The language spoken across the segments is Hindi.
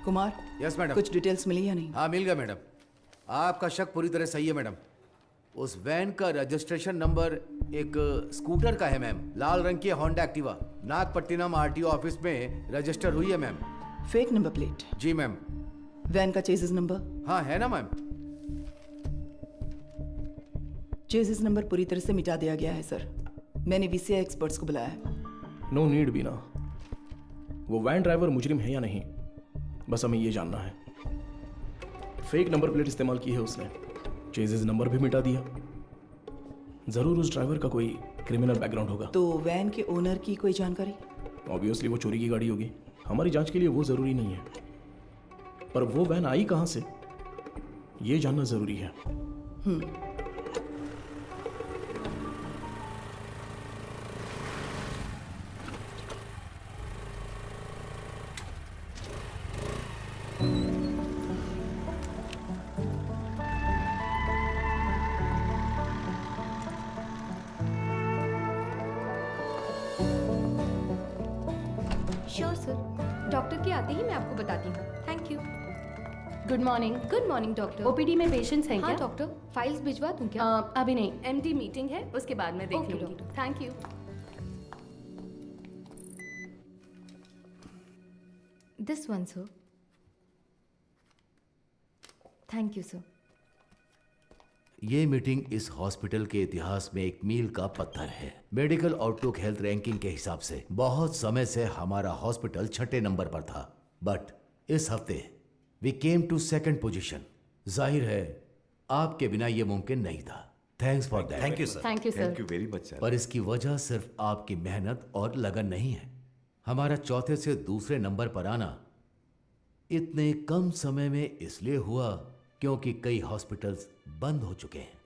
Kumar, yes madam. कुछ डिटेल्स मिली या नहीं? हाँ मिल गया मैडम। आपका शक पूरी तरह सही है मैडम। उस वैन का रजिस्ट्रेशन नंबर एक स्कूटर का है मैम, लाल रंग की Honda Activa. Nagapattinam RTO office में रजिस्टर हुई है मैम। Fake number plate. जी मैम। वैन का चेसिस नंबर? हाँ है ना मैम। चेसिस नंबर पूरी तरह से मिटा दिया गया है सर। मैंने वीसीआई एक्सपर्ट्स को बुलाया है। नो नीड बीना। वो वैन ड्राइवर मुजरिम है या नहीं, बस हमें ये जानना है। फेक नंबर प्लेट इस्तेमाल की है उसने, चेजिस नंबर भी मिटा दिया। जरूर उस ड्राइवर का कोई क्रिमिनल बैकग्राउंड होगा। तो वैन के ओनर की कोई जानकारी? ऑब्वियसली वो चोरी की गाड़ी होगी। हमारी जांच के लिए वो जरूरी नहीं है, पर वो वैन आई कहां से ये जानना जरूरी है। श्योर सर, डॉक्टर के आते ही मैं आपको बताती हूँ। Thank you. Good morning. Good morning doctor. OPD में पेशेंट्स हैं हाँ क्या? डॉक्टर, फाइल्स भिजवा दूँ क्या? अभी नहीं, एमडी मीटिंग है, उसके बाद मैं देख Okay, लूंगी। doctor. Thank you. This one sir. Thank you sir. ये मीटिंग इस हॉस्पिटल के इतिहास में एक मील का पत्थर है। मेडिकल आउटलुक हेल्थ रैंकिंग के हिसाब से बहुत समय से हमारा हॉस्पिटल 6ठे नंबर पर था, बट इस हफ्ते we came to 2nd position. जाहिर है आपके बिना ये मुमकिन नहीं था। Thanks for that. Thank you sir. Thank you sir. Thank you very much sir. पर इसकी वजह सिर्फ आपकी मेहनत और लगन नहीं है। हमारा चौथे से दूसरे नंबर पर आना इतने कम समय में इसलिए हुआ क्योंकि कई हॉस्पिटल्स बंद हो चुके हैं।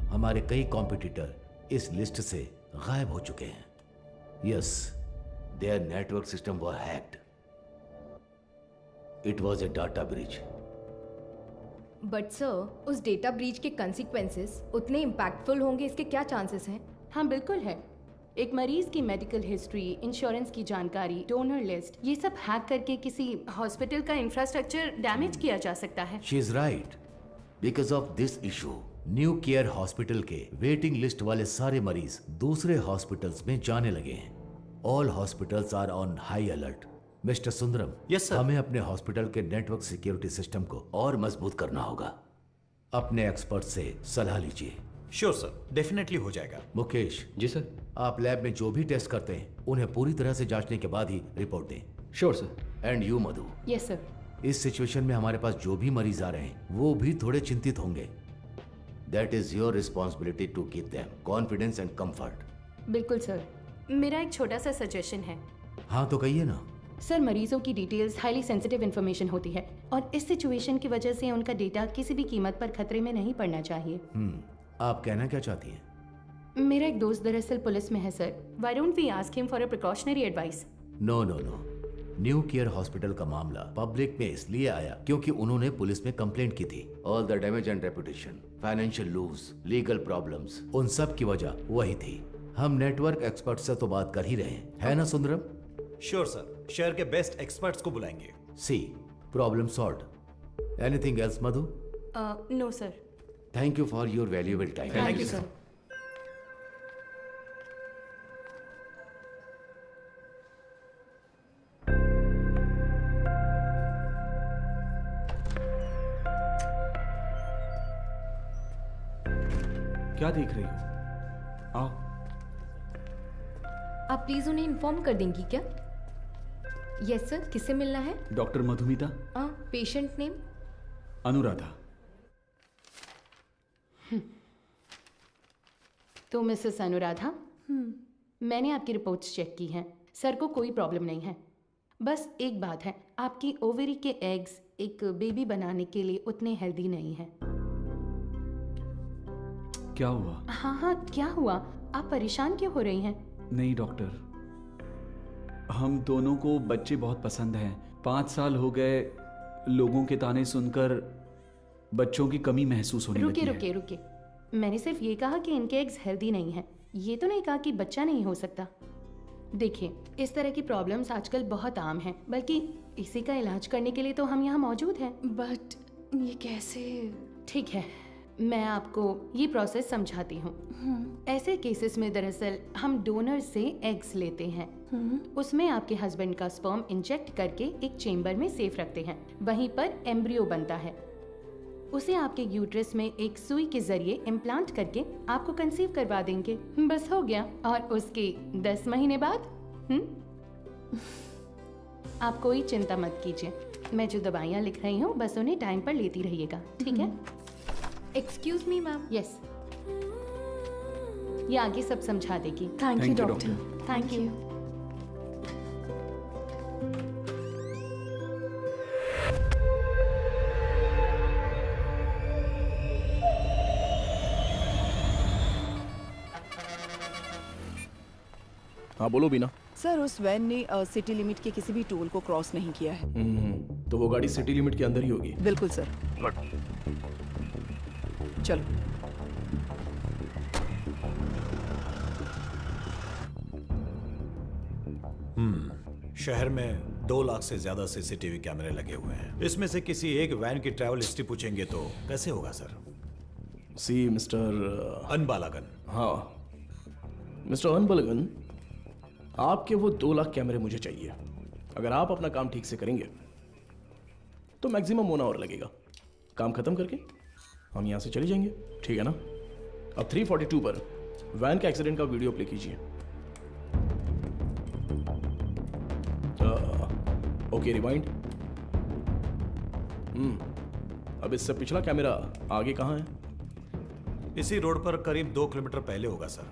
हमारे कई कॉम्पिटिटर इस लिस्ट से गायब हो चुके हैं। Yes, there network system were hacked. It was a data breach. But sir, उस डेटा ब्रीच के कंसिक्वेंसेस उतने इम्पैक्टफुल होंगे, इसके क्या चांसेस हैं? हाँ बिल्कुल है। एक मरीज की मेडिकल हिस्ट्री, इंश्योरेंस की जानकारी, डोनर लिस्ट, ये सब हैक करके किसी हॉस्पिटल का इंफ्रास्ट्रक्चर डैमेज किया जा सकता है। She is right. Because of this issue new care hospital के वेटिंग लिस्ट वाले सारे मरीज दूसरे हॉस्पिटल्स में जाने लगे हैं। All hospitals are on high alert. Mister Sundaram, Yes, sir. हमें अपने हॉस्पिटल के नेटवर्क सिक्योरिटी सिस्टम को और मजबूत करना होगा। अपने एक्सपर्ट से सलाह लीजिए। श्योर सर, डेफिनेटली हो जाएगा। मुकेश जी सर। आप लैब में जो भी टेस्ट करते हैं उन्हें पूरी तरह से जांचने के बाद ही रिपोर्ट दें। Sure sir. And you Madhu, yes sir. इस सिचुएशन में हमारे पास जो भी मरीज आ रहे हैं वो भी थोड़े चिंतित होंगे। That is your responsibility to give them confidence and comfort. बिल्कुल सर। मेरा एक छोटा सा सजेशन है। हाँ तो कहिए ना। सर, मरीजों की डिटेल्स हाईली सेंसिटिव इन्फॉर्मेशन होती है और इस सिचुएशन की वजह से उनका डेटा किसी भी कीमत पर खतरे में नहीं पड़ना चाहिए। आप कहना क्या चाहती हैं? मेरा एक दोस्त दरअसल पुलिस में है sir. Why don't we ask him for a precautionary advice? No no no. New care hospital का मामला पब्लिक में इसलिए आया क्योंकि उन्होंने पुलिस में कंप्लेंट की थी। All the damage and reputation, financial loss, legal problems, उन सब की वजह वही थी। हम नेटवर्क एक्सपर्ट से तो बात कर ही रहे हैं, है ना सुंदरम? श्योर सर, शहर के बेस्ट एक्सपर्ट्स को बुलाएंगे। See, problem solved. Anything else Madhu? No sir. Thank you for your valuable time. Thank you sir. क्या देख रही हो? आओ। आप प्लीज उन्हें इन्फॉर्म कर देंगी क्या? यस सर, किससे मिलना है? Doctor Madhumita. Patient name? Anuradha. तो मिसेस अनुराधा, मैंने आपकी रिपोर्ट्स चेक की हैं। सर को कोई प्रॉब्लम नहीं है। बस एक बात है, आपकी ओवरी के एग्स एक बेबी बनाने के लिए उतने हेल्दी नहीं हैं। क्या हुआ? हाँ, क्या हुआ? आप परेशान क्यों हो रही हैं? नहीं डॉक्टर, हम दोनों को बच्चे बहुत पसंद हैं। 5 साल हो गए लोगों के ताने सुनकर बच्चों की कमी महसूस होने लगी है। रुके। मैंने सिर्फ ये कहा कि इनके एग्स हेल्दी नहीं हैं। ये तो नहीं कहा कि बच्चा नहीं हो सकता। देखिए, इस तरह की प्रॉब्लम्स आजकल बहुत आम हैं, बल्कि इसी का इलाज करने के लिए तो हम यहाँ मौजूद हैं। बट ये कैसे? ठीक है, मैं आपको ये प्रोसेस समझाती हूँ। ऐसे केसेस में दरअसल हम डोनर से एग्स लेते हैं, उसमें आपके हस्बैंड का स्पर्म इंजेक्ट करके एक चेम्बर में सेफ रखते हैं। वहीं पर एम्ब्रियो बनता है, उसे आपके यूट्रस में एक सुई के जरिए इम्प्लांट करके आपको कंसीव करवा देंगे। बस हो गया। और उसके 10 महीने बाद आप कोई चिंता मत कीजिए, मैं जो दवाइयाँ लिख रही हूँ बस उन्हें टाइम पर लेती रहिएगा, ठीक है? Excuse me ma'am. यस, ये आगे सब समझा देगी। Thank you Thank you, doctor. Thank you. हाँ बोलो बीना। सर उस वैन ने सिटी लिमिट के किसी भी टोल को क्रॉस नहीं किया है। तो वो गाड़ी सिटी लिमिट के अंदर ही होगी। बिल्कुल सर। चलो। शहर में 2 लाख से ज्यादा सीसीटीवी कैमरे लगे हुए हैं। इसमें से किसी एक वैन की ट्रैवल हिस्ट्री पूछेंगे तो कैसे होगा सर? सी मिस्टर अनबालागन। हाँ मिस्टर अनबलगन, आपके वो 2 लाख कैमरे मुझे चाहिए। अगर आप अपना काम ठीक से करेंगे तो मैक्सिमम 1 आवर लगेगा। काम खत्म करके हम यहाँ से चले जाएंगे, ठीक है ना? अब 342 पर वैन के एक्सीडेंट का वीडियो प्ले कीजिए। Okay rewind. अब इससे पिछला कैमरा आगे कहाँ है? इसी रोड पर करीब 2 किलोमीटर पहले होगा सर।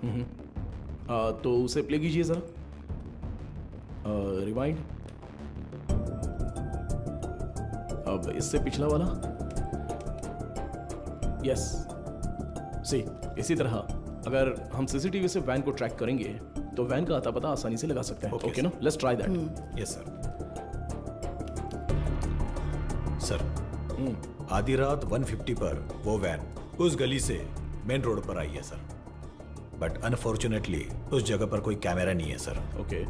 तो उसे प्ले कीजिए जरा। रिवाइंड। अब इससे पिछला वाला। यस, सी इसी तरह अगर हम सीसीटीवी से वैन को ट्रैक करेंगे तो वैन का अता पता आसानी से लगा सकते हैं। Okay, ओके ना? Let's try that. Yes sir. Sir आधी रात 150 पर वो वैन उस गली से मेन रोड पर आई है सर, बट अनफॉर्चुनेटली उस जगह पर कोई कैमरा नहीं है सर। ओके,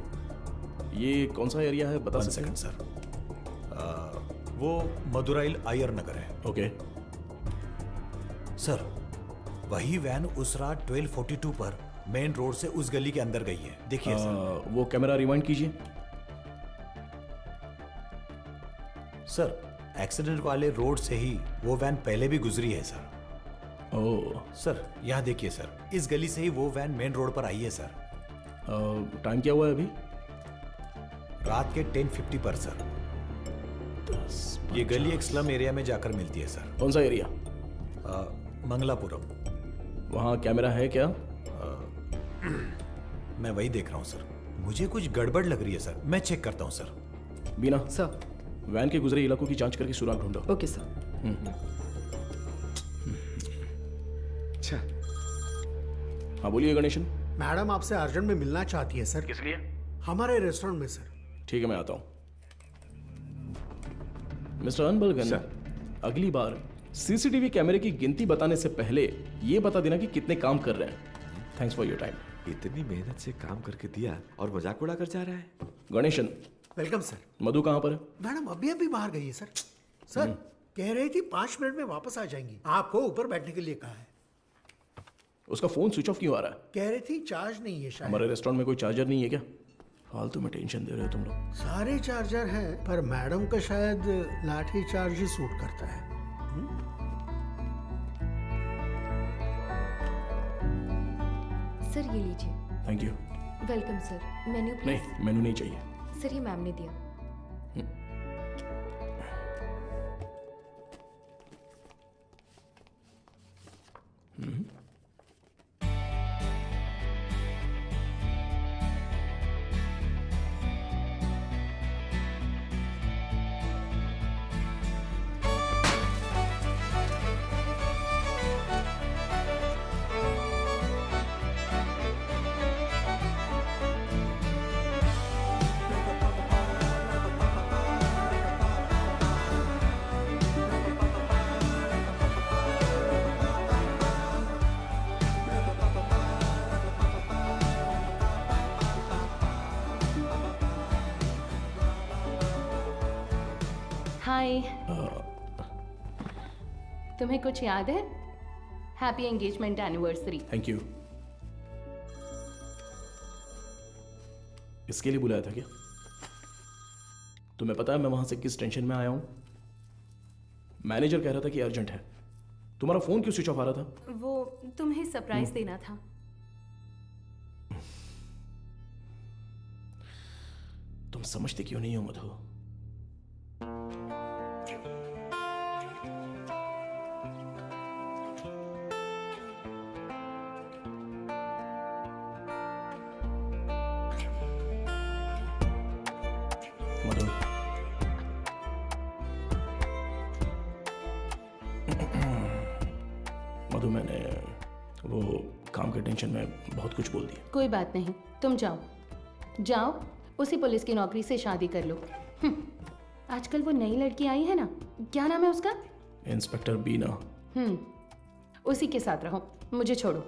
ये कौन सा एरिया है बता 1 सकते हैं? Second sir. वो मदुराइल आयर नगर है। ओके, सर वही वैन उस रात 1242 पर मेन रोड से उस गली के अंदर गई है। देखिए सर। वो कैमरा रिवाइंड कीजिए। सर एक्सीडेंट वाले रोड से ही वो वैन पहले भी गुजरी है सर। ओह, सर यहाँ देखिए सर, इस गली से ही वो वैन मेन रोड पर आई है सर। टाइम क्या हुआ है अभी? रात के 10:50 पर सर। ये गली एक स्लम एरिया में जाकर मिलती है सर। कौन सा एरिया? मंगलापुरम। वहाँ कैमरा है क्या? मैं वही देख रहा हूँ सर। मुझे कुछ गड़बड़ लग रही है सर, मैं चेक करता हूँ सर। बीना, सर। वैन के गुजरे इलाकों की जांच करके सुराग ढूंढो। Okay sir. अच्छा हाँ बोलिए गणेशन। मैडम आपसे अर्जेंट में मिलना चाहती है सर। किस लिए? हमारे रेस्टोरेंट में सर। ठीक है, मैं आता हूँ। Mister Anbalagan, sir. अगली बार सीसीटीवी कैमरे की गिनती बताने से पहले ये बता देना कि कितने काम कर रहे हैं। Thanks for your time. इतनी मेहनत से काम करके दिया और मजाक उड़ा कर जा रहा है। Ganesan, welcome sir. मधु कहाँ पर है? मैडम अभी अभी बाहर गई है सर। सर कह रही थी 5 मिनट में वापस आ जाएंगी। आपको ऊपर बैठने के लिए कहा है। उसका फोन स्विच ऑफ क्यों आ रहा है? कह रही थी चार्ज नहीं है शायद। हमारे रेस्टोरेंट में कोई चार्जर नहीं है क्या? फालतू में टेंशन दे रहे हो तुम लोग। सारे चार्जर हैं पर मैडम का शायद लाठी चार्ज ही सूट करता है। सर ये लीजिए। Thank you. Welcome sir. Menu please. नहीं, मेनू नहीं चाहिए। सर ये मैम ने दिया। हाय। तुम्हें कुछ याद है? Happy engagement anniversary. Thank you. इसके लिए बुलाया था क्या? तुम्हें पता है मैं वहां से किस टेंशन में आया हूं? मैनेजर कह रहा था कि अर्जेंट है। तुम्हारा फोन क्यों स्विच ऑफ आ रहा था? वो तुम्हें सरप्राइज देना था। तुम समझते क्यों नहीं हो मधु? मधु, मधु मैंने वो काम के टेंशन में बहुत कुछ बोल दिया। कोई बात नहीं, तुम जाओ जाओ, उसी पुलिस की नौकरी से शादी कर लो। आजकल वो नई लड़की आई है ना, क्या नाम है उसका? इंस्पेक्टर बीना। उसी के साथ रहो, मुझे छोड़ो।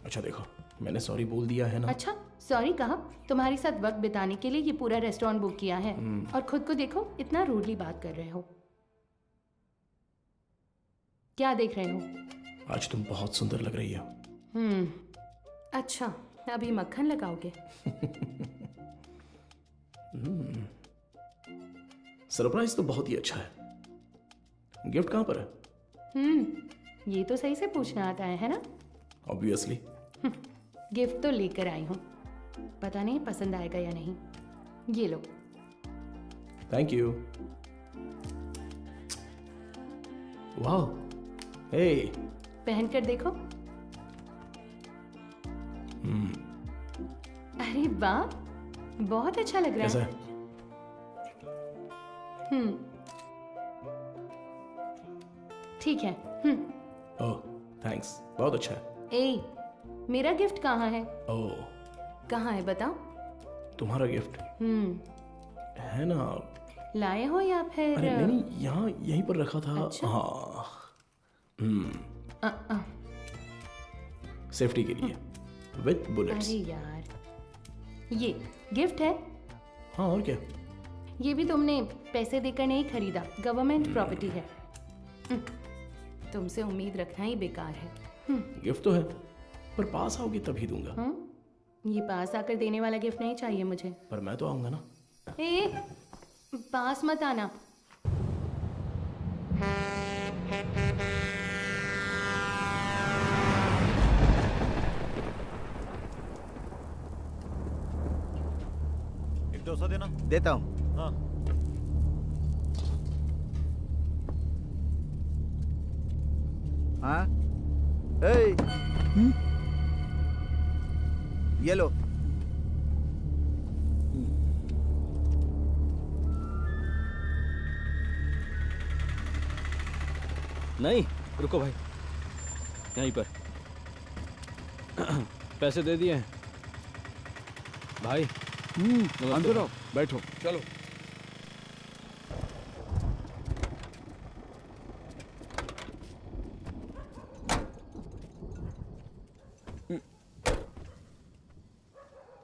अच्छा देखो, मैंने सॉरी बोल दिया है ना। अच्छा, सॉरी कहा? तुम्हारे साथ वक्त बिताने के लिए ये पूरा रेस्टोरेंट बुक किया है और खुद को देखो, इतना रूडली बात कर रहे हो। क्या देख रहे हो? आज तुम बहुत सुंदर लग रही हो। अच्छा, अभी मक्खन लगाओगे? सरप्राइज तो बहुत ही अच्छा है। गिफ्ट कहाँ पर है? ये तो सही से पूछना आता है ना? ऑब्वियसली। गिफ्ट तो लेकर आई हूँ, पता नहीं पसंद आएगा या नहीं। ये लो। Thank you. वाह, हे। पहन कर देखो। अरे वाह, बहुत अच्छा लग रहा कैसा है। है? ठीक है। ओह, थैंक्स, बहुत अच्छा है। ए, मेरा गिफ्ट कहाँ है? ओह, कहाँ है बताओ? तुम्हारा गिफ्ट है ना? लाए हो या फिर? अरे नहीं, यहाँ यहीं पर रखा था। अच्छा? हाँ। सेफ्टी के लिए विथ बुलेट्स। अरे यार, ये गिफ्ट है? हाँ, और क्या? ये भी तुमने पैसे देकर नहीं खरीदा, गवर्नमेंट प्रॉपर्टी है। तुमसे उम्मीद रखना ही बेकार है। गिफ्ट तो है, पर पास आओगे तभी दूंगा। ये पास आकर देने वाला गिफ्ट नहीं चाहिए मुझे। पर मैं तो आऊंगा ना। ए, पास मत आना। एक डोसा देना। देता हूँ। हाँ। हाँ, ए, ये लो। नहीं, रुको भाई, यहीं पर पैसे दे दिए हैं भाई। अंदर आओ, बैठो। चलो।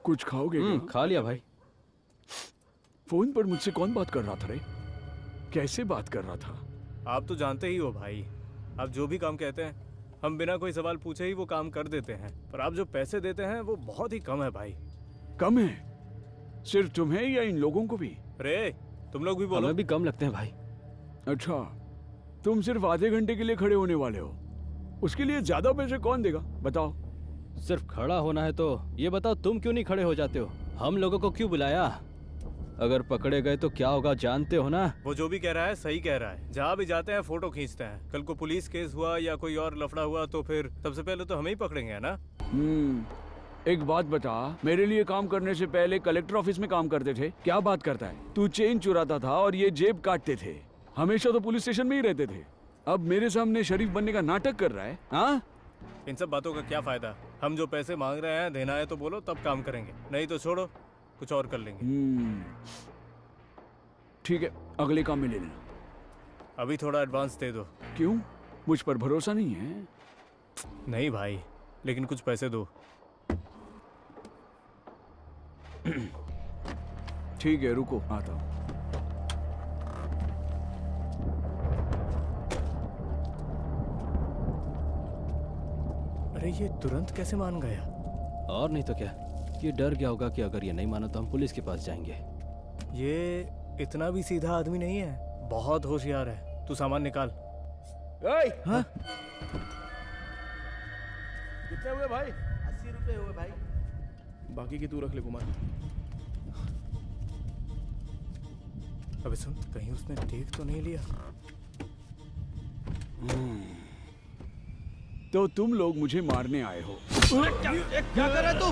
कुछ खाओगे क्या? खा लिया भाई। फोन पर मुझसे कौन बात कर रहा था रे? कैसे बात कर रहा था? आप तो जानते ही हो भाई, आप जो भी काम कहते हैं हम बिना कोई सवाल पूछे ही वो काम कर देते हैं, पर आप जो पैसे देते हैं वो बहुत ही कम है भाई। कम है? सिर्फ तुम्हें या इन लोगों को भी? रे, तुम लोग भी बोलो। हमें भी कम लगते हैं भाई। अच्छा, तुम सिर्फ आधे घंटे के लिए खड़े होने वाले हो, उसके लिए ज्यादा पैसे कौन देगा बताओ? सिर्फ खड़ा होना है तो ये बताओ, तुम क्यों नहीं खड़े हो जाते हो? हम लोगों को क्यों बुलाया? अगर पकड़े गए तो क्या होगा जानते हो ना? वो जो भी कह रहा है सही कह रहा है। जहाँ भी जाते हैं फोटो खींचते हैं। कल को पुलिस केस हुआ या कोई और लफड़ा हुआ तो फिर सबसे पहले तो हमें ही पकड़ेंगे, है ना? एक बात बता, मेरे लिए काम करने से पहले कलेक्टर ऑफिस में काम करते थे, क्या बात करता है? तू चेन चुराता था और ये जेब काटते थे, हमेशा तो पुलिस स्टेशन में ही रहते थे। अब मेरे सामने शरीफ बनने का नाटक कर रहा है? हाँ, इन सब बातों का क्या फायदा? हम जो पैसे मांग रहे हैं देना है तो बोलो, तब काम करेंगे, नहीं तो छोड़ो, कुछ और कर लेंगे। ठीक है, अगले काम में ले लेना। अभी थोड़ा एडवांस दे दो। क्यों? मुझ पर भरोसा नहीं है? नहीं भाई, लेकिन कुछ पैसे दो। ठीक है, रुको, आता हूँ। अरे ये तुरंत कैसे मान गया? और नहीं तो क्या, ये डर गया होगा कि अगर ये नहीं माना तो हम पुलिस के पास जाएंगे। ये इतना भी सीधा आदमी नहीं है, बहुत होशियार है। तू सामान निकाल। हाँ? कितने हुए भाई? 80 रुपए हुए भाई। बाकी की तू रख ले कुमार। अबे सुन, कहीं उसने देख तो नहीं लिया? तो तुम लोग मुझे मारने आए हो। क्या कर रहा है तू?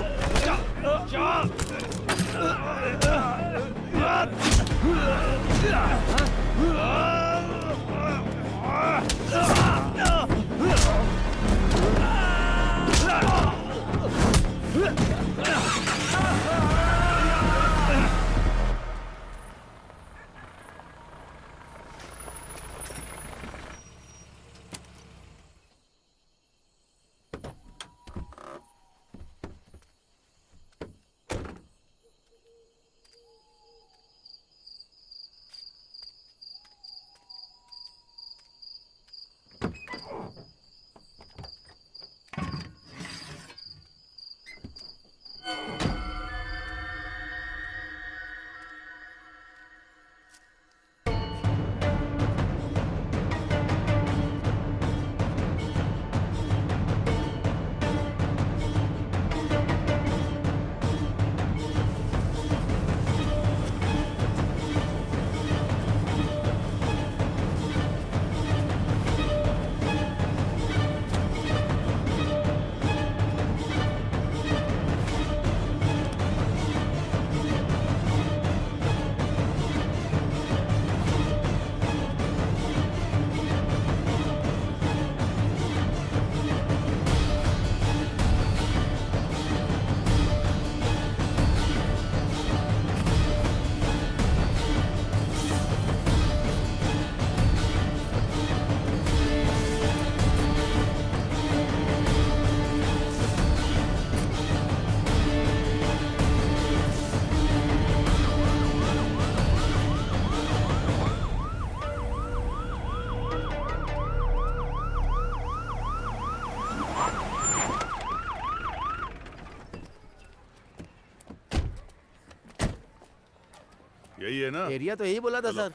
यही है ना? एरिया तो यही बोला था सर।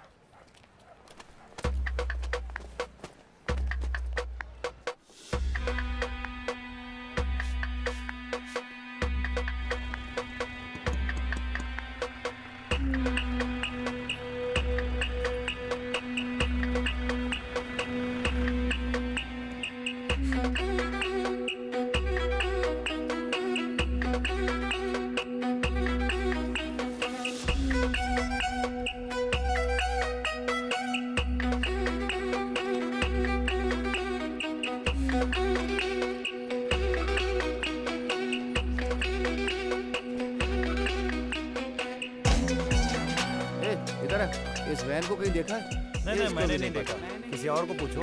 इधर है, इस वैन को कहीं देखा है? नहीं, मैंने नहीं देखा। किसी और को पूछो।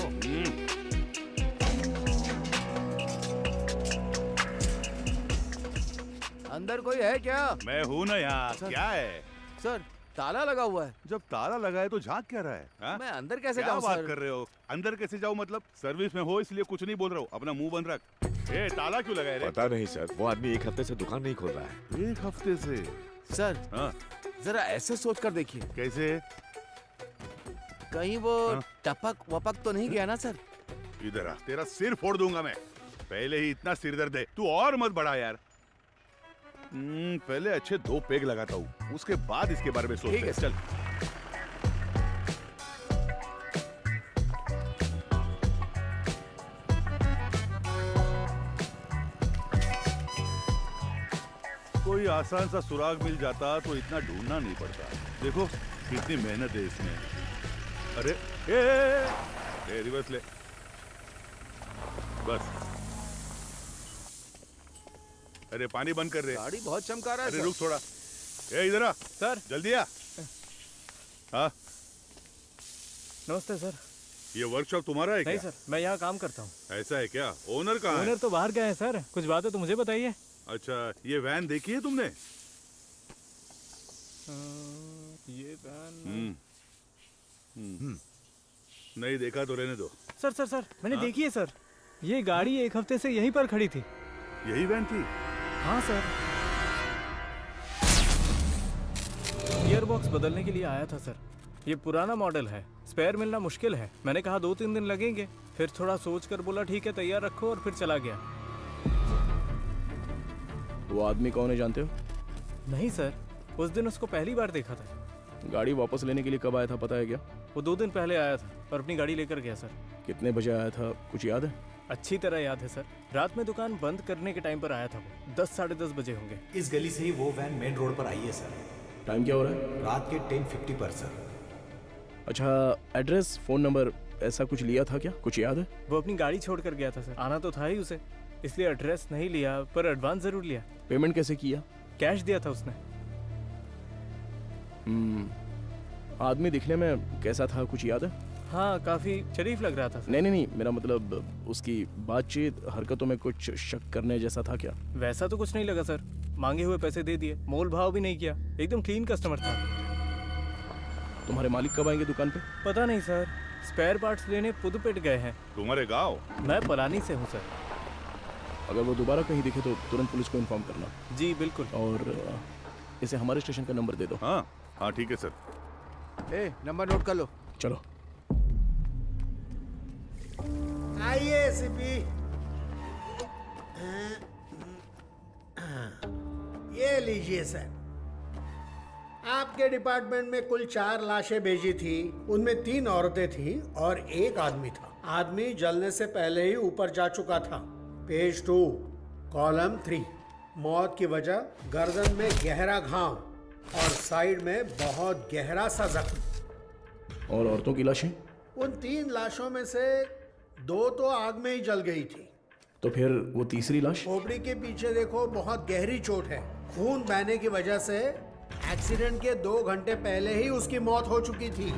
अंदर कोई है क्या? मैं हूँ ना यहाँ। क्या है सर? ताला लगा हुआ है। जब ताला लगा है तो झांक क्या रहा है? हा? मैं अंदर कैसे क्या जाऊँ बात सर? कर रहे हो? अंदर कैसे जाऊँ मतलब? सर्विस में हो इसलिए कुछ नहीं बोल रहा हूँ। अपना मुंह बंद रख। ए, ताला क्यों लगाए रे? पता नहीं सर, वो आदमी 1 हफ्ते से दुकान नहीं खोल रहा है। 1 हफ्ते से? सर हाँ? जरा ऐसे सोच कर देखिए। कैसे? कहीं वो हाँ? टपक वपक तो नहीं गया ना सर? इधर आ, तेरा सिर फोड़ दूंगा मैं। पहले ही इतना सिर दर्द है, तू और मत बढ़ा यार। पहले अच्छे 2 पेग लगाता हूँ, उसके बाद इसके बारे में सोचते हैं। चल। कोई आसान सा सुराग मिल जाता तो इतना ढूंढना नहीं पड़ता। देखो कितनी मेहनत है इसमें। अरे ए, रिवर्स ले। बस। अरे पानी बंद कर रहे। गाड़ी बहुत चमका रहा है। अरे रुक थोड़ा। ए इधर आ सर। जल्दी आ। हाँ नमस्ते सर। ये वर्कशॉप तुम्हारा है क्या? नहीं सर, मैं यहाँ काम करता हूँ। ऐसा है क्या? ओनर कहाँ है? ओनर तो बाहर गए हैं सर। कुछ बात है तो मुझे बताइए। अच्छा, ये वैन देखी है तुमने? ये वैन नहीं देखा तो रहने दो। सर मैंने देखी है सर। ये गाड़ी एक हफ्ते से यहीं पर खड़ी थी। यही वैन थी? हाँ सर। गियर बॉक्स बदलने के लिए आया था सर। ये पुराना मॉडल है, स्पेयर मिलना मुश्किल है। मैंने कहा 2-3 दिन लगेंगे, फिर थोड़ा सोच कर बोला ठीक है तैयार रखो, और फिर चला गया। वो आदमी कौन है जानते हो? नहीं सर, उस दिन उसको पहली बार देखा था। गाड़ी वापस लेने के लिए कब आया था पता है क्या? वो 2 दिन पहले आया था और अपनी गाड़ी लेकर गया सर। कितने बजे आया था कुछ याद है? अच्छी तरह याद है सर। रात में दुकान बंद करने के टाइम पर आया था वो। 10-10:30 बजे होंगे। इस गली से ही वो वैन मेन रोड पर आई है सर। टाइम क्या हो रहा है? रात के 10:50 पर सर। अच्छा, एड्रेस, फोन नंबर ऐसा कुछ लिया था क्या? कुछ याद है? वो अपनी गाड़ी छोड़ कर गया था सर। आना तो था ही उसे, इसलिए एड्रेस नहीं लिया, पर एडवांस जरूर लिया। पेमेंट कैसे किया? कैश दिया था उसने। आदमी दिखने में कैसा था कुछ याद है? हाँ, काफी शरीफ लग रहा था सर। नहीं, मेरा मतलब उसकी बातचीत, हरकतों में कुछ शक करने जैसा था क्या? वैसा तो कुछ नहीं लगा सर। मांगे हुए पैसे दे दिए, मोल भाव भी नहीं किया। एकदम क्लीन कस्टमर था। तुम्हारे मालिक कब आएंगे दुकान पे? पता नहीं सर, स्पेयर पार्ट्स लेने पुदुपेट गए हैं। तुम्हारे गाँव? मैं पलानी से हूँ सर। अगर वो दोबारा कहीं दिखे तो तुरंत पुलिस को इन्फॉर्म करना। जी बिल्कुल। और इसे हमारे स्टेशन का नंबर दे दो। हाँ ठीक है सर। नंबर नोट कर लो। चलो आइए सीपी। ये लीजिए सर। आपके डिपार्टमेंट में कुल 4 लाशें भेजी थी। उनमें 3 औरतें थीं और 1 आदमी था। आदमी जलने से पहले ही ऊपर जा चुका था। Page 2 column 3। मौत की वजह गर्दन में गहरा घाव और साइड में बहुत गहरा सा जख्म। और औरतों की लाशें? उन 3 लाशों में से 2 तो आग में ही जल गई थी। तो फिर वो तीसरी लाश? खोपड़ी के पीछे देखो, बहुत गहरी चोट है। खून बहने की वजह से एक्सीडेंट के 2 घंटे पहले ही उसकी मौत हो चुकी थी।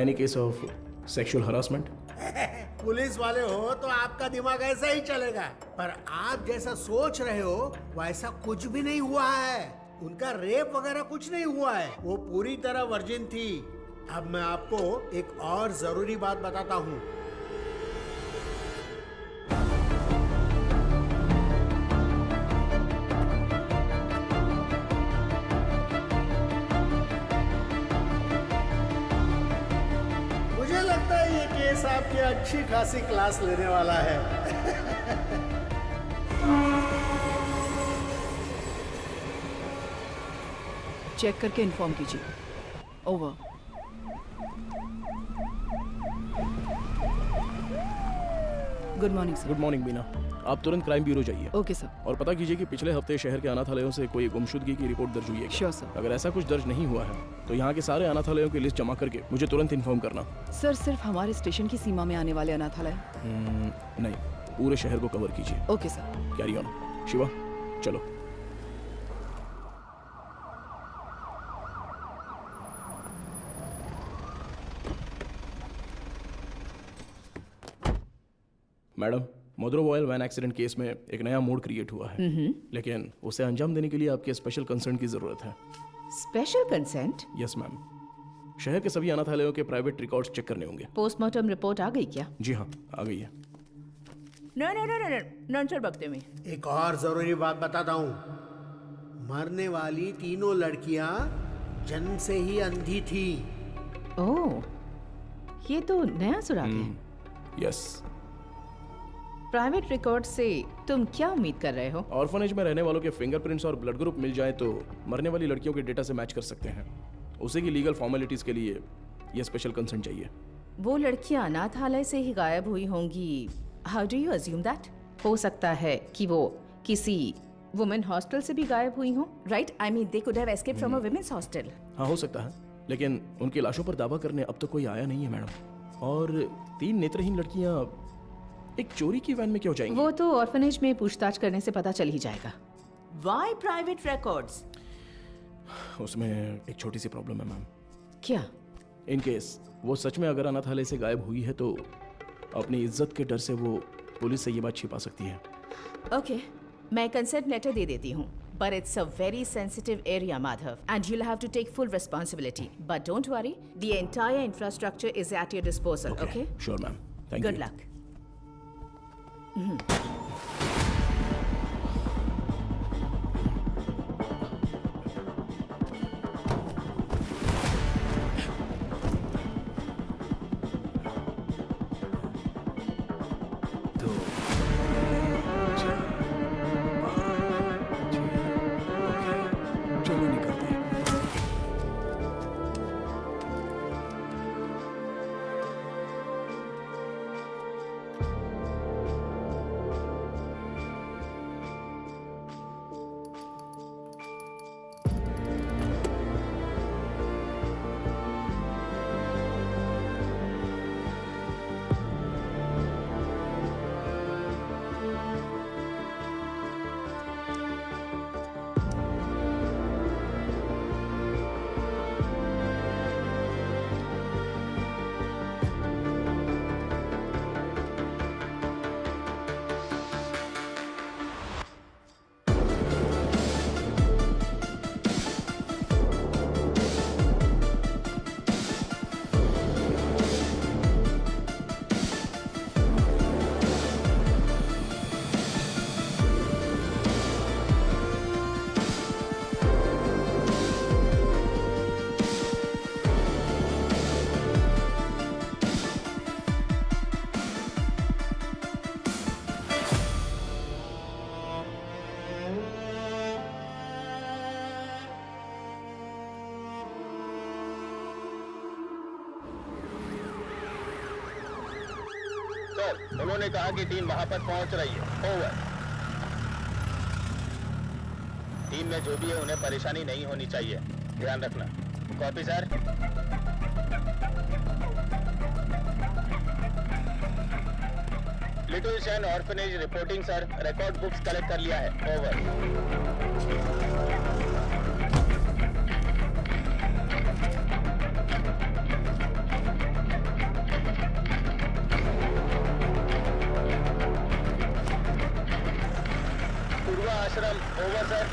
Any case of sexual harassment? Police वाले हो तो आपका दिमाग ऐसा ही चलेगा, पर आप जैसा सोच रहे हो वैसा कुछ भी नहीं हुआ है। उनका रेप वगैरह कुछ नहीं हुआ है। वो पूरी तरह वर्जिन थी। अब मैं आपको एक और जरूरी बात बताता हूँ। मुझे लगता है ये केस आपकी अच्छी खासी क्लास लेने वाला है। चेक करके इन्फॉर्म कीजिए। Over. Good morning sir. Good morning Beena. आप तुरंत क्राइम ब्यूरो जाइए। Okay sir. और पता कीजिए कि पिछले हफ्ते शहर के अनाथालयों से कोई गुमशुदगी की रिपोर्ट दर्ज हुई है क्या? Sure sir. अगर ऐसा कुछ दर्ज नहीं हुआ है तो यहाँ के सारे अनाथालयों की लिस्ट जमा करके मुझे तुरंत इन्फॉर्म करना। सर सिर्फ हमारे स्टेशन की सीमा में आने वाले अनाथालय? नहीं, पूरे शहर को कवर कीजिए। Okay sir. Carry on. Shiva चलो। मैडम, मोद्रो ऑयल वैन एक्सीडेंट केस में एक नया मोड क्रिएट हुआ है, लेकिन उसे अंजाम देने के लिए आपके स्पेशल कंसर्न की जरूरत है। Special consent? Yes ma'am. शहर के सभी अनाथालयों के प्राइवेट रिकॉर्ड्स चेक करने होंगे। पोस्टमार्टम रिपोर्ट आ गई क्या? जी हाँ, आ गई है। नॉन सर बकते में। एक और जरूरी बात बताता हूँ। मरने वाली तीनों लड़कियां जन्म से ही अंधी थी। ओह, ये तो नया सुराग है। यस। प्राइवेट रिकॉर्ड से तुम क्या उम्मीद कर रहे हो? ऑर्फनेज में रहने वालों के फिंगरप्रिंट्स और ब्लड ग्रुप मिल जाए तो मरने वाली लड़कियों के डेटा से मैच कर सकते हैं। उसी की लीगल फॉर्मेलिटीज के लिए ये स्पेशल कंसर्न चाहिए। वो लड़कियां अनाथालय से ही गायब हुई होंगी। How do you assume that? हो सकता है कि वो किसी वुमेन हॉस्टल से भी गायब हुई हो, right? I mean they could have escaped from a women's hostel. हाँ, हो सकता है, लेकिन उनकी लाशों पर दावा करने अब तक कोई आया नहीं है मैडम। और 3 नेत्रहीन लड़कियां एक चोरी की वैन में क्यों जाएंगी? वो तो ऑर्फनेज में पूछताछ करने से पता चल ही जाएगा। Why private records? उसमें एक छोटी सी प्रॉब्लम है मैम। क्या? इन केस वो सच में अगर अनाथालय से गायब हुई है तो अपनी इज्जत के डर से वो पुलिस से ये बात छिपा सकती है। ओके, मैं कंसेंट लेटर दे देती हूँ, But it's a very sensitive area, Madhav, and you'll have to take full responsibility. But don't worry, the entire infrastructure is at your disposal, okay? Sure, ma'am. Thank Good you. luck. चलो निकलते हैं। सर, उन्होंने कहा कि टीम वहां पर पहुंच रही है। ओवर। टीम में जो भी है उन्हें परेशानी नहीं होनी चाहिए, ध्यान रखना। Copy sir. Little Shane orphanage reporting sir, record books collect कर लिया है। ओवर। आश्रम ओवर सर।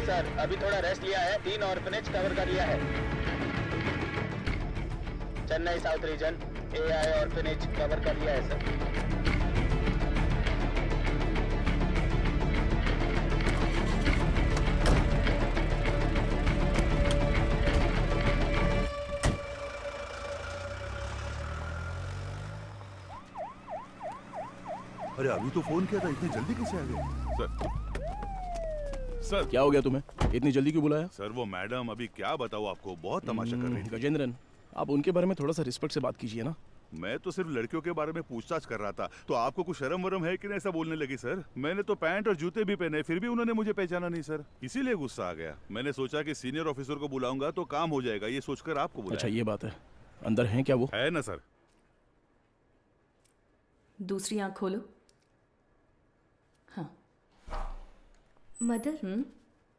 सर अभी थोड़ा रेस्ट लिया है, 3 ऑर्फनेज कवर कर लिया है। Chennai south region AI orphanage cover कर लिया है सर। अरे अभी तो फोन किया था, इतनी जल्दी कैसे आ गए? सर क्या हो गया तुम्हें? इतनी जल्दी क्यों बुलाया? सर वो मैडम अभी क्या बताऊँ आपको, बहुत तमाशा कर रही थी। गजेंद्रन, आप उनके बारे में थोड़ा सा रिस्पेक्ट से बात कीजिए ना। मैं तो सिर्फ लड़कियों के बारे में पूछताछ कर रहा था, तो आपको कुछ शर्म वरम है कि नहीं ऐसा बोलने लगी? सर मैंने तो पैंट और जूते भी पहने, फिर भी उन्होंने मुझे पहचाना नहीं सर, इसीलिए गुस्सा आ गया। मैंने सोचा कि सीनियर ऑफिसर को बुलाऊंगा तो काम हो जाएगा, ये सोचकर आपको बुलाया। अच्छा ये बात है, अंदर है क्या वो? है ना सर। दूसरी आंख खोलो। हाँ मदर,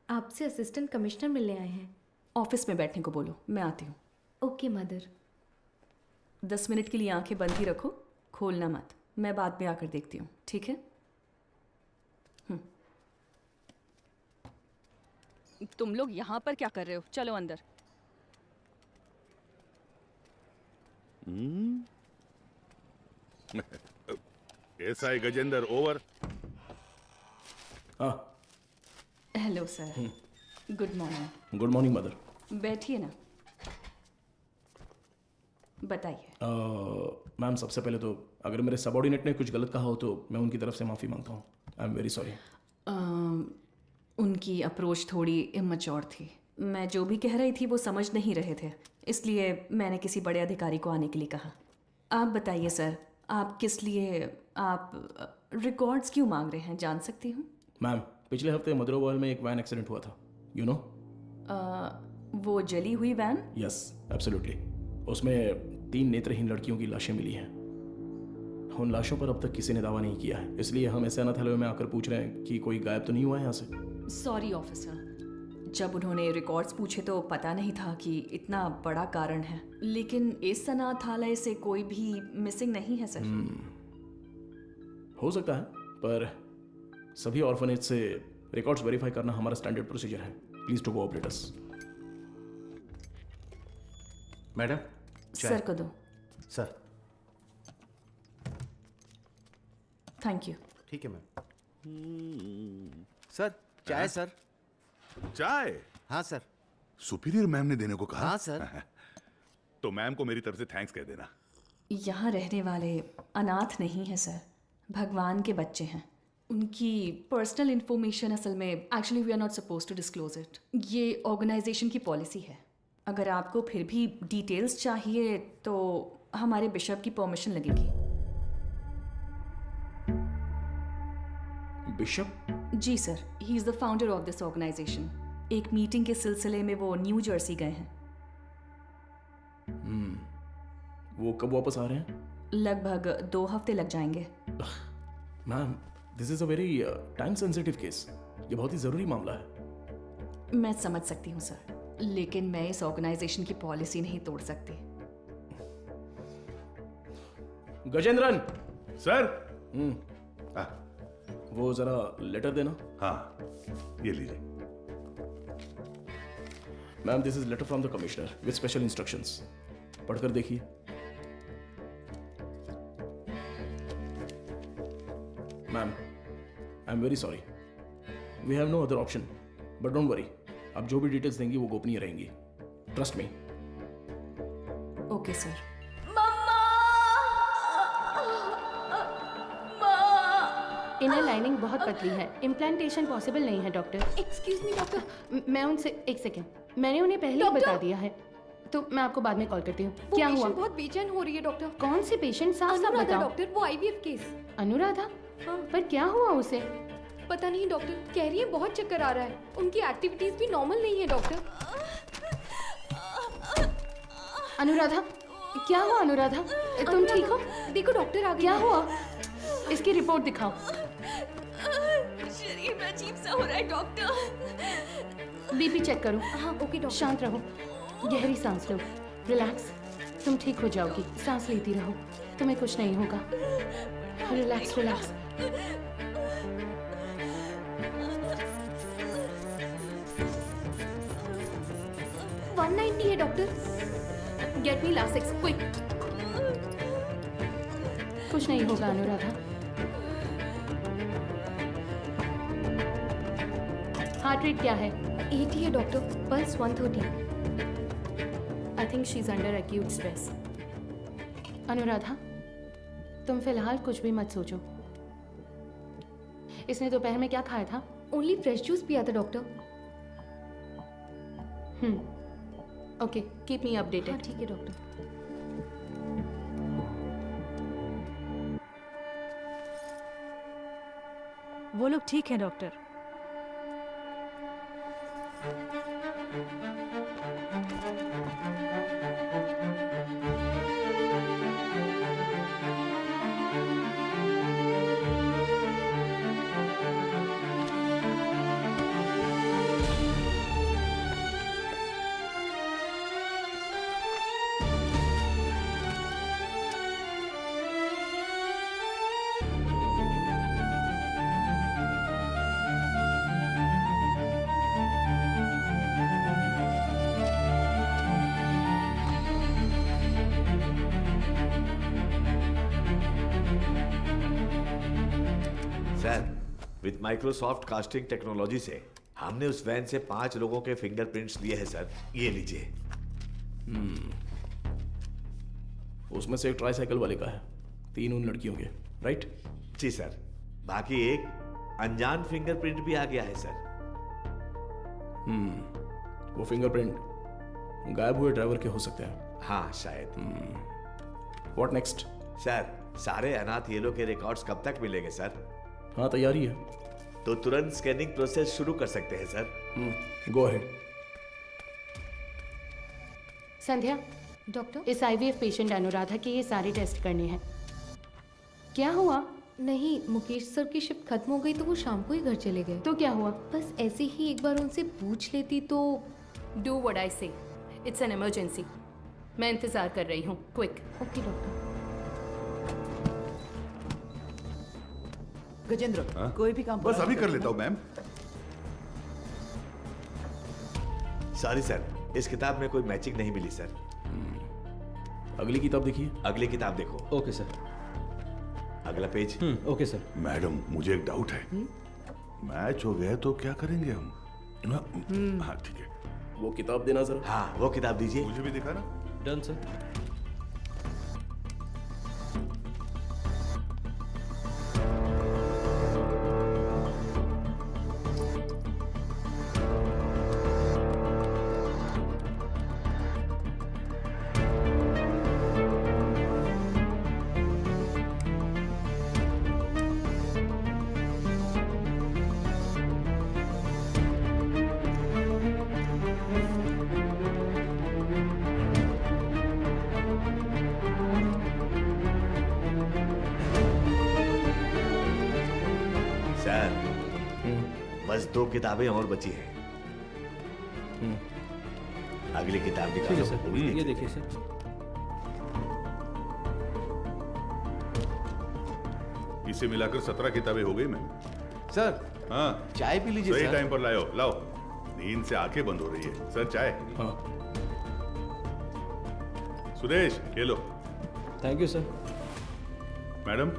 आपसे असिस्टेंट कमिश्नर मिलने आए हैं। ऑफिस में बैठने को बोलो, मैं आती हूँ। Okay mother. 10 मिनट के लिए आंखें बंद ही रखो, खोलना मत। मैं बाद में आकर देखती हूँ, ठीक है? तुम लोग यहाँ पर क्या कर रहे हो? चलो अंदर। SI Gajendra over. हाँ hello sir, good morning. Good morning mother. बैठिए ना, बताइए। मैम सबसे पहले तो अगर मेरे सबॉर्डिनेट ने कुछ गलत कहा हो तो मैं उनकी तरफ से माफ़ी मांगता हूँ। I am very sorry. उनकी अप्रोच थोड़ी इमैच्योर थी। मैं जो भी कह रही थी वो समझ नहीं रहे थे, इसलिए मैंने किसी बड़े अधिकारी को आने के लिए कहा। आप बताइए सर, आप किस लिए, आप रिकॉर्ड्स क्यों मांग रहे हैं, जान सकती हूँ? मैम पिछले हफ्ते मदरोवाल में एक वैन एक्सीडेंट हुआ था, यू नो? वो जली हुई वैन? Yes absolutely. उसमें 3 नेत्रहीन लड़कियों की लाशें मिली हैं। उन लाशों पर अब तक किसी ने दावा नहीं किया है, इसलिए हम ऐसे अनाथालय में आकर पूछ रहे हैं कि कोई गायब तो नहीं हुआ है यहाँ से। सॉरी ऑफिसर, जब उन्होंने रिकॉर्ड्स पूछे तो पता नहीं था कि इतना बड़ा कारण है, लेकिन इस अनाथालय से कोई भी मिसिंग नहीं है सर। हो सकता है, पर सभी ऑर्फनेज से रिकॉर्ड्स वेरीफाई करना हमारा स्टैंडर्ड प्रोसीजर है। Please to cooperate us. Madam sir को दो। Sir thank you. ठीक है मैम। सर चाय सर। चाय? हाँ सर। सुपीरियर मैम ने देने को कहा? हाँ सर। तो मैम को मेरी तरफ से थैंक्स कह देना। यहाँ रहने वाले अनाथ नहीं हैं सर, भगवान के बच्चे हैं। उनकी पर्सनल इंफॉर्मेशन असल में actually we are not suppose to disclose it. ये ऑर्गेनाइजेशन की पॉलिसी है। अगर आपको फिर भी डिटेल्स चाहिए तो हमारे बिशप की परमिशन लगेगी। बिशप? जी sir, he is the founder of this organisation. एक मीटिंग के सिलसिले में वो न्यू जर्सी गए हैं। वो कब वापस आ रहे हैं? लगभग 2 हफ्ते लग जाएंगे। Ma'am, this is a very time sensitive case. ये बहुत ही जरूरी मामला है। मैं समझ सकती हूँ सर, लेकिन मैं इस ऑर्गेनाइजेशन की पॉलिसी नहीं तोड़ सकती। गजेंद्रन सर। वो जरा लेटर देना। हाँ, ये लीजिए। Ma'am, this is letter from the commissioner with special instructions. पढ़कर देखिए। Ma'am, I am very sorry, we have no other option, but don't worry, आप जो भी डिटेल्स देंगी वो गोपनीय रहेंगी। Trust me. Okay sir. Inner lining बहुत पतली है, इम्प्लांटेशन पॉसिबल नहीं है डॉक्टर। Excuse me doctor. मैं उनसे एक सेकेंड, मैंने उन्हें पहले ही बता दिया है, तो मैं आपको बाद में कॉल करती हूँ। क्या हुआ? बहुत बेचैन हो रही है डॉक्टर। कौन सी पेशेंट? साफ साफ बताओ। डॉक्टर, वो आईवीएफ केस। अनुराधा? हाँ। पर क्या हुआ उसे? पता नहीं डॉक्टर, कह रही है बहुत चक्कर आ रहा है। उनकी एक्टिविटीज भी नॉर्मल नहीं है डॉक्टर। अनुराधा, क्या हुआ अनुराधा? तुम ठीक हो? देखो डॉक्टर आ गए। क्या हुआ? इसकी रिपोर्ट दिखाओ। शरीर में अजीब सा हो रहा है डॉक्टर। बीपी चेक करो। हाँ ओके डॉक्टर। शांत रहो, गहरी सांस लो, रिलैक्स। तुम ठीक हो जाओगी, सांस लेती रहो, तुम्हें कुछ नहीं होगा। Relax relax. है doctor. Get me Lasix quick. कुछ नहीं होगा अनुराधा। हार्ट रेट क्या है? 80 है doctor, pulse 130। I think she is under acute stress. Anuradha, तुम फिलहाल कुछ भी मत सोचो। इसने दोपहर में क्या खाया था? ओनली फ्रेश जूस पिया था doctor. Okay, keep me updated. हाँ ठीक है डॉक्टर। वो लोग ठीक हैं doctor. Sir, with Microsoft casting technology से हमने उस वैन से 5 लोगों के फिंगरप्रिंट्स लिए हैं सर। ये लीजिए। उसमें से एक ट्राईसाइकिल वाले का है, 3 उन लड़कियों के, राइट? जी सर। बाकी एक अनजान फिंगरप्रिंट भी आ गया है सर। वो फिंगरप्रिंट गायब हुए ड्राइवर के हो सकते हैं। हाँ शायद। What next? सर, सारे अनाथ येलो के रिकॉर्ड्स कब तक मिलेंगे सर? हाँ तैयारी है। तो तुरंत स्कैनिंग प्रोसेस शुरू कर सकते हैं sir. Go ahead. Sandhya, doctor, इस आईवीएफ पेशेंट अनुराधा के ये सारे टेस्ट करने हैं। क्या हुआ? नहीं, मुकेश सर की शिफ्ट खत्म हो गई तो वो शाम को ही घर चले गए। तो क्या हुआ? बस ऐसे ही एक बार उनसे पूछ लेती तो। डू व्हाट आई से, इट्स एन इमरजेंसी। मैं इंतजार कर रही हूँ, क्विक। Okay doctor. गजेंद्र, कोई भी काम बस पूरा अभी नहीं कर करना। लेता हूँ मैम। सॉरी सर, इस किताब में कोई मैचिंग नहीं मिली सर। अगली किताब देखिए। अगली किताब देखो। Okay sir. अगला पेज। Okay sir. मैडम, मुझे एक डाउट है। मैच हो गया तो क्या करेंगे हम? हाँ ठीक है। वो किताब देना जरा। हाँ, वो किताब दीजिए। मुझे भी दिखा ना। Done sir. सर, बस 2 किताबें और बची हैं। अगली किताब ठीक है निकालो। सर, ये देखिए सर। इसे मिलाकर 17 किताबें हो गई मैम। सर, हाँ, चाय पी लीजिए सही सर। टाइम पर लाओ। लाओ, नींद से आंखें बंद हो रही है। सर चाय। हाँ। सुरेश, ये लो। Thank you sir. Madam,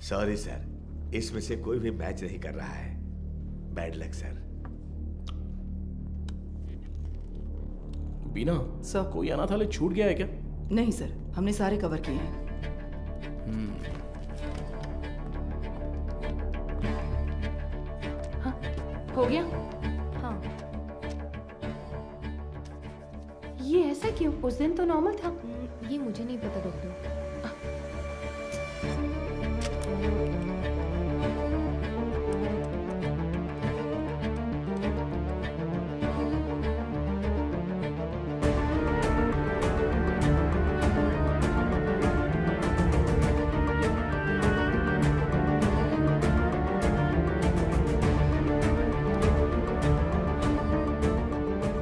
sorry sir, इसमें से कोई भी मैच नहीं कर रहा है। Bad luck sir. Bina, sir, कोई अनाथालय छूट गया है क्या? नहीं सर, हमने सारे कवर किए हैं। हो गया? हाँ। ये ऐसा क्यों? उस दिन तो नॉर्मल था। ये मुझे नहीं पता डॉक्टर।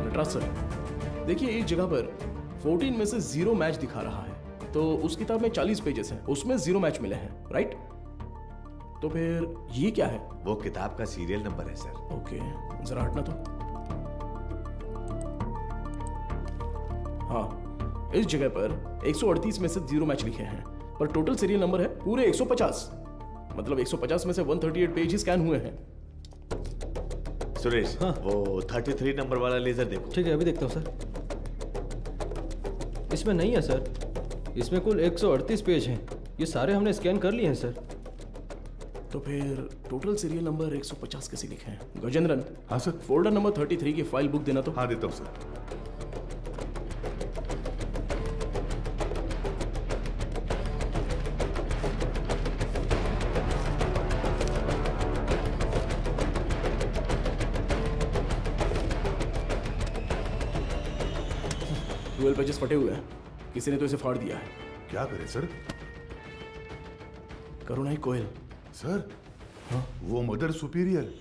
नटराज सर, देखिए एक जगह पर 14 में से 0 मैच दिखा रहा है। तो उस किताब में 40 पेजेस हैं, उसमें 0 मैच मिले हैं, राइट? तो फिर ये क्या है? वो किताब का सीरियल नंबर है सर। ओके, जरा हटना तो। हाँ, इस जगह पर 138 में से 0 मैच लिखे हैं, पर टोटल सीरियल नंबर है पूरे 150। मतलब 150 में से 138 पेज ही स्कैन हुए हैं। सुरेश, वो 33 नंबर वाला लेजर देखो। ठीक है, अभी देखता हूँ सर। इसमें नहीं है सर, इसमें कुल 138 पेज हैं। ये सारे हमने स्कैन कर लिए हैं सर। तो फिर टोटल सीरियल नंबर 150 कैसे लिखे हैं? गजेंद्रन। हाँ सर। फोल्डर नंबर 33 की फाइल बुक देना तो। हाँ, देता हूँ सर। ट्वेल्व पेजेस फटे हुए हैं, किसी ने तो इसे फाड़ दिया है। क्या करें सर? करुणा ही कोयल। सर, हाँ, वो मदर सुपीरियर।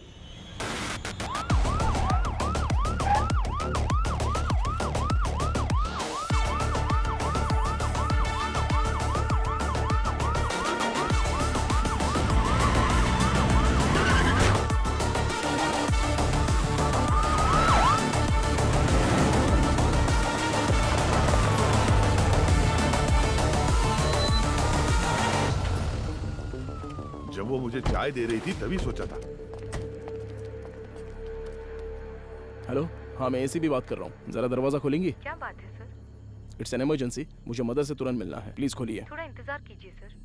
जब वो मुझे चाय दे रही थी तभी सोचा था। हेलो, हाँ मैं एसीपी बात कर रहा हूँ, जरा दरवाजा खोलेंगी? क्या बात है सर? इट्स एन इमरजेंसी, मुझे मदर से तुरंत मिलना है, प्लीज खोलिए। थोड़ा इंतजार कीजिए सर।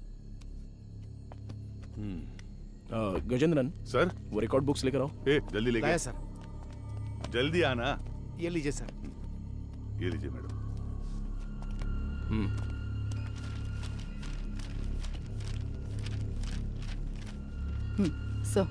गजेंद्रन सर, वो रिकॉर्ड बुक्स लेकर आओ। जल्दी लेके। लाया सर। जल्दी आना। ये लीजिए सर। ये लीजिए मैडम। सर,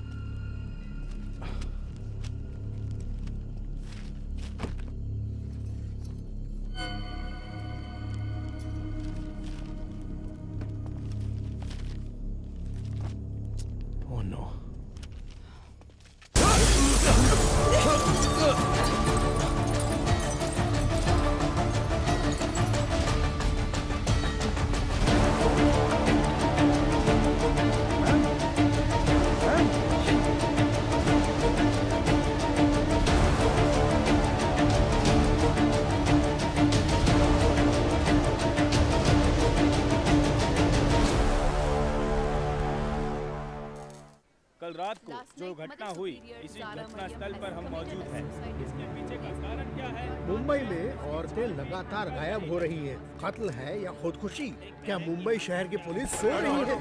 जो घटना हुई इसी घटना स्थल पर हम मौजूद हैं। इसके पीछे का कारण क्या है? मुंबई में औरतें लगातार गायब हो रही हैं। कत्ल है या खुदकुशी? क्या मुंबई शहर की पुलिस सो रही है?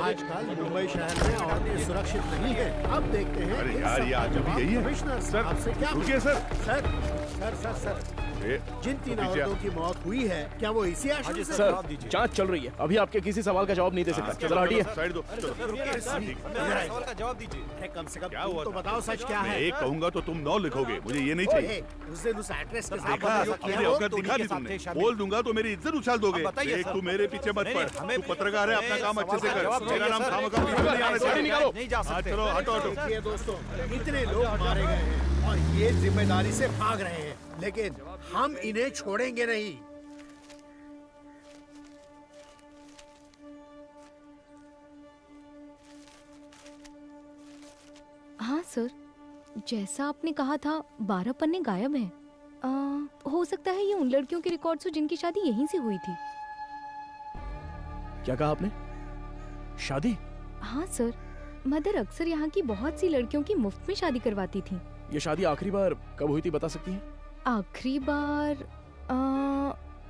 आजकल मुंबई शहर में औरतें सुरक्षित नहीं है। अब देखते हैं अरे इन यार, ये सबका आज अभी जवाब यही है। कमिश्नर सर, आपसे क्या रुकिए sir. Sir sir sir sir जिन 3 औरतों की मौत हुई है, क्या वो इसी आश्रम से? सर, जांच चल रही है, अभी आपके किसी सवाल का जवाब नहीं दे सकता। जरा हटिए। साइड दो। चलो। सवाल का जवाब दीजिए। अरे कम से कम क्या तुम हुआ तो था? बताओ सच क्या मैं है? एक कहूंगा तो तुम 9 लिखोगे, मुझे ये नहीं चाहिए। उस दिन उस एक्ट्रेस के साथ देखा, जो किया अपनी वो औकात दिखा दी तुमने। बोल दूंगा तो मेरी इज्जत उछाल दोगे। देख, तू मेरे पीछे मत पड़। तू पत्रकार है, अपना काम अच्छे से कर। मेरा नाम खामखा नहीं आने से निकालो। चलो, हटो। देखिए दोस्तों, इतने लोग मारे गए हैं और ये जिम्मेदारी से भाग रहे हैं, लेकिन हम इन्हें छोड़ेंगे नहीं। हाँ सर, जैसा आपने कहा था 12 पन्ने गायब हैं। हो सकता है ये उन लड़कियों के रिकॉर्ड्स हो जिनकी शादी यहीं से हुई थी। क्या कहा आपने? शादी? हाँ सर, मदर अक्सर यहाँ की बहुत सी लड़कियों की मुफ्त में शादी करवाती थी। ये शादी आखिरी बार कब हुई थी बता सकती हैं? आखिरी बार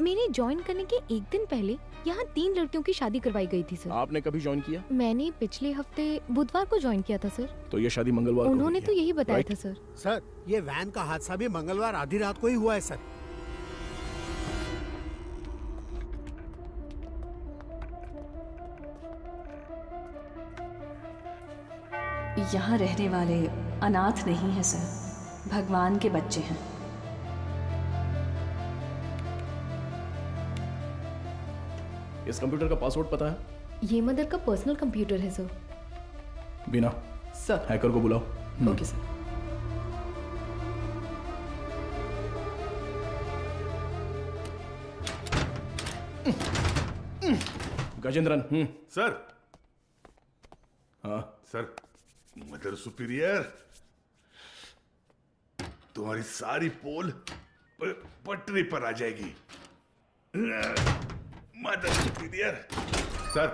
मेरे ज्वाइन करने के एक दिन पहले यहाँ 3 लड़कियों की शादी करवाई गई थी सर। आपने कभी ज्वाइन किया? मैंने पिछले हफ्ते बुधवार को ज्वाइन किया था सर। तो ये शादी मंगलवार को उन्होंने हुई तो है। यही बताया राइट? था सर। सर, ये वैन का हादसा भी मंगलवार आधी रात को ही हुआ है सर। यहाँ रहने वाले अनाथ नहीं हैं सर, भगवान के बच्चे हैं। इस कंप्यूटर का पासवर्ड पता है? ये मदर का पर्सनल कंप्यूटर है सर। बिना सर। हैकर को बुलाओ। Okay sir. गजेंद्रन। सर। हाँ सर, मदर सुपीरियर, तुम्हारी सारी पोल पटरी पर आ जाएगी। Mother superior. सर,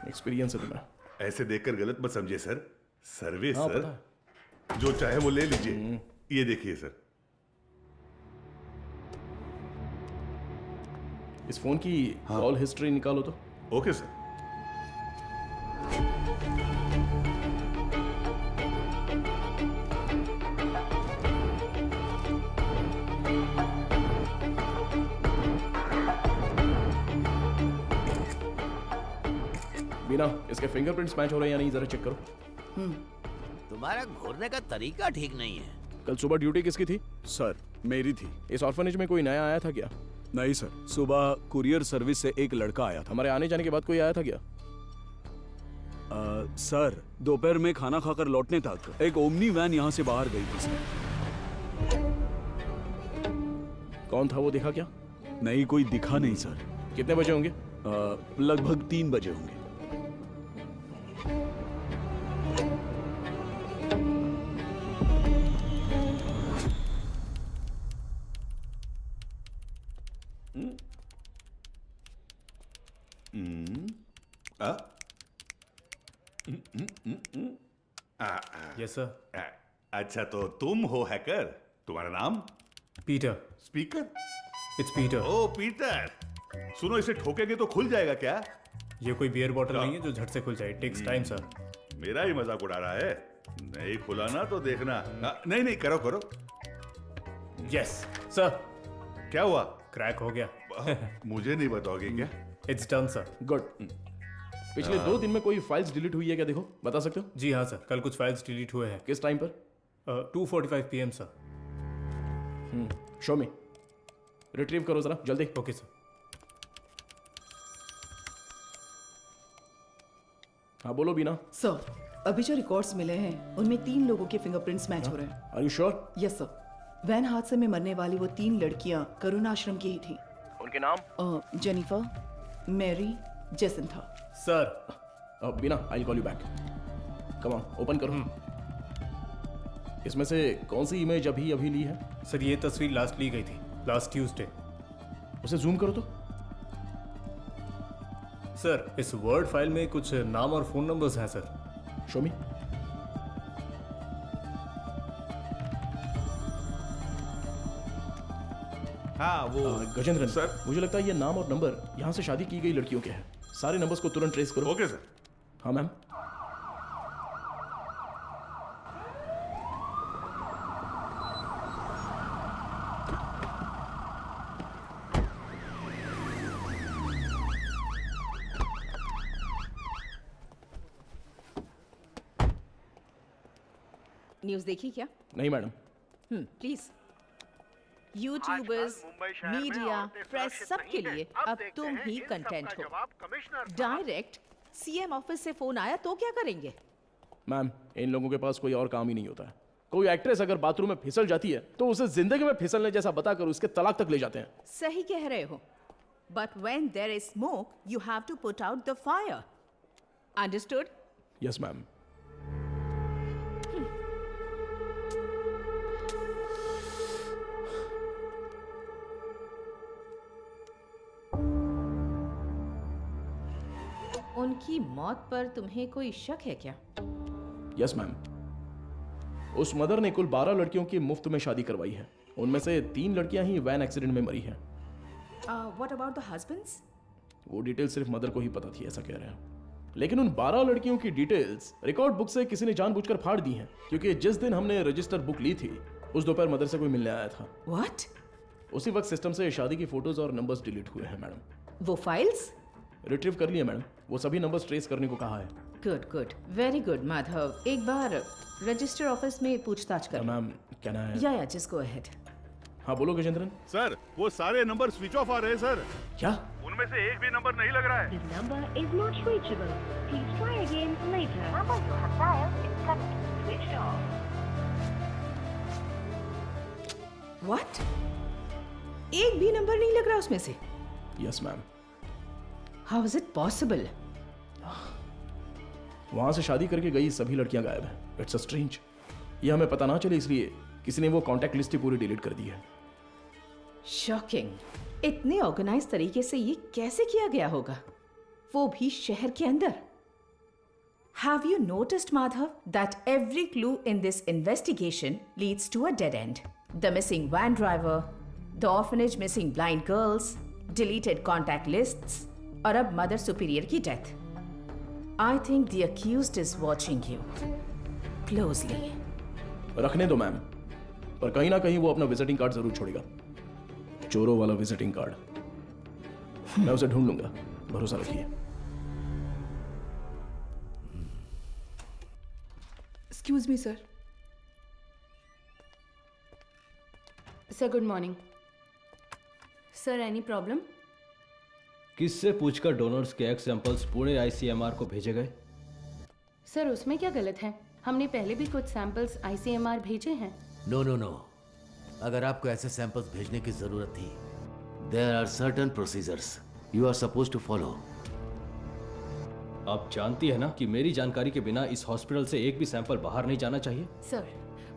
एक्सपीरियंस है तुम्हें। ऐसे देखकर गलत मत समझिए सर। सर्विस हाँ, सर, पता जो चाहे वो ले लीजिए। ये देखिए सर। इस फोन की कॉल हिस्ट्री निकालो तो। Okay sir. बिना इसके फिंगरप्रिंट्स मैच हो रहे हैं या नहीं जरा चेक करो। तुम्हारा घूरने का तरीका ठीक नहीं है। कल सुबह ड्यूटी किसकी थी? सर, मेरी थी। इस ऑर्फनेज में कोई नया आया था क्या? नहीं सर, सुबह कुरियर सर्विस से एक लड़का आया था। हमारे आने जाने के बाद कोई आया था क्या? सर, दोपहर में खाना खाकर लौटने तक एक ओमनी वैन यहाँ से बाहर गई थी सर। कौन था वो दिखा क्या? नहीं, कोई दिखा नहीं सर। कितने बजे होंगे? लगभग 3 बजे होंगे। Yes sir. अच्छा, तो तुम हो हैकर। तुम्हारा नाम? Peter. Speaker? It's Peter. Oh Peter, सुनो, इसे ठोकेंगे तो खुल जाएगा क्या? ये कोई बियर बॉटल नहीं है जो झट से खुल जाए। Takes time sir. मेरा ही मजाक उड़ा रहा है। नहीं खुला ना तो देखना। नहीं, करो करो। Yes sir. क्या हुआ? क्रैक हो गया। मुझे नहीं बताओगे क्या? It's done sir. गुड। पिछले 2 दिन में कोई फाइल्स डिलीट हुई है क्या? देखो, बता सकते हो? जी हाँ सर, कल कुछ फाइल्स डिलीट हुए हैं। किस टाइम पर? 2:45 PM सर। शो मी। रिट्रीव करो जरा जल्दी। Okay sir. हाँ बोलो बीना। सर, अभी जो रिकॉर्ड्स मिले हैं उनमें 3 लोगों के फिंगरप्रिंट्स मैच हो रहे हैं। Are you sure? Yes sir. Van हादसे में मरने वाली वो 3 लड़कियां करुण आश्रम की ही थी। उनके नाम? Jennifer, Mary, Jacintha. Sir. Bina, I call you back. Come on, open करो। इसमें से कौन सी इमेज अभी ली है? सर, ये तस्वीर लास्ट ली गई थी, लास्ट ट्यूसडे। उसे जूम करो तो। सर, इस वर्ड फाइल में कुछ नाम और फोन नंबर्स हैं सर। शो मी। हाँ वो गजेंद्रन सर, मुझे लगता है ये नाम और नंबर यहाँ से शादी की गई लड़कियों के हैं। सारे नंबर्स को तुरंत ट्रेस करो। Okay sir. हाँ मैम। न्यूज़ देखी क्या? नहीं madam. Please. YouTubers, media, press सबके लिए अब तुम ही कंटेंट हो। डायरेक्ट सीएम ऑफिस से फोन आया तो क्या करेंगे? मैम, इन लोगों के पास कोई और काम ही नहीं होता है। कोई एक्ट्रेस अगर बाथरूम में फिसल जाती है तो उसे जिंदगी में फिसलने जैसा बताकर उसके तलाक तक ले जाते हैं। सही कह रहे हो। But when there is smoke you have to put out the fire. Understood? Yes ma'am. उनकी मौत पर तुम्हें कोई शक है क्या? Yes ma'am. उस मदर ने कुल 12 लड़कियों की मुफ्त में शादी करवाई है। उनमें से 3 लड़कियां ही वैन एक्सीडेंट में मरी हैं। What about the husbands? वो डिटेल सिर्फ मदर को ही पता थी, ऐसा कह रहे हैं। लेकिन उन 12 लड़कियों की डिटेल्स रिकॉर्ड बुक से किसी ने जानबूझकर फाड़ दी हैं, क्योंकि जिस दिन हमने रजिस्टर बुक ली थी उस दोपहर मदर से कोई मिलने आया था। व्हाट? उसी वक्त सिस्टम से शादी की फोटोज और नंबर्स डिलीट हुए हैं मैडम। वो फाइल्स रिट्रीव कर लिए मैडम। वो सभी नंबर्स ट्रेस करने को कहा है। Good good, very good Madhav. एक बार रजिस्टर ऑफिस में पूछताछ कर। मैम कहना है। या जस्ट गो अहेड। हाँ बोलो गजेंद्रन। सर वो सारे नंबर स्विच ऑफ आ रहे हैं सर। क्या? उनमें से एक भी नंबर नहीं लग रहा है। व्हाट? एक भी नंबर नहीं लग रहा उसमें से? Yes ma'am. How is it possible? वहां से शादी करके गई सभी लड़कियां गायब हैं। It's a strange. ये हमें पता ना चले इसलिए किसी ने वो कांटेक्ट लिस्ट ही पूरी डिलीट कर दी है। शॉकिंग। इतने ऑर्गेनाइज तरीके से ये कैसे किया गया होगा, वो भी शहर के अंदर? Have you noticed, Madhav, that every clue in this investigation leads to a dead end? The missing van driver, the orphanage missing blind girls, deleted contact lists, और अब मदर सुपीरियर की death. I think the accused is watching you closely. रखने दो मैम, पर कहीं ना कहीं वो अपना विजिटिंग कार्ड जरूर छोड़ेगा। चोरों वाला विजिटिंग कार्ड। मैं उसे ढूंढ लूंगा, भरोसा रखिए। Excuse me sir. Sir good morning. Sir any problem? किससे पूछकर डोनर्स के एग सैंपल्स पुणे आईसीएमआर को भेजे गए? सर उसमें क्या गलत है? हमने पहले भी कुछ सैंपल्स आईसीएमआर भेजे हैं। नो नो नो, अगर आपको ऐसे सैंपल्स भेजने की जरूरत थी, there are certain procedures you are supposed to follow. आप जानती है ना कि मेरी जानकारी के बिना इस हॉस्पिटल से एक भी सैंपल बाहर नहीं जाना चाहिए। Sir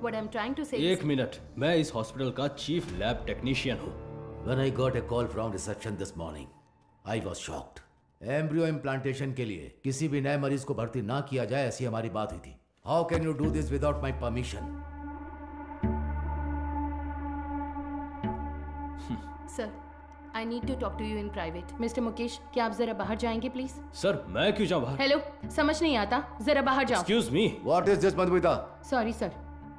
what I am trying to say एक मिनट, मैं इस हॉस्पिटल का चीफ लैब टेक्नीशियन हूँ। When I got a call from reception this morning, I was shocked. Embryo implantation के लिए किसी भी नए मरीज को भर्ती ना किया जाए, ऐसी हमारी बात हुई थी। How can you do this without my permission? Sir I need to talk to you in private. Mister Mukesh, क्या आप जरा बाहर जाएंगे प्लीज? सर मैं क्यों जाऊं बाहर? हेलो, समझ नहीं आता, जरा बाहर जाओ। Excuse me, what is this Madhumita? Sorry sir,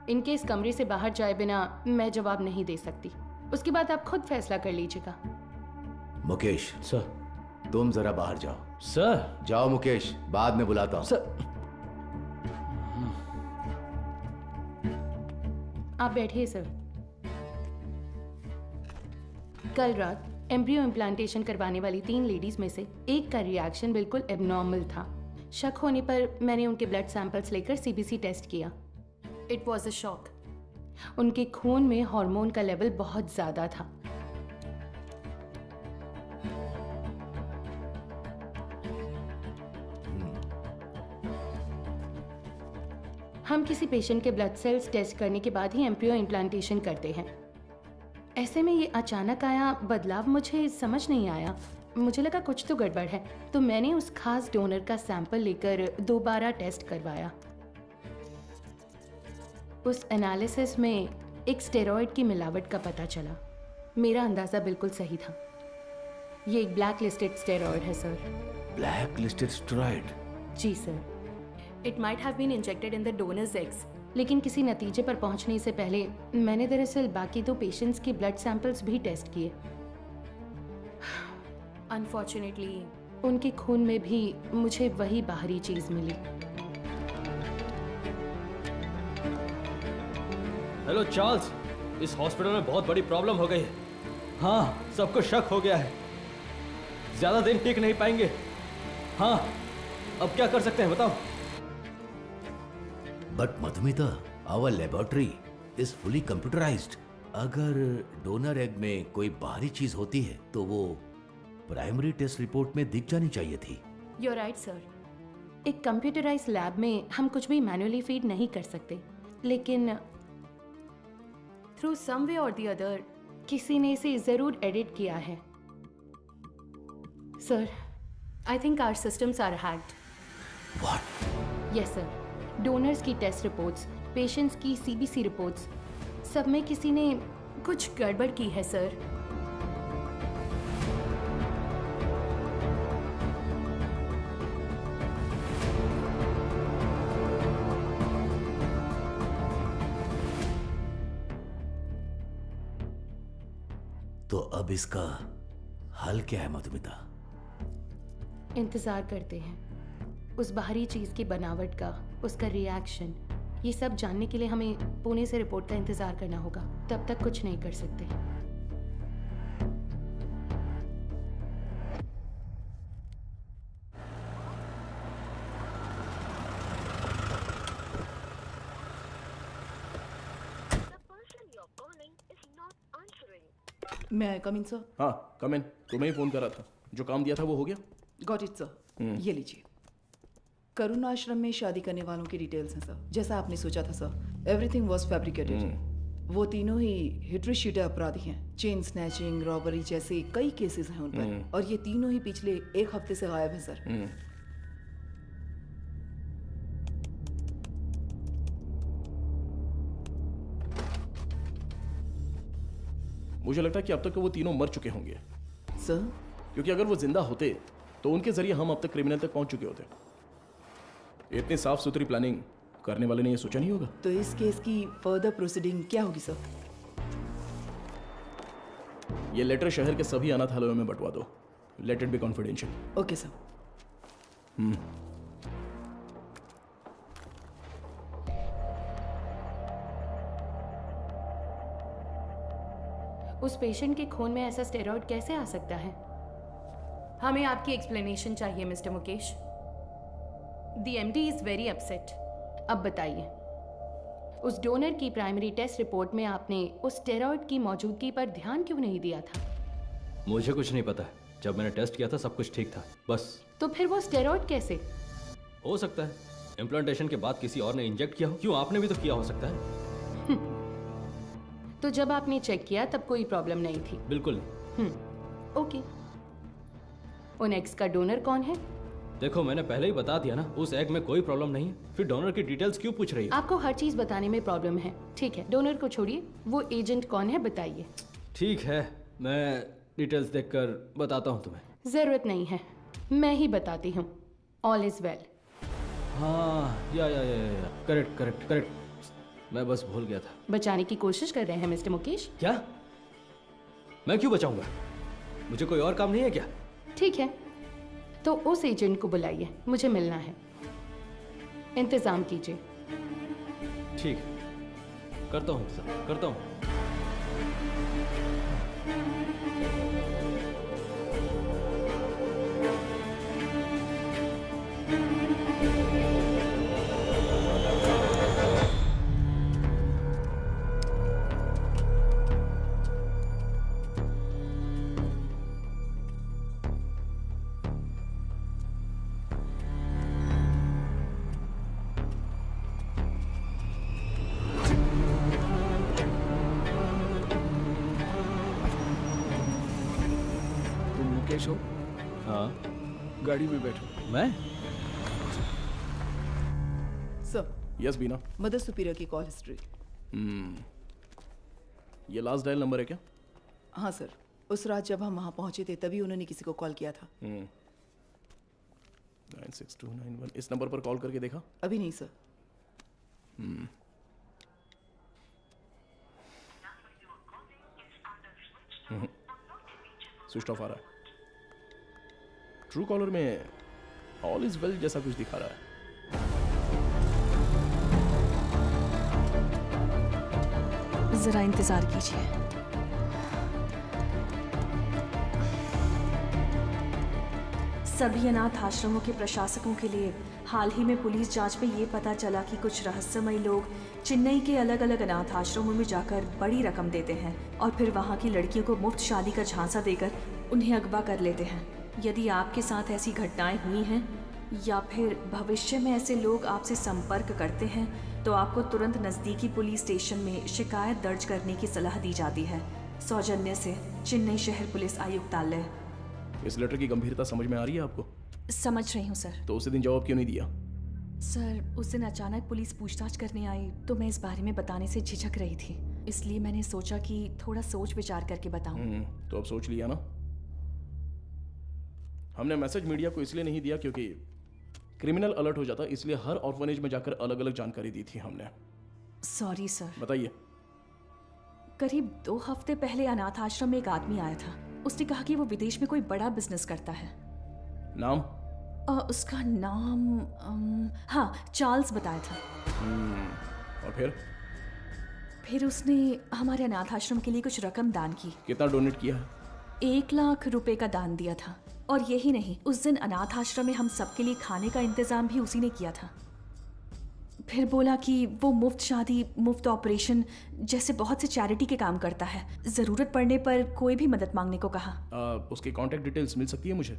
इनके इस कमरे से बाहर जाए बिना मैं जवाब नहीं दे सकती। उसके बाद आप खुद फैसला कर लीजिएगा। मुकेश सर, तुम जरा बाहर जाओ। सर जाओ मुकेश, बाद में बुलाता हूँ। सर आप बैठिए सर। कल रात एम्ब्रियो इम्प्लांटेशन करवाने वाली 3 लेडीज में से एक का रिएक्शन बिल्कुल एबनॉर्मल था। शक होने पर मैंने उनके ब्लड सैंपल्स लेकर सीबीसी टेस्ट किया। It was a shock. उनके खून में हार्मोन का लेवल बहुत ज्यादा था। हम किसी पेशेंट के ब्लड सेल्स टेस्ट करने के बाद ही एम्ब्रियो इम्प्लांटेशन करते हैं। ऐसे में ये अचानक आया बदलाव मुझे समझ नहीं आया। मुझे लगा कुछ तो गड़बड़ है, तो मैंने उस खास डोनर का सैंपल लेकर दोबारा टेस्ट करवाया। उस एनालिसिस में एक स्टेरॉइड की मिलावट का पता चला। मेरा अंदाज़ा बिल्कुल सही था। ये एक ब्लैक लिस्टेड स्टेरॉइड है सर। Blacklisted steroid? जी sir. It might have been injected in the donors eggs, लेकिन किसी नतीजे पर पहुंचने से पहले मैंने दरअसल बाकी 2 पेशेंट्स के ब्लड सैंपल्स भी टेस्ट किए। अनफॉर्चुनेटली उनके खून में भी मुझे वही बाहरी चीज मिली। हेलो चार्ल्स, इस हॉस्पिटल में बहुत बड़ी प्रॉब्लम हो गई है। हाँ, सबको शक हो गया है। ज्यादा दिन टिक नहीं पाएंगे। हाँ, अब क्या कर सकते हैं बताओ? But Madhumita, our laboratory is fully computerised. अगर डोनर एग में कोई बाहरी चीज होती है तो वो प्राइमरी टेस्ट रिपोर्ट में दिख जानी चाहिए थी। You are right sir. एक कंप्यूटराइज्ड लैब में हम कुछ भी मैन्युअली फीड नहीं कर सकते, लेकिन थ्रू सम वे और द अदर किसी ने इसे जरूर एडिट किया है। Sir, I think our systems are hacked. What? Yes sir. Donors की टेस्ट रिपोर्ट्स, पेशेंट्स की सीबीसी रिपोर्ट्स, सब में किसी ने कुछ गड़बड़ की है सर। तो अब इसका हल क्या है मधुमिता? इंतजार करते हैं उस बाहरी चीज की बनावट का, उसका रिएक्शन। ये सब जानने के लिए हमें पुणे से रिपोर्ट का इंतजार करना होगा। तब तक कुछ नहीं कर सकते। मैं आई कम इन सर? हाँ, कम इन। तुम्हें ही फोन करा था। जो काम दिया था वो हो गया? Got it sir. ये लीजिए। करुण आश्रम में शादी करने वालों की डिटेल्स हैं सर। जैसा आपने सोचा था सर, एवरीथिंग वाज फैब्रिकेटेड। वो तीनों ही हिट्रीशीटे अपराधी हैं। चेन स्नैचिंग, रॉबरी जैसे कई केसेस हैं उन पर, और ये तीनों ही पिछले 1 हफ्ते से गायब हैं सर। मुझे लगता है कि अब तक वो तीनों मर चुके होंगे सर, क्योंकि अगर वो जिंदा होते तो उनके जरिए हम अब तक क्रिमिनल तक पहुंच चुके होते। इतनी साफ सुथरी प्लानिंग करने वाले ने ये सोचा नहीं होगा। तो इस केस की फर्दर प्रोसीडिंग क्या होगी सर? ये लेटर शहर के सभी अनाथालयों में बंटवा दो। Let it be confidential. Okay sir. उस पेशेंट के खून में ऐसा स्टेरॉइड कैसे आ सकता है? हमें आपकी एक्सप्लेनेशन चाहिए mister Mukesh. The MD is very upset. अब बताइए, उस डोनर की प्राइमरी टेस्ट रिपोर्ट में आपने उस स्टेरॉइड की मौजूदगी पर ध्यान क्यों नहीं दिया था? मुझे कुछ नहीं पता। जब मैंने टेस्ट किया था सब कुछ ठीक था, बस। तो फिर वो स्टेरॉइड कैसे? हो सकता है इम्प्लांटेशन के बाद किसी और ने इंजेक्ट किया हो। क्यों, आपने भी तो किया हो सकता है। तो जब आपने चेक किया तब कोई प्रॉब्लम नहीं थी? बिल्कुल नहीं। ओके। उन एग्स का डोनर कौन है? देखो, मैंने पहले ही बता दिया ना, उस एग में कोई प्रॉब्लम नहीं है। फिर डोनर की डिटेल्स क्यों पूछ रही है? आपको हर चीज बताने में प्रॉब्लम है। ठीक है, डोनर को छोड़िए, वो एजेंट कौन है बताइए। ठीक है, मैं डिटेल्स देखकर बताता हूँ तुम्हें। जरूरत नहीं है, मैं ही बताती हूँ। All is well. हाँ, या करेक्ट करेक्ट करेक्ट। मैं बस भूल गया था। बचाने की कोशिश कर रहे हैं मिस्टर मुकेश? क्या? मैं क्यों बचाऊंगा? मुझे कोई और काम नहीं है क्या? ठीक है, तो उस एजेंट को बुलाइए, मुझे मिलना है। इंतजाम कीजिए। ठीक है, करता हूँ इंतजाम, करता हूँ। मुकेश हो? हाँ, गाड़ी में बैठो। मैं? सर, यस बीना। मदर सुपीरियर की कॉल हिस्ट्री। ये लास्ट डायल नंबर है क्या? हाँ सर, उस रात जब हम वहाँ पहुँचे थे तभी उन्होंने किसी को कॉल किया था। 96291 इस नंबर पर कॉल करके देखा? अभी नहीं सर। स्विच ऑफ आ रहा है। ट्रू कॉलर में ऑल इज वेल जैसा कुछ दिखा रहा है। जरा इंतजार कीजिए। सभी अनाथ आश्रमों के प्रशासकों के लिए हाल ही में पुलिस जांच में ये पता चला कि कुछ रहस्यमयी लोग चेन्नई के अलग अलग अनाथ आश्रमों में जाकर बड़ी रकम देते हैं और फिर वहाँ की लड़कियों को मुफ्त शादी का झांसा देकर उन्हें अगवा कर लेते हैं। यदि आपके साथ ऐसी घटनाएं हुई हैं या फिर भविष्य में ऐसे लोग आपसे संपर्क करते हैं तो आपको तुरंत नज़दीकी पुलिस स्टेशन में शिकायत दर्ज करने की सलाह दी जाती है। सौजन्य से चेन्नई शहर पुलिस आयुक्तालय। इस लेटर की गंभीरता समझ में आ रही है आपको? समझ रही हूँ सर। तो उसी दिन जवाब क्यों नहीं दिया? सर, उस दिन अचानक पुलिस पूछताछ करने आई तो मैं इस बारे में बताने से झिझक रही थी, इसलिए मैंने सोचा कि थोड़ा सोच विचार करके बताऊं। तो अब सोच लिया ना? हमने मैसेज मीडिया को इसलिए नहीं दिया क्योंकि क्रिमिनल अलर्ट हो जाता, इसलिए हर ऑर्फनेज में जाकर अलग अलग जानकारी दी थी हमने। Sorry sir. बताइए। करीब 2 हफ्ते पहले अनाथ आश्रम में एक आदमी आया था। उसने कहा कि वो विदेश में कोई बड़ा बिजनेस करता है। नाम? उसका नाम हाँ, चार्ल्स बताया था। और फिर उसने हमारे अनाथ आश्रम के लिए कुछ रकम दान की। कितना डोनेट किया है? 1 लाख रुपए का दान दिया था। और यही नहीं, उस दिन अनाथ आश्रम में हम सबके लिए खाने का इंतजाम भी उसी ने किया था। फिर बोला कि वो मुफ्त शादी, मुफ्त ऑपरेशन जैसे बहुत से चैरिटी के काम करता है। जरूरत पड़ने पर कोई भी मदद मांगने को कहा। उसकी कांटेक्ट डिटेल्स मिल सकती है मुझे?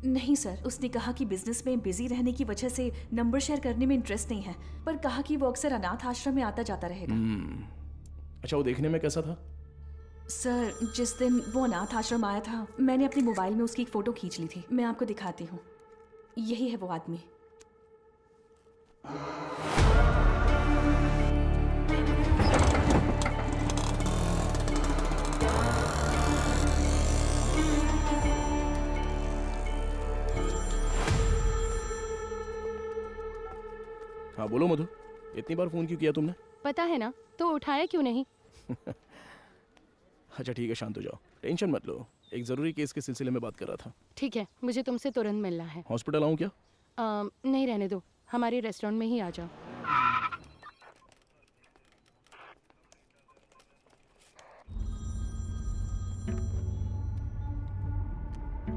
नहीं सर, उसने कहा कि बिजनेस में बिजी रहने की वजह से नंबर शेयर करने में इंटरेस्ट नहीं है, पर कहा कि वो अक्सर अनाथ आश्रम में आता जाता रहेगा। अच्छा, वो देखने में कैसा था? सर, जिस दिन वो अनाथ आश्रम आया था मैंने अपने मोबाइल में उसकी एक फ़ोटो खींच ली थी। मैं आपको दिखाती हूँ। यही है वो आदमी। हाँ बोलो मधु, इतनी बार फोन क्यों किया तुमने? पता है ना, तो उठाया क्यों नहीं? अच्छा ठीक है, शांत हो जाओ, टेंशन मत लो। एक जरूरी केस के सिलसिले में बात कर रहा था। ठीक है, मुझे तुमसे तुरंत मिलना है। हॉस्पिटल आऊँ क्या? नहीं, रहने दो, हमारे रेस्टोरेंट में ही आ जाओ।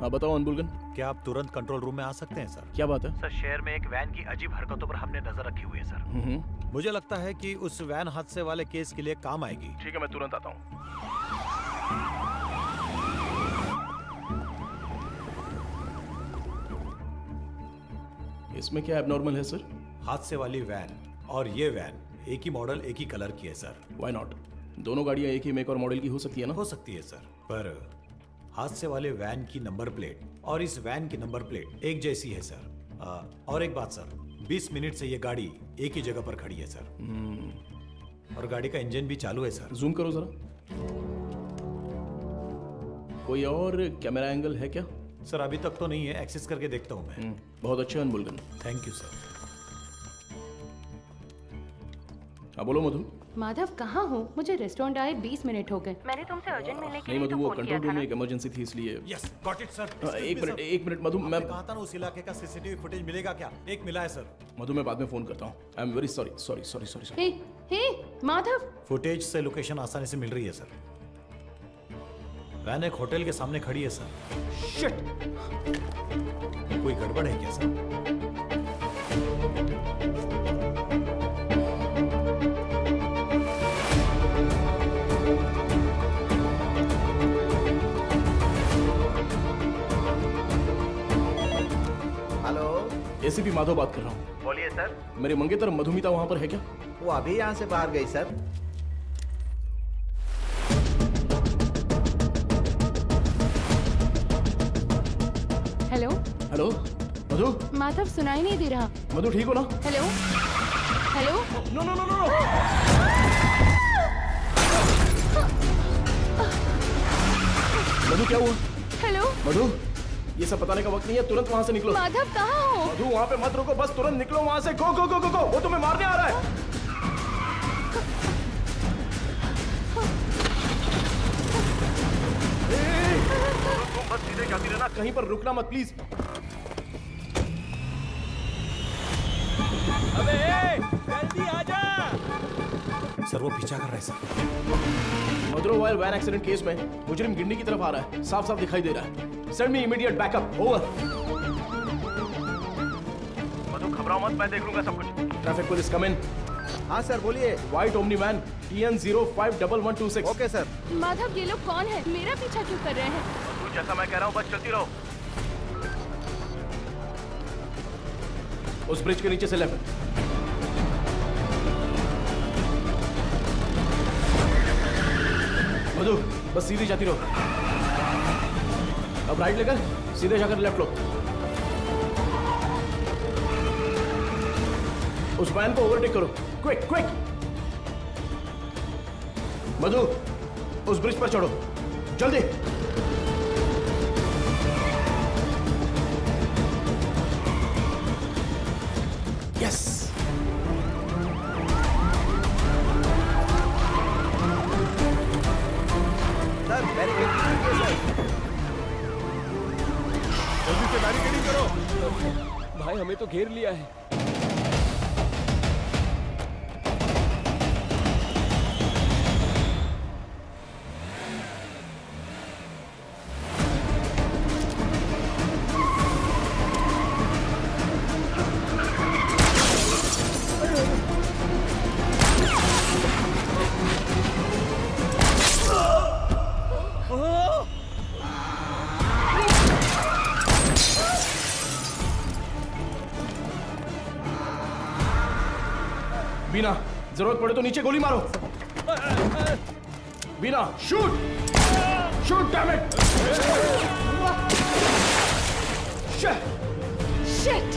हाँ बताओ अनबुलगन। क्या आप तुरंत कंट्रोल रूम में आ सकते हैं सर? क्या बात है? सर, शहर में एक वैन की अजीब हरकतों पर हमने नजर रखी हुई है सर। मुझे लगता है कि उस वैन हादसे वाले केस के लिए काम आएगी। ठीक है, मैं तुरंत आता हूँ। इसमें क्या एबनॉर्मल है सर? हादसे वाली वैन और ये वैन एक ही मॉडल, एक ही कलर की है सर। Why not? दोनों गाड़ियाँ एक ही मेक और मॉडल की हो सकती है ना? हो सकती है सर, पर हादसे वाले वैन की नंबर प्लेट और इस वैन की नंबर प्लेट एक जैसी है सर। और एक बात सर, 20 मिनट से ये गाड़ी एक ही जगह पर खड़ी है सर। और गाड़ी का इंजन भी चालू है सर। जूम करो जरा। कोई और कैमरा एंगल है क्या? सर अभी तक तो नहीं है, एक्सेस करके देखता हूँ मैं। बहुत अच्छा अनबुलगन। Thank you sir. हाँ बोलो मधु। माधव कहाँ हो? मुझे रेस्टोरेंट आए 20 मिनट हो गए। मैंने तुमसे अर्जेंट मिलने के नहीं लिए मधु, तो वो फोन कंट्रोल किया रूम था में ना। एक इमरजेंसी थी इसलिए। Yes, got it sir. एक मिनट मधु, मैं कहा था ना उस इलाके का सीसीटीवी फुटेज मिलेगा क्या? एक मिला है सर। मधु मैं बाद में फोन करता हूँ। I am very sorry sorry sorry sorry. Hey Madhav, footage से लोकेशन आसानी से मिल रही है सर। वैन एक होटल के सामने खड़ी है सर। शिट! कोई गड़बड़ है क्या सर? हेलो, एसीपी माधव बात कर रहा हूँ। बोलिए सर। मेरे मंगेतर मधुमिता वहाँ पर है क्या? वो अभी यहाँ से बाहर गई sir. Hello hello Madhu. Madhav, सुनाई नहीं दे रहा। मधु ठीक हो ना? Hello hello. No no no no. Madhu क्या हुआ? हेलो मधु, ये सब बताने का वक्त नहीं है, तुरंत वहां से निकलो। माधव कहाँ हो? मधु वहां पे मत रुको, बस तुरंत निकलो वहां से। गो गो गो गो गो, वो तुम्हें मारने आ रहा है। तुम बस सीधे जाती रहना, कहीं पर रुकना मत प्लीज। अबे जल्दी आजा। सर वो पीछा कर रहा है सर। मदुरवाइल वैन एक्सीडेंट केस में मुजरिम गिंडी की तरफ आ रहा है, साफ साफ दिखाई दे रहा है। Send me immediate backup. Over. Madhu घबराओ मत, मैं देख लूंगा सब कुछ। Traffic police come in. हाँ सर बोलिए। White Omni van TN051126। Okay sir. Madhav ये लोग कौन है? मेरा पीछा क्यों कर रहे हैं? मधु जैसा मैं कह रहा हूँ बस चलती रहो। उस ब्रिज के नीचे से लेफ्ट। मधु बस सीधी जाती रहो। अब राइट लेकर सीधे जाकर लेफ्ट लो। उस वैन को ओवरटेक करो, क्विक क्विक। मधु उस ब्रिज पर चढ़ो, जल्दी। यस। सर बैरिकेडिंग कीजिए सर। जल्दी से बैरिकेडिंग करो। भाई हमें तो घेर लिया है। बीना जरूरत पड़े तो नीचे गोली मारो। Bina shoot shoot damn it. Shit.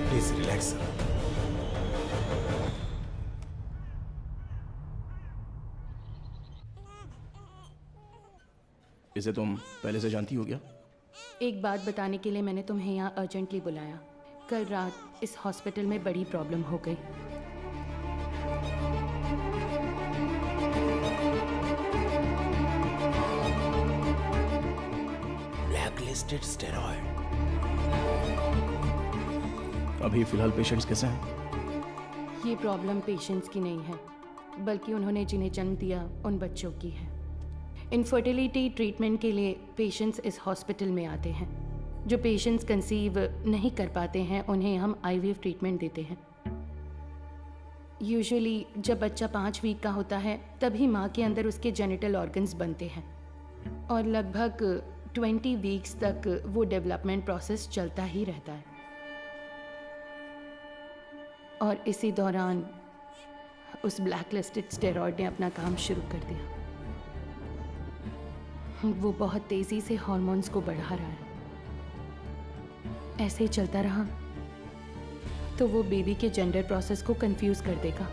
Please relax sir. इसे तुम पहले से जानती हो क्या? एक बात बताने के लिए मैंने तुम्हें यहाँ अर्जेंटली बुलाया। कल रात इस हॉस्पिटल में बड़ी प्रॉब्लम हो गई। Blacklisted steroid. अभी फिलहाल पेशेंट्स कैसे हैं? ये प्रॉब्लम पेशेंट्स की नहीं है, बल्कि उन्होंने जिन्हें जन्म दिया उन बच्चों की है। इनफर्टिलिटी ट्रीटमेंट के लिए पेशेंट्स इस हॉस्पिटल में आते हैं। जो पेशेंट्स कंसीव नहीं कर पाते हैं उन्हें हम IVF ट्रीटमेंट देते हैं। यूजुअली जब बच्चा 5 वीक का होता है तभी माँ के अंदर उसके जेनिटल ऑर्गन्स बनते हैं और लगभग 20 वीक्स तक वो डेवलपमेंट प्रोसेस चलता ही रहता है। और इसी दौरान उस ब्लैकलिस्टेड स्टेरॉइड ने अपना काम शुरू कर दिया। वो बहुत तेजी से हार्मोन्स को बढ़ा रहा है। ऐसे ही चलता रहा तो वो बेबी के जेंडर प्रोसेस को कंफ्यूज कर देगा।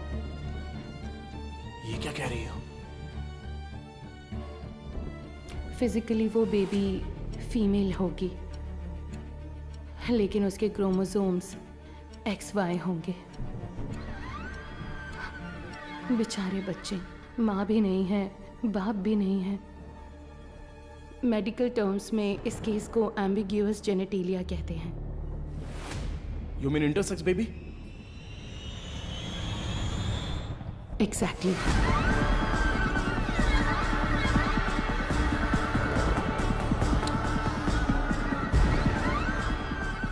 ये क्या कह रही हो? फिजिकली वो बेबी फीमेल होगी, लेकिन उसके क्रोमोसोम्स XY होंगे। बेचारे बच्चे, माँ भी नहीं है, बाप भी नहीं है। मेडिकल टर्म्स में इस केस को एम्बिग्यूअस जेनेटिलिया कहते हैं। You mean intersex baby? Exactly.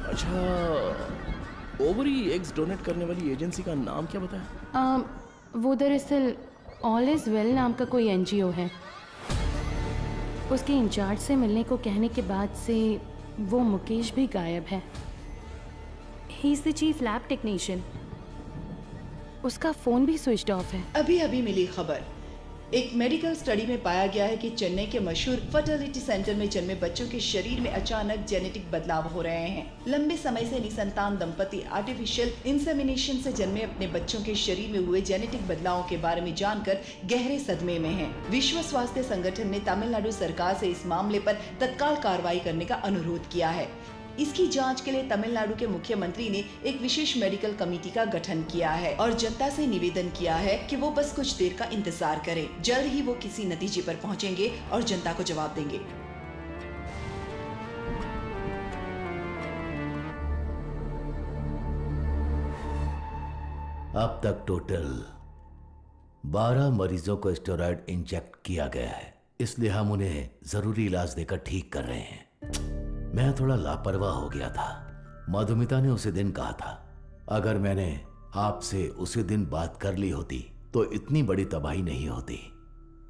अच्छा, ओवरी एग्स डोनेट करने वाली एजेंसी का नाम क्या बताया? वो दरअसल ऑल इज वेल नाम का कोई NGO है। उसके इंचार्ज से मिलने को कहने के बाद से वो मुकेश भी गायब है। He is the chief lab technician. उसका फोन भी स्विच्ड ऑफ है। अभी अभी मिली खबर, एक मेडिकल स्टडी में पाया गया है कि चेन्नई के मशहूर फर्टिलिटी सेंटर में जन्मे बच्चों के शरीर में अचानक जेनेटिक बदलाव हो रहे हैं। लंबे समय से निसंतान दंपति आर्टिफिशियल इंसेमिनेशन से जन्मे अपने बच्चों के शरीर में हुए जेनेटिक बदलावों के बारे में जानकर गहरे सदमे में हैं। विश्व स्वास्थ्य संगठन ने तमिलनाडु सरकार से इस मामले पर तत्काल कार्रवाई करने का अनुरोध किया है। इसकी जांच के लिए तमिलनाडु के मुख्यमंत्री ने एक विशेष मेडिकल कमेटी का गठन किया है और जनता से निवेदन किया है कि वो बस कुछ देर का इंतजार करें। जल्द ही वो किसी नतीजे पर पहुंचेंगे और जनता को जवाब देंगे। अब तक टोटल 12 मरीजों को स्टेरॉयड इंजेक्ट किया गया है, इसलिए हम उन्हें जरूरी इलाज देकर ठीक कर रहे हैं। मैं थोड़ा लापरवाह हो गया था। मधुमिता ने उसी दिन कहा था, अगर मैंने आपसे उसी दिन बात कर ली होती तो इतनी बड़ी तबाही नहीं होती।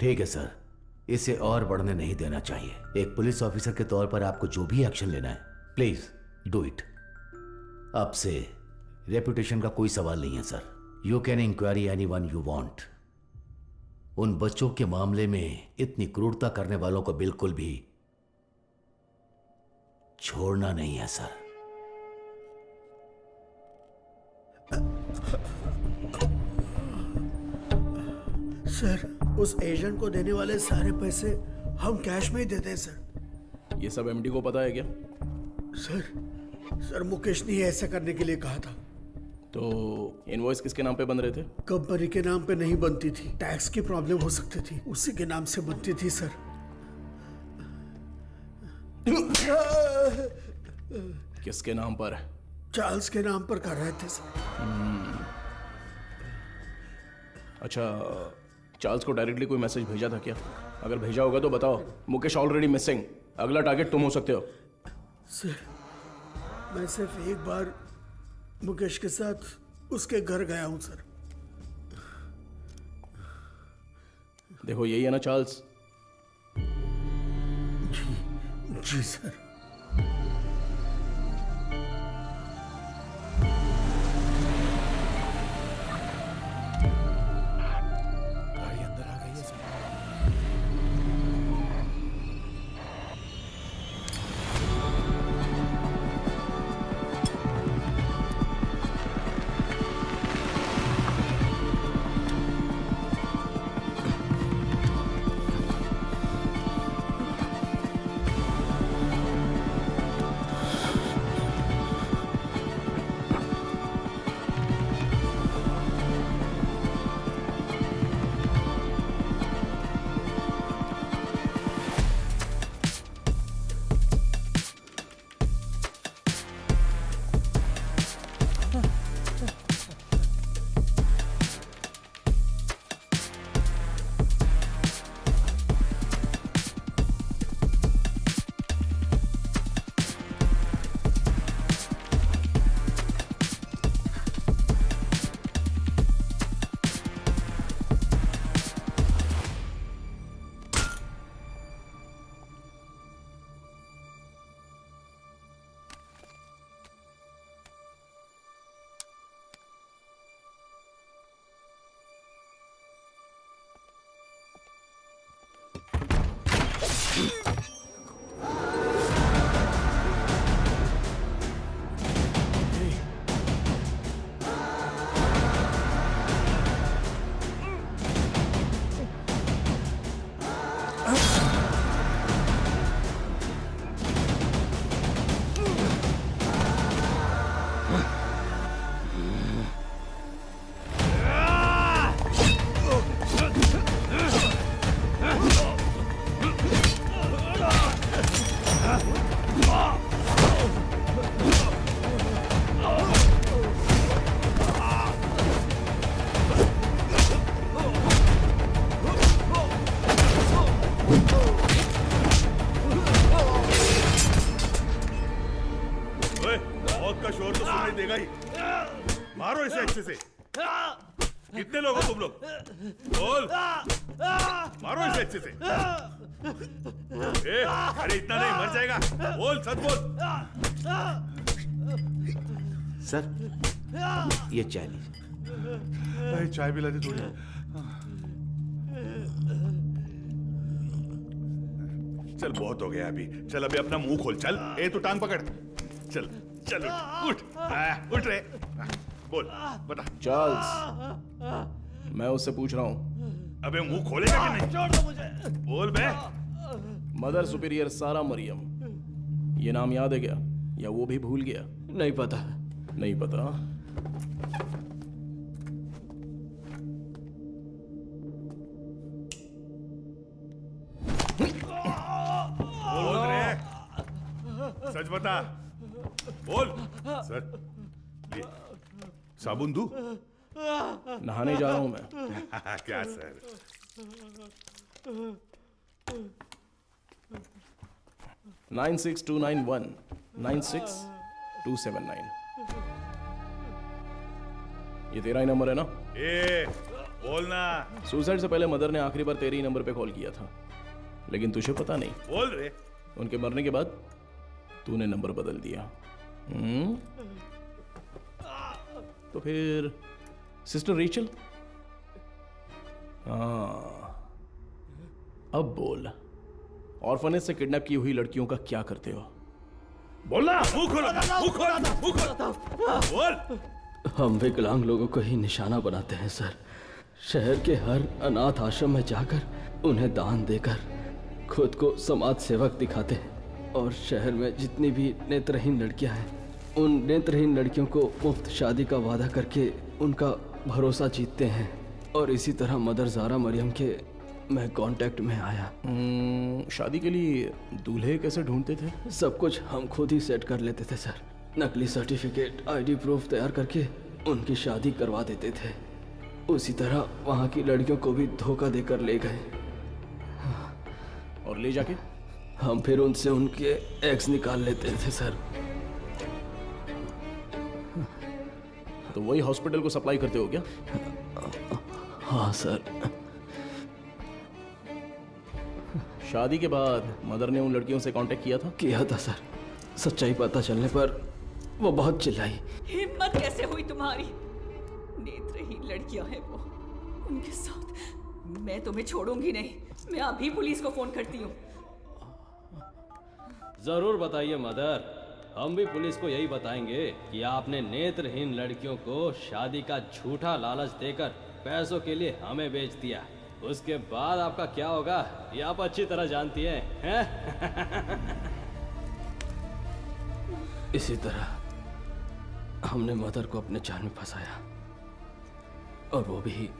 ठीक है सर, इसे और बढ़ने नहीं देना चाहिए। एक पुलिस ऑफिसर के तौर पर आपको जो भी एक्शन लेना है, प्लीज डू इट। अब से रेपुटेशन का कोई सवाल नहीं है sir. You can inquiry anyone you want. उन बच्चों के मामले में इतनी क्रूरता करने वालों को बिल्कुल भी छोड़ना नहीं है सर। सर, उस एजेंट को देने वाले सारे पैसे हम कैश में ही देते हैं सर। ये सब एमडी को पता है क्या? सर मुकेश ने ऐसा करने के लिए कहा था। तो इनवॉइस किसके नाम पे बन रहे थे? कंपनी के नाम पे नहीं बनती थी, टैक्स की प्रॉब्लम हो सकती थी, उसी के नाम से बनती थी सर। किसके नाम पर? चार्ल्स के नाम पर कर रहे थे सर। अच्छा, चार्ल्स को डायरेक्टली कोई मैसेज भेजा था क्या? अगर भेजा होगा तो बताओ। मुकेश ऑलरेडी मिसिंग, अगला टारगेट तुम हो सकते हो। सर, मैं सिर्फ एक बार मुकेश के साथ उसके घर गया हूं सर। देखो यही है ना चार्ल्स? जी सर। गाड़ी अंदर आ गई है सर। देगा ही। मारो इसे अच्छे से। कितने लोग हो तुम लोग? बोल। मारो इसे अच्छे से। अरे इतना नहीं, मर जाएगा। बोल, सच बोल। सर, ये चाय लीजिए। चाय पिला दी थोड़ी। चल बहुत हो गया अभी। चल अभी अपना मुंह खोल। चल ए तू टांग पकड़। चल चल उठ उठ रे। बोल बता। चार्ल्स, मैं उससे पूछ रहा हूँ। अबे मुंह खोलेगा कि नहीं? छोड़ दो मुझे। बोल बे। मदर सुपीरियर सारा मरियम, ये नाम याद है क्या, या वो भी भूल गया? नहीं पता। नहीं पता? बोल रे, सच बता। बोल। सर ये साबुन दूं? नहाने जा रहा हूं मैं। क्या सर? 96291 96279। ये तेरा ही नंबर है ना? ए बोलना। सुसाइड से पहले मदर ने आखिरी बार तेरे ही नंबर पे कॉल किया था, लेकिन तुझे पता नहीं। बोल रे। उनके मरने के बाद तूने नंबर बदल दिया। तो फिर सिस्टर रेचल? हाँ, अब बोल, ऑर्फनेज से किडनैप की हुई लड़कियों का क्या करते हो? बोलना। मुंह खोलो, मुंह खोलो, मुंह खोलो। बोल। हम विकलांग लोगों को ही निशाना बनाते हैं सर। शहर के हर अनाथ आश्रम में जाकर उन्हें दान देकर खुद को समाज सेवक दिखाते हैं, और शहर में जितनी भी नेत्रहीन लड़कियां हैं, उन नेत्रहीन लड़कियों को मुफ्त शादी का वादा करके उनका भरोसा जीतते हैं। और इसी तरह मदर ज़ारा मरियम के मैं कांटेक्ट में आया। शादी के लिए दूल्हे कैसे ढूंढते थे? सब कुछ हम खुद ही सेट कर लेते थे सर। नकली सर्टिफिकेट, आईडी प्रूफ तैयार करके उनकी शादी करवा देते थे। उसी तरह वहाँ की लड़कियों को भी धोखा देकर ले गए। और ले जाके हम फिर उनसे उनके एग्स निकाल लेते थे सर। तो वही हॉस्पिटल को सप्लाई करते हो क्या? हाँ सर। शादी के बाद मदर ने उन लड़कियों से कांटेक्ट किया था? किया था सर। सच्चाई पता चलने पर वो बहुत चिल्लाई। हिम्मत कैसे हुई तुम्हारी? नेत्रहीन लड़कियां हैं वो, उनके साथ मैं तुम्हें छोड़ूंगी नहीं। मैं अभी पुलिस को फोन करती हूँ। जरूर बताइए मदर, हम भी पुलिस को यही बताएंगे कि आपने नेत्रहीन लड़कियों को शादी का झूठा लालच देकर पैसों के लिए हमें बेच दिया। उसके बाद आपका क्या होगा ये आप अच्छी तरह जानती हैं? इसी तरह हमने मदर को अपने जाल में फंसाया, और वो भी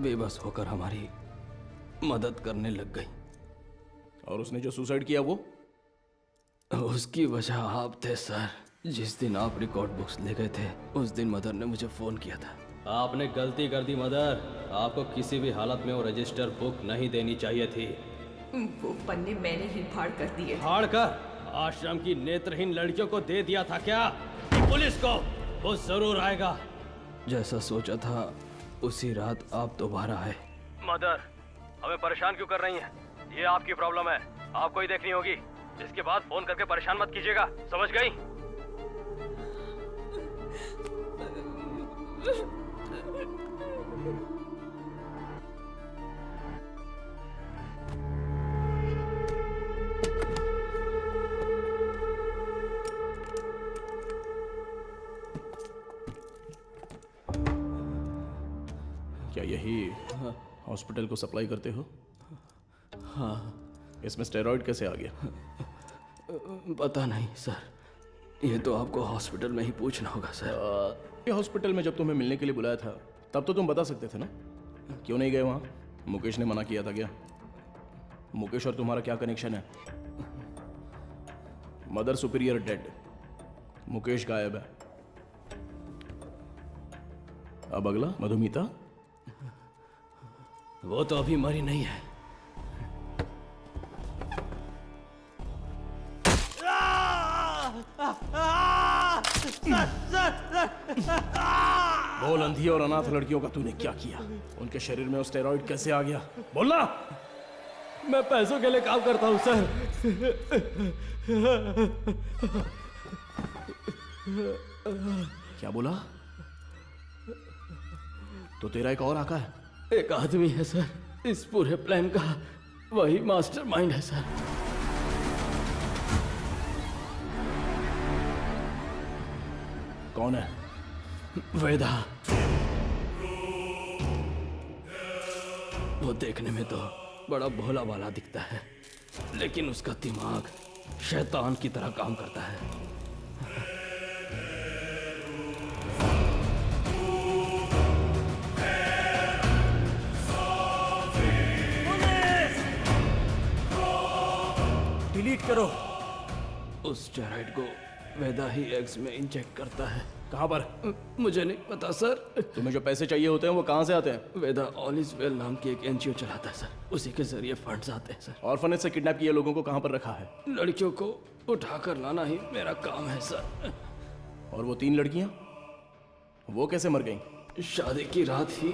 बेबस होकर हमारी मदद करने लग गई। और उसने जो सुसाइड किया वो? उसकी वजह आप थे सर। जिस दिन आप रिकॉर्ड बुक्स ले गए थे उस दिन मदर ने मुझे फोन किया था। आपने गलती कर दी मदर, आपको किसी भी हालत में वो रजिस्टर बुक नहीं देनी चाहिए थी। वो पन्ने मैंने ही फाड़ कर दिए। फाड़ कर आश्रम की नेत्रहीन लड़कियों को दे दिया था क्या? पुलिस को वो जरूर आएगा। जैसा सोचा था उसी रात आप दोबारा आए। मदर, हमें परेशान क्यों कर रही हैं? ये आपकी प्रॉब्लम है, आपको ही देखनी होगी। इसके बाद फोन करके परेशान मत कीजिएगा, समझ गई? क्या यही हॉस्पिटल को सप्लाई करते हो? हाँ। इसमें स्टेरॉइड कैसे आ गया? पता नहीं सर, ये तो आपको हॉस्पिटल में ही पूछना होगा सर। ये हॉस्पिटल में जब तुम्हें मिलने के लिए बुलाया था तब तो तुम बता सकते थे ना, क्यों नहीं गए वहाँ? मुकेश ने मना किया था क्या? मुकेश और तुम्हारा क्या कनेक्शन है? मदर सुपीरियर डेड, मुकेश गायब है। अब अगला मधुमिता? वो तो अभी मरी नहीं है। बोल, अंधी और अनाथ लड़कियों का तूने क्या किया? उनके शरीर में स्टेरॉइड कैसे आ गया? बोलना। मैं पैसों के लिए काम करता हूँ सर। क्या बोला? तो तेरा एक और आका है? एक आदमी है सर इस पूरे प्लान का, वही मास्टरमाइंड है सर। कौन है? वेदा। वो देखने में तो बड़ा भोला भाला दिखता है, लेकिन उसका दिमाग शैतान की तरह काम करता है। डिलीट करो। उस स्टेरॉइड को वेदा ही एग्स में इंजेक्ट करता है। कहाँ पर? मुझे नहीं पता सर। तुम्हें जो पैसे चाहिए होते हैं वो कहाँ से आते हैं? वेदा ऑल इज वेल नाम की एक एनजीओ चलाता है सर, उसी के जरिए फंड्स आते हैं सर। ऑर्फनेज से किडनैप किए लोगों को कहाँ पर रखा है? लड़कियों को उठाकर लाना ही मेरा काम है सर। और वो 3 लड़कियाँ, वो कैसे मर गईं? शादी की रात ही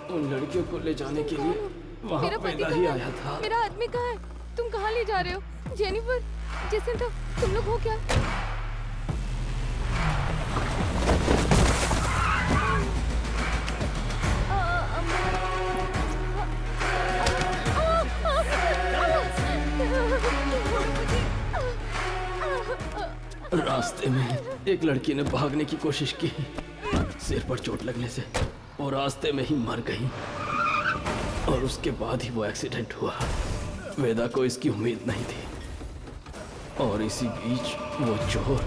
उन लड़कियों को ले जाने के लिए वहाँ मेरा पति वेदा ही कहाँ है? आया था। मेरा आदमी कहाँ है? तुम कहाँ ले जा रहे हो? जेनिफर, जेसिंथा, तुम लोग हो क्या? रास्ते में एक लड़की ने भागने की कोशिश की, सिर पर चोट लगने से और रास्ते में ही मर गई। और उसके बाद ही वो एक्सीडेंट हुआ। वेदा को इसकी उम्मीद नहीं थी, और इसी बीच वो चोर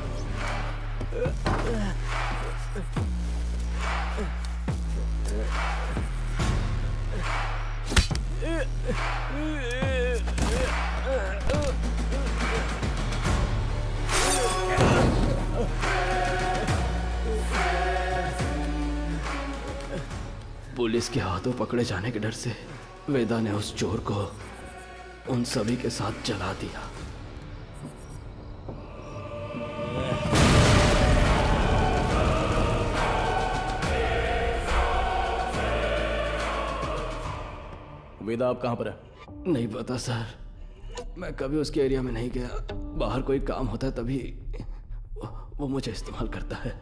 पुलिस के हाथों पकड़े जाने के डर से वेदा ने उस चोर को उन सभी के साथ जला दिया। वेदा आप कहाँ पर है? नहीं पता सर, मैं कभी उसके एरिया में नहीं गया। बाहर कोई काम होता है तभी वो मुझे इस्तेमाल करता है।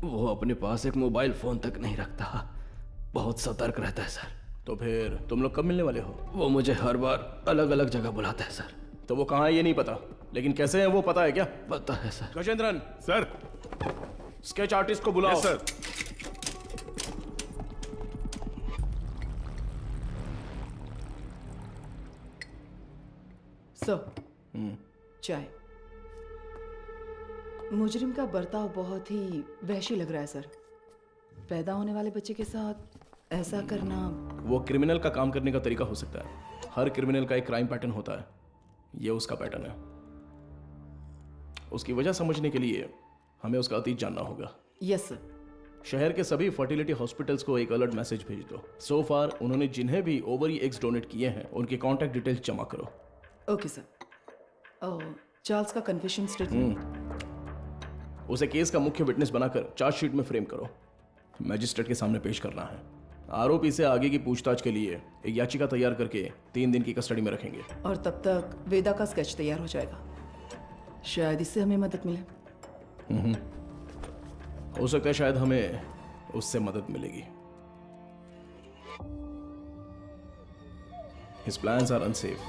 वो अपने पास एक मोबाइल फोन तक नहीं रखता, बहुत सतर्क रहता है सर। तो फिर तुम लोग कब मिलने वाले हो? वो मुझे हर बार अलग अलग जगह बुलाता है सर। तो वो कहाँ है ये नहीं पता, लेकिन कैसे है वो पता है क्या? पता है sir. Gajendran sir, sketch artist को बुलाओ। Yes sir. सर, चाय। मुजरिम का बर्ताव बहुत ही वहशी लग रहा है सर। पैदा होने वाले बच्चे के साथ ऐसा करना। वो क्रिमिनल का काम करने का तरीका हो सकता है। हर क्रिमिनल का एक क्राइम पैटर्न होता है, ये उसका पैटर्न है। उसकी वजह समझने के लिए हमें उसका अतीत जानना होगा। Yes sir. शहर के सभी फर्टिलिटी हॉस्पिटल्स को एक अलर्ट मैसेज भेज दो। सो फार उन्होंने जिन्हें भी ओवरी एग्स डोनेट किए हैं उनके कॉन्टैक्ट डिटेल्स जमा करो। Okay sir. चार्ल्स का कन्फेशन स्टेटमेंट उसे केस का मुख्य विटनेस बनाकर चार्जशीट में फ्रेम करो। मैजिस्ट्रेट के सामने पेश करना है। आरोपी से आगे की पूछताछ के लिए एक याचिका तैयार करके 3 दिन की कस्टडी में रखेंगे। और तब तक वेदा का स्केच तैयार हो जाएगा। शायद इससे हमें मदद मिले। हो सकता है शायद हमें उससे मदद मिलेगी। His plans are unsafe.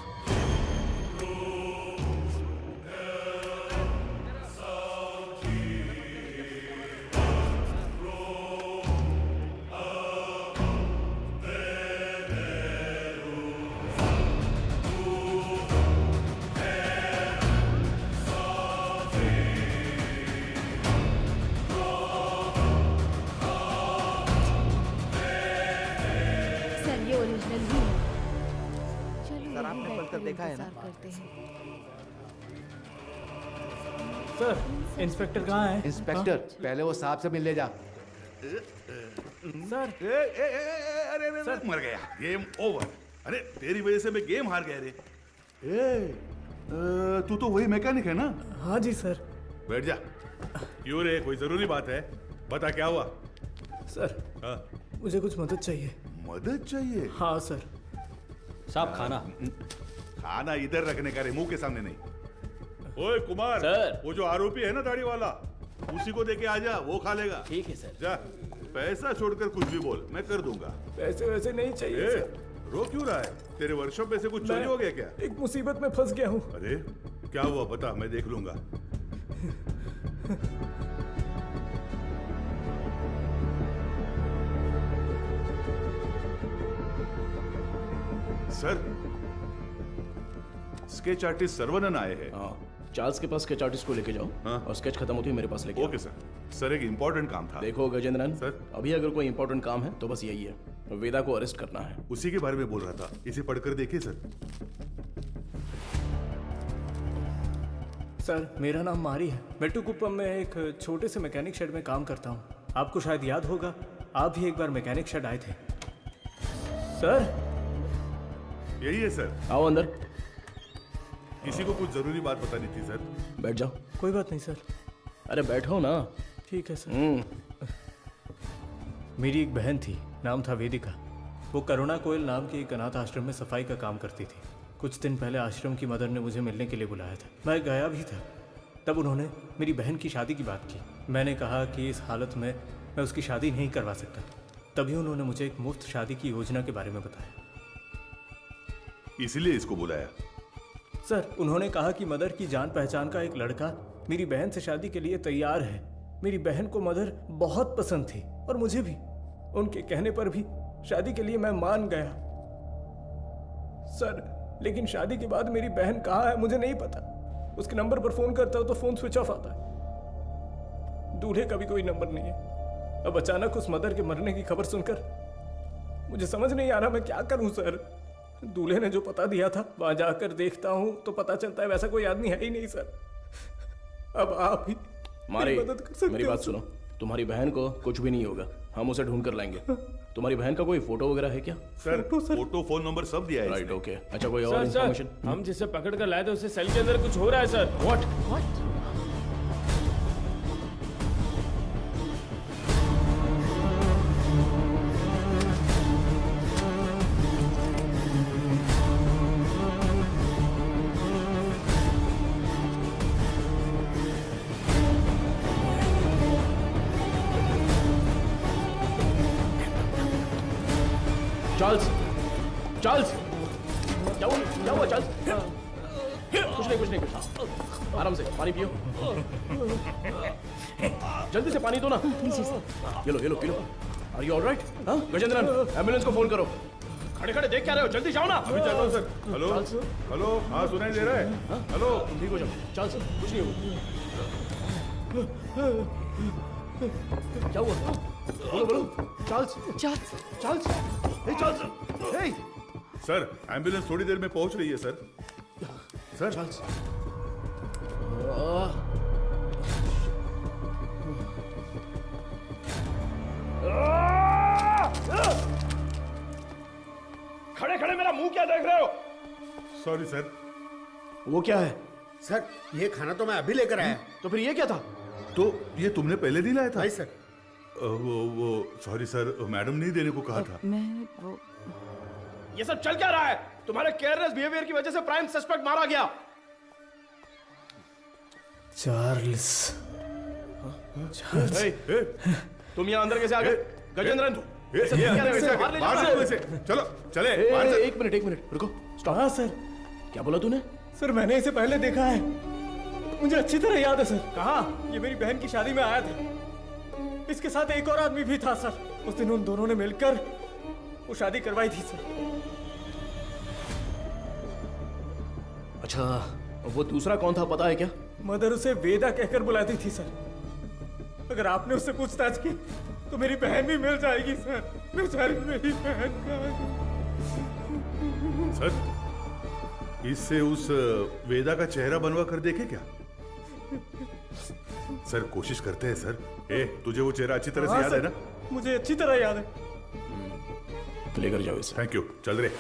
देखा है ना? सर, इंस्पेक्टर कहाँ है? इंस्पेक्टर, पहले वो साहब से मिलने जा। सर, अरे मर गया। Game over. अरे तेरी वजह से मैं गेम हार गया रे। तू तो वही मैकेनिक है ना? हाँ जी सर। बैठ जा। क्यों रे, कोई जरूरी बात है? बता क्या हुआ? सर, मुझे कुछ मदद चाहिए। मदद चाहिए? हाँ सर। साहब खाना। खाना इधर रखने का रे, मुंह के सामने नहीं। ओए कुमार, सर। वो जो आरोपी है ना दाढ़ी वाला, उसी को देके आ जा, वो खा लेगा। ठीक है सर। जा, पैसा छोड़कर कुछ भी बोल, मैं कर दूंगा। पैसे वैसे नहीं चाहिए सर। रो क्यों रहा है? तेरे वर्कशॉप में से कुछ चोरी हो गया क्या? एक मुसीबत में फंस गया हूँ। अरे क्या हुआ बता, मैं देख लूंगा। सर, स्केच आर्टिस्ट सर्वनन आए हैं। हाँ, चार्ल्स के पास स्केच आर्टिस्ट को लेके जाओ। हाँ? और स्केच खत्म होती है मेरे पास लेके आओ। Okay sir. सर एक इम्पोर्टेंट काम था। देखो गजेंद्रन सर, अभी अगर कोई इंपॉर्टेंट काम है तो बस यही है, वेदा को अरेस्ट करना है। उसी के बारे में बोल रहा था, इसे पढ़कर देखिए सर। सर मेरा नाम मारी है। मेट्टुकुप्पम में एक छोटे से मैकेनिक शेड में काम करता हूँ। आपको शायद याद होगा, आप भी एक बार मैकेनिक शेड आए थे। सर यही है सर। आओ अंदर। किसी को कुछ जरूरी बात बतानी थी सर। बैठ जाओ। कोई बात नहीं सर। अरे बैठो ना। ठीक है सर। मेरी एक बहन थी, नाम था वेदिका। वो करुणा कोयल नाम के एक अनाथ आश्रम में सफाई का काम करती थी। कुछ दिन पहले आश्रम की मदर ने मुझे मिलने के लिए बुलाया था। मैं गया भी था। तब उन्होंने मेरी बहन की शादी की बात की। मैंने कहा कि इस हालत में मैं उसकी शादी नहीं करवा सकता। तभी उन्होंने मुझे एक मुफ्त शादी की योजना के बारे में बताया। इसीलिए इसको बुलाया? सर उन्होंने कहा कि मदर की जान पहचान का एक लड़का मेरी बहन से शादी के लिए तैयार है। मेरी बहन को मदर बहुत पसंद थी और मुझे भी। उनके कहने पर भी शादी के लिए मैं मान गया। सर लेकिन शादी के बाद मेरी बहन कहाँ है मुझे नहीं पता। उसके नंबर पर फोन करता हूँ तो फोन स्विच ऑफ आता है। दूल्हे का भी कोई नंबर नहीं है। अब अचानक उस मदर के मरने की खबर सुनकर मुझे समझ नहीं आ रहा मैं क्या करूं सर। दूल्हे ने जो पता दिया था वहां जाकर देखता हूं तो पता चलता है वैसा कोई आदमी है ही नहीं सर। अब आप ही मारे, मदद कर सकते मेरी हो बात सर। सुनो। तुम्हारी बहन को कुछ भी नहीं होगा, हम उसे ढूंढ कर लाएंगे। तुम्हारी बहन का कोई फोटो वगैरह है क्या? सर फोटो, फोन नंबर सब दिया है। Right, okay. अच्छा कोई और सर, इन्फॉर्मेशन? हम जिसे पकड़ कर लाए थे उसे सेल के अंदर कुछ हो रहा है सर। व्हाट? चार्ल्स, चार्ल्स, क्या हुआ चार्ल्स? कुछ नहीं। आराम से पानी पियो। जल्दी से पानी दो ना। ये लो। Are you alright? हाँ गजेंद्रन, एम्बुलेंस को फोन करो। खड़े देख क्या रहे हो? जल्दी जाओ ना। अभी चल रहा हूँ सर। हेलो, हाँ सुनाई दे रहा है? हेलो, तुम ठीक हो जाओ। चार्ल्स कुछ नहीं हुआ। क्या हुआ? बोलो। चार्ल्स। हे चार्ल्स, हे। सर एम्बुलेंस थोड़ी देर में पहुंच रही है सर। Sir Charles. खड़े मेरा मुंह क्या देख रहे हो? Sorry sir. वो क्या है? सर ये खाना तो मैं अभी लेकर आया। तो फिर ये क्या था? तो ये तुमने पहले नहीं लाया था? नहीं सर। वो सॉरी सर, मैडम ने देने को कहा था। मैं वो ये सब चल क्या रहा है? तुम्हारे केयरलेस बिहेवियर की वजह से प्राइम सस्पेक्ट मारा गया। चार्ल्स। तुम यहाँ अंदर कैसे आ गए? गजेंद्रन, चलो चले। एक मिनट रुको, स्टॉप। हाँ सर। क्या बोला तूने? सर मैंने इसे पहले देखा है, मुझे अच्छी तरह याद है सर। कहाँ? ये मेरी बहन की शादी में आया था। इसके साथ एक और आदमी भी था सर। उस दिन उन दोनों ने मिलकर वो शादी करवाई थी सर। अच्छा, वो दूसरा कौन था पता है क्या? मदर उसे वेदा कहकर बुलाती थी सर। अगर आपने उससे पूछताछ की तो मेरी बहन भी मिल जाएगी सर। बेचारी मेरी बहन का। सर इससे उस वेदा का चेहरा बनवा कर देखे क्या? सर कोशिश करते हैं सर। तुझे वो चेहरा अच्छी तरह से याद है ना? मुझे अच्छी तरह याद है। लेकर जाओ इसे। Thank you. चल रहे।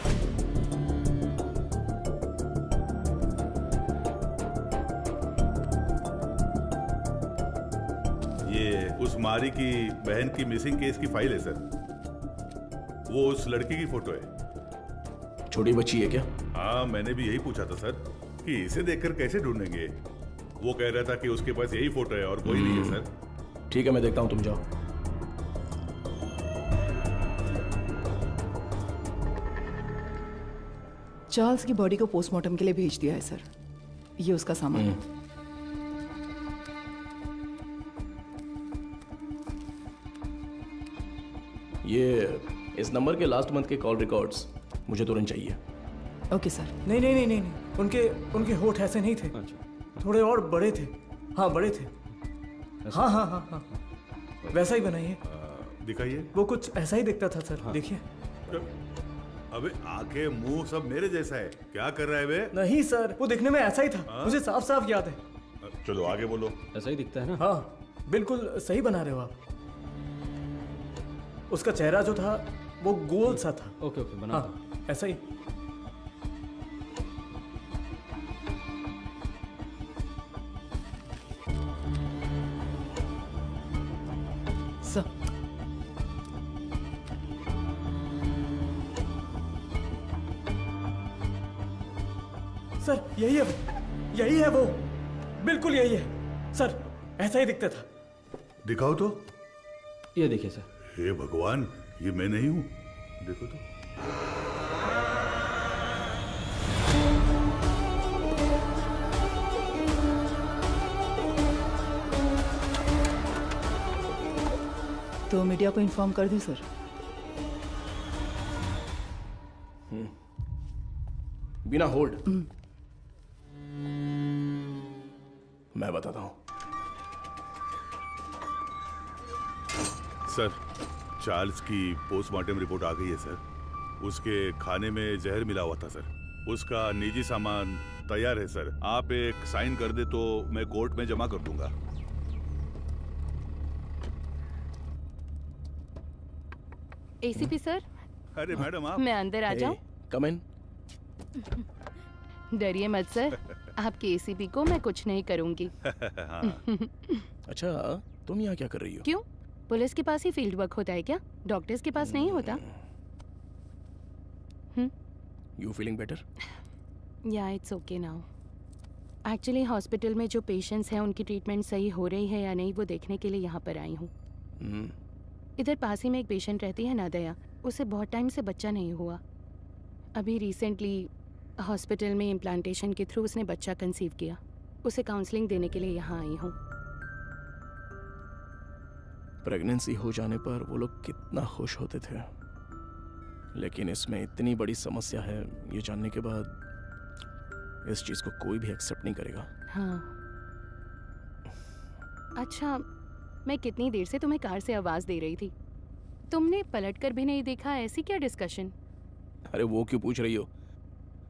ये उस मारी की बहन की मिसिंग केस की फाइल है सर। वो उस लड़की की फोटो है। छोटी बच्ची है क्या? हाँ मैंने भी यही पूछा था सर कि इसे देखकर कैसे ढूंढेंगे। वो कह रहा था कि उसके पास यही फोटो है और कोई नहीं है सर। ठीक है मैं देखता हूँ, तुम जाओ। चार्ल्स की बॉडी को पोस्टमार्टम के लिए भेज दिया है सर। ये उसका सामान है। ये इस नंबर के लास्ट मंथ के कॉल रिकॉर्ड्स मुझे तुरंत चाहिए। Okay sir. नहीं नहीं नहीं नहीं नहीं, उनके होठ ऐसे नहीं थे। थोड़े और बड़े थे। हाँ बड़े थे। हाँ हाँ हाँ हाँ वैसा ही बनाइए। दिखाइए। वो कुछ ऐसा ही दिखता था सर। देखिए। अबे आंखें मुंह सब मेरे जैसा है, क्या कर रहा है बे? नहीं सर, वो दिखने में ऐसा ही था। मुझे साफ साफ याद है। चलो आगे बोलो। ऐसा ही दिखता है ना? हाँ बिल्कुल सही बना रहे हो आप। उसका चेहरा जो था वो गोल सा था। ओके ओके बना। हाँ ऐसा ही। सर सर यही है वो, यही है वो, बिल्कुल यही है सर, ऐसा ही दिखता था। दिखाओ तो। ये देखिए सर। हे भगवान, ये मैं नहीं हूं, देखो तो। तो मीडिया को इन्फॉर्म कर दें सर। बिना होल्ड मैं बताता हूं। सर, चार्ल्स की पोस्टमार्टम रिपोर्ट आ गई है सर। उसके खाने में जहर मिला हुआ था सर। उसका निजी सामान तैयार है सर। आप एक साइन कर दे तो मैं कोर्ट में जमा कर दूंगा। ACP sir. अरे मैडम आप। मैं अंदर आ जाऊं? कम इन। डरिए मत सर, आपके एसीपी को मैं कुछ नहीं करूंगी। अच्छा, तुम यहाँ क्या कर रही हो? क्यों? पुलिस के पास ही फील्ड वर्क होता है क्या? डॉक्टर्स के पास नहीं होता? You feeling better? या it's okay now. Actually hospital में जो पेशेंट्स हैं उनकी ट्रीटमेंट सही हो रही है या नहीं वो देखने के लिए यहाँ पर आई हूँ। इधर पास ही में एक पेशेंट रहती है नादया, उसे बहुत टाइम से बच्चा नहीं हुआ। अभी रिसेंटली हॉस्पिटल में इम्प्लांटेशन के थ्रू उसने बच्चा कंसीव किया। उसे काउंसलिंग देने के लिए यहाँ आई हूँ। प्रेगनेंसी हो जाने पर वो लोग कितना खुश होते थे, लेकिन इसमें इतनी बड़ी समस्या है ये जानने के बाद इस चीज को कोई भी एक्सेप्ट नहीं करेगा। हाँ। अच्छा, मैं कितनी देर से तुम्हें कार से आवाज दे रही थी, तुमने पलटकर भी नहीं देखा, ऐसी क्या डिस्कशन? अरे वो क्यों पूछ रही हो?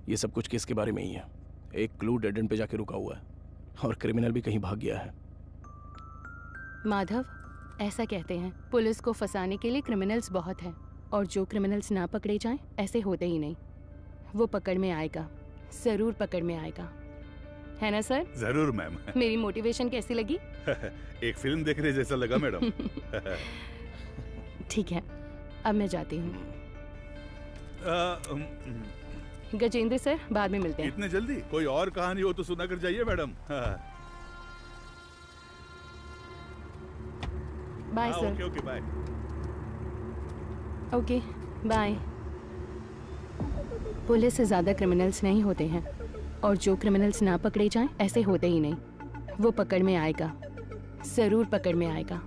ये सब कुछ किसके बारे में ही है। एक क्लू डेड एंड पे जाके रुका हुआ है और क्रिमिनल भी कहीं भाग गया है। माधव, ऐसा कहते हैं पुलिस को फंसाने के लिए क्रिमिनल्स बहुत हैं, और जो क्रिमिनल्स ना पकड़े जाएं ऐसे होते ही नहीं। वो पकड़ में आएगा, जरूर पकड़ में आएगा, है ना सर? जरूर मैम। मेरी मोटिवेशन कैसी लगी? एक फिल्म देखने जैसा लगा मैडम। ठीक है, अब मैं जाती हूँ। गजेंद्र सर, बाद में मिलते हैं। इतने जल्दी? कोई और कहानी हो तो सुना कर जाइए madam. Bye sir. Okay okay bye. Okay bye. Police से ज्यादा क्रिमिनल्स नहीं होते हैं, और जो क्रिमिनल्स ना पकड़े जाएं ऐसे होते ही नहीं। वो पकड़ में आएगा, जरूर पकड़ में आएगा।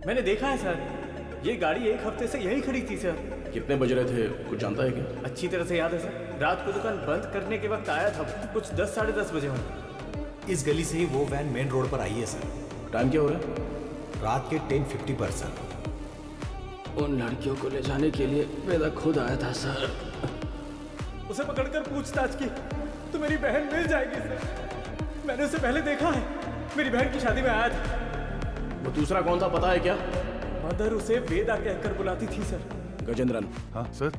मैंने देखा है सर, ये गाड़ी एक हफ्ते से यही खड़ी थी सर। कितने बज रहे थे कुछ जानता है क्या? अच्छी तरह से याद है सर, रात को दुकान बंद करने के वक्त आया था, कुछ 10 साढ़े 10 बजे होंगे। इस गली से ही वो वैन मेन रोड पर आई है सर। टाइम क्या हो रहा है? रात के 10:50 पर सर। उन लड़कियों को ले जाने के लिए वेदा खुद आया था सर। उसे पकड़कर पूछताछ की तो मेरी बहन मिल जाएगी सर। मैंने उसे पहले देखा है, मेरी बहन की शादी में आया था। वो दूसरा कौन था पता है क्या? मदर उसे वेदा कहकर बुलाती थी सर। गजेंद्रन। हाँ सर।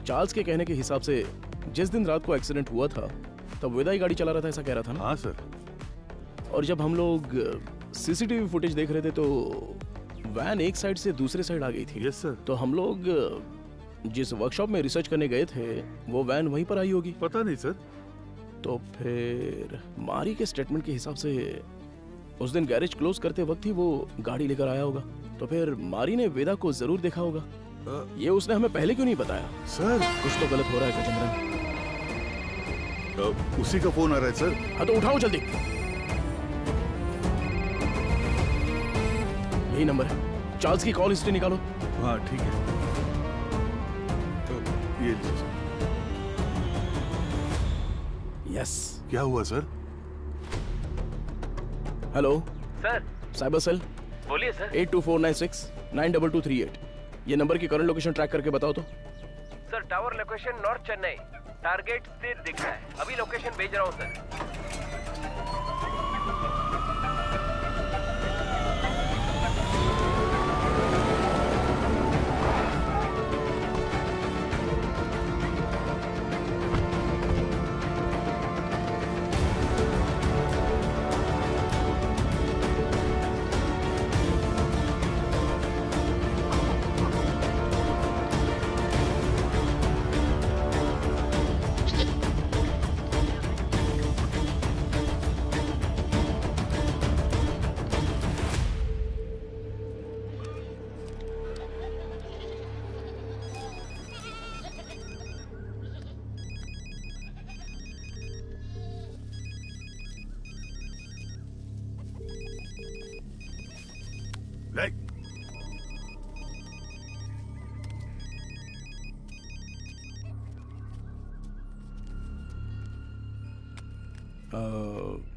चार्ल्स के कहने के हिसाब से जिस दिन रात को एक्सीडेंट हुआ था तब वेदा ही गाड़ी चला रहा था, ऐसा कह रहा था ना? हाँ सर। और जब हम लोग सीसीटीवी फुटेज देख रहे थे तो वैन एक साइड से दूसरे साइड आ गई थी। Yes sir. तो हम लोग जिस वर्कशॉप में रिसर्च करने गए थे वो वैन वहीं पर आई होगी। पता नहीं सर। तो फिर मारी के स्टेटमेंट के हिसाब से उस दिन गैरेज क्लोज करते वक्त ही वो गाड़ी लेकर आया होगा। तो फिर मारी ने वेदा को जरूर देखा होगा। ये उसने हमें पहले क्यों नहीं बताया? सर कुछ तो गलत हो रहा है गजेंद्रन। उसी का फोन आ रहा है सर। हाँ तो उठाओ जल्दी। यही नंबर है। चार्ल्स की कॉल हिस्ट्री निकालो। हाँ ठीक है, ये लीजिए सर। यस। क्या हुआ sir? Hello sir. Cyber cell. बोलिए सर। 8249692238। ये नंबर की करंट लोकेशन ट्रैक करके बताओ तो। Sir tower location north Chennai, target स्थिर दिख रहा है। अभी लोकेशन भेज रहा हूँ सर।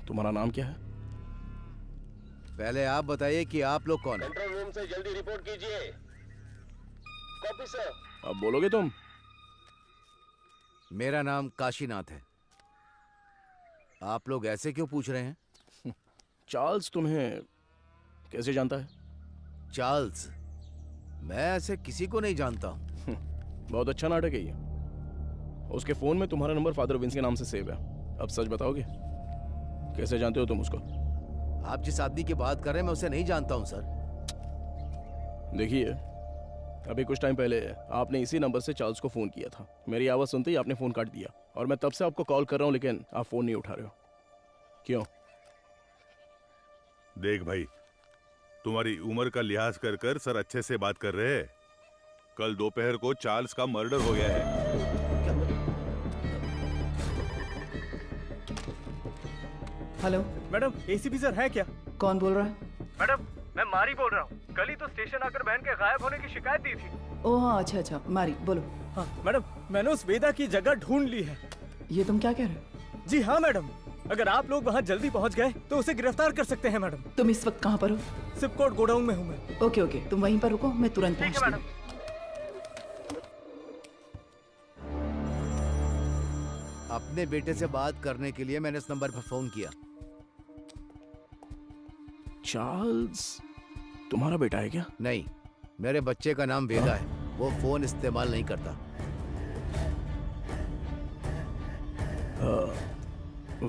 तुम्हारा नाम क्या है? पहले आप बताइए कि आप लोग कौन हैं? कंट्रोल रूम से जल्दी रिपोर्ट कीजिए। Copy sir. अब बोलोगे तुम? मेरा नाम काशीनाथ है। आप लोग ऐसे क्यों पूछ रहे हैं? चार्ल्स तुम्हें कैसे जानता है? चार्ल्स? मैं ऐसे किसी को नहीं जानता हूँ। बहुत अच्छा नाटक है ये। उसके फोन में तुम्हारा नंबर फादर विंस के नाम से सेव है। अब सच बताओगे, कैसे जानते हो तुम उसको? आप जिस आदमी की बात कर रहे हैं मैं उसे नहीं जानता हूँ सर। देखिए, अभी कुछ टाइम पहले आपने इसी नंबर से चार्ल्स को फोन किया था। मेरी आवाज सुनते ही आपने फोन काट दिया और मैं तब से आपको कॉल कर रहा हूँ, लेकिन आप फोन नहीं उठा रहे हो। क्यों? देख भाई, तुम्हारी उम्र का लिहाज कर कर सर अच्छे से बात कर रहे हैं। कल दोपहर को चार्ल्स का मर्डर हो गया है। हेलो मैडम, एसीपी सर है क्या? कौन बोल रहा है? मैडम, मैं मारी बोल रहा हूँ। कल ही तो स्टेशन आकर बहन के गायब होने की शिकायत दी थी। ओह हाँ, अच्छा अच्छा, मारी बोलो। हाँ मैडम, मैंने उस वेदा की जगह ढूंढ ली है। ये तुम क्या कह रहे हो? जी हाँ मैडम, अगर आप लोग वहाँ जल्दी पहुँच गए तो उसे गिरफ्तार कर सकते हैं मैडम। तुम इस वक्त कहाँ पर हो? सिपकोट गोडाउन में हूँ मैं। ओके ओके, तुम वहीं पर रुको, मैं तुरंत पहुँचती हूँ। अपने बेटे से बात करने के लिए मैंने इस नंबर पर फोन किया। चार्ल्स तुम्हारा बेटा है क्या? नहीं, मेरे बच्चे का नाम वेदा है। वो फोन इस्तेमाल नहीं करता।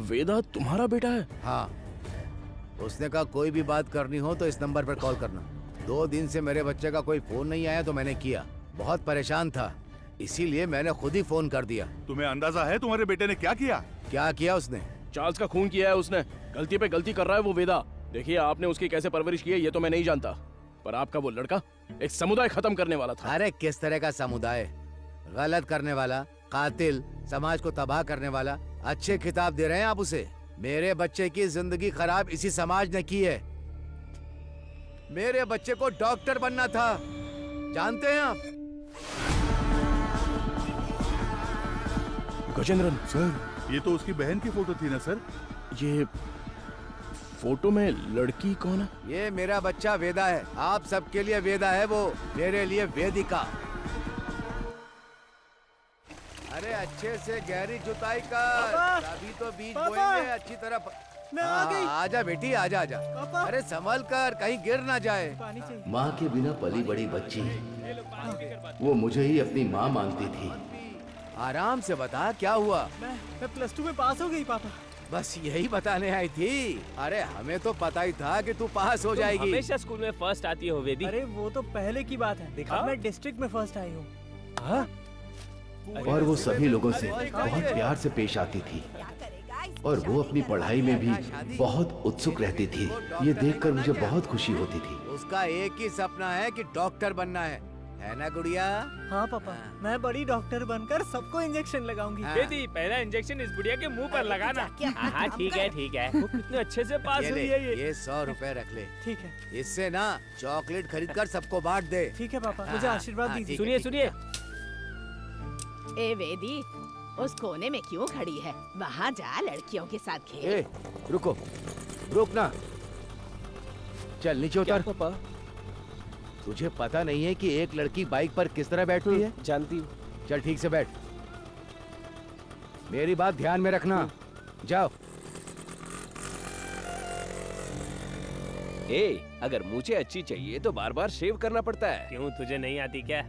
वेदा तुम्हारा बेटा है? हाँ, उसने कहा कोई भी बात करनी हो तो इस नंबर पर कॉल करना। 2 दिन से मेरे बच्चे का कोई फोन नहीं आया तो मैंने किया। बहुत परेशान था, इसीलिए मैंने खुद ही फोन कर दिया। तुम्हें अंदाजा है तुम्हारे बेटे ने क्या किया? क्या किया उसने? चार्ल्स का खून किया है उसने। गलती पे गलती कर रहा है वो वेदा। देखिए, आपने उसकी कैसे परवरिश की है ये तो मैं नहीं जानता, पर आपका वो लड़का एक समुदाय खत्म करने वाला था। अरे किस तरह का समुदाय? गलत करने वाला, कातिल, समाज को तबाह करने वाला। अच्छे खिताब दे रहे हैं आप उसे। मेरे बच्चे की जिंदगी खराब इसी समाज ने की है। मेरे बच्चे को डॉक्टर बनना था, जानते हैं आप? गजेंद्रन सर, ये तो उसकी बहन की फोटो थी ना सर? ये फोटो में लड़की कौन है? ये मेरा बच्चा वेदा है। आप सबके लिए वेदा है, वो मेरे लिए वेदिका। अरे अच्छे से गहरी जुताई कर, तभी तो बीज बोएंगे अच्छी तरह। मैं आ गई। आजा बेटी, आजा आजा। अरे संभल कर, कहीं गिर ना जाए। माँ के बिना पली बड़ी बच्ची, वो मुझे ही अपनी माँ मानती थी। आराम से बता, क्या हुआ? मैं +2 में पास हो गई पापा। बस यही बताने आई थी। अरे हमें तो पता ही था कि तू पास हो जाएगी। हमेशा स्कूल में फर्स्ट आती हो वेदी। अरे वो तो पहले की बात है। अब मैं डिस्ट्रिक्ट में फर्स्ट आई हूँ। और वो सभी लोगों से बहुत प्यार से पेश आती थी और वो अपनी पढ़ाई में भी बहुत उत्सुक रहती थी। ये देखकर मुझे बहुत खुशी होती थी। उसका एक ही सपना है कि डॉक्टर बनना है। है ना गुड़िया? हाँ पापा, मैं बड़ी डॉक्टर बनकर सबको इंजेक्शन लगाऊंगी। हाँ। बेटी पहला इंजेक्शन इस बुढ़िया के मुंह पर लगाना। हाँ ठीक है ठीक है। वो कितने अच्छे से पास ये हुई ले, है ये। 100 रुपए रख ले। ठीक है। इससे ना चॉकलेट खरीद कर सबको बांट दे। ठीक है पापा, हाँ, मुझे हाँ, आशीर्वाद हाँ, दीजिए। ठीक है, सुनिए ठीक सुनिए। ए वेदी, उस कोने में क्यों खड़ी है? वहाँ जा, लड़कियों के साथ खेल। ए, रुको, रुक ना। चल नीचे उतर। पापा, तुझे पता नहीं है कि एक लड़की बाइक पर किस तरह बैठती है? जानती हूँ। चल ठीक से बैठ। मेरी बात ध्यान में रखना। जाओ। अगर मुझे अच्छी चाहिए तो बार बार शेव करना पड़ता है। क्यों, तुझे नहीं आती क्या?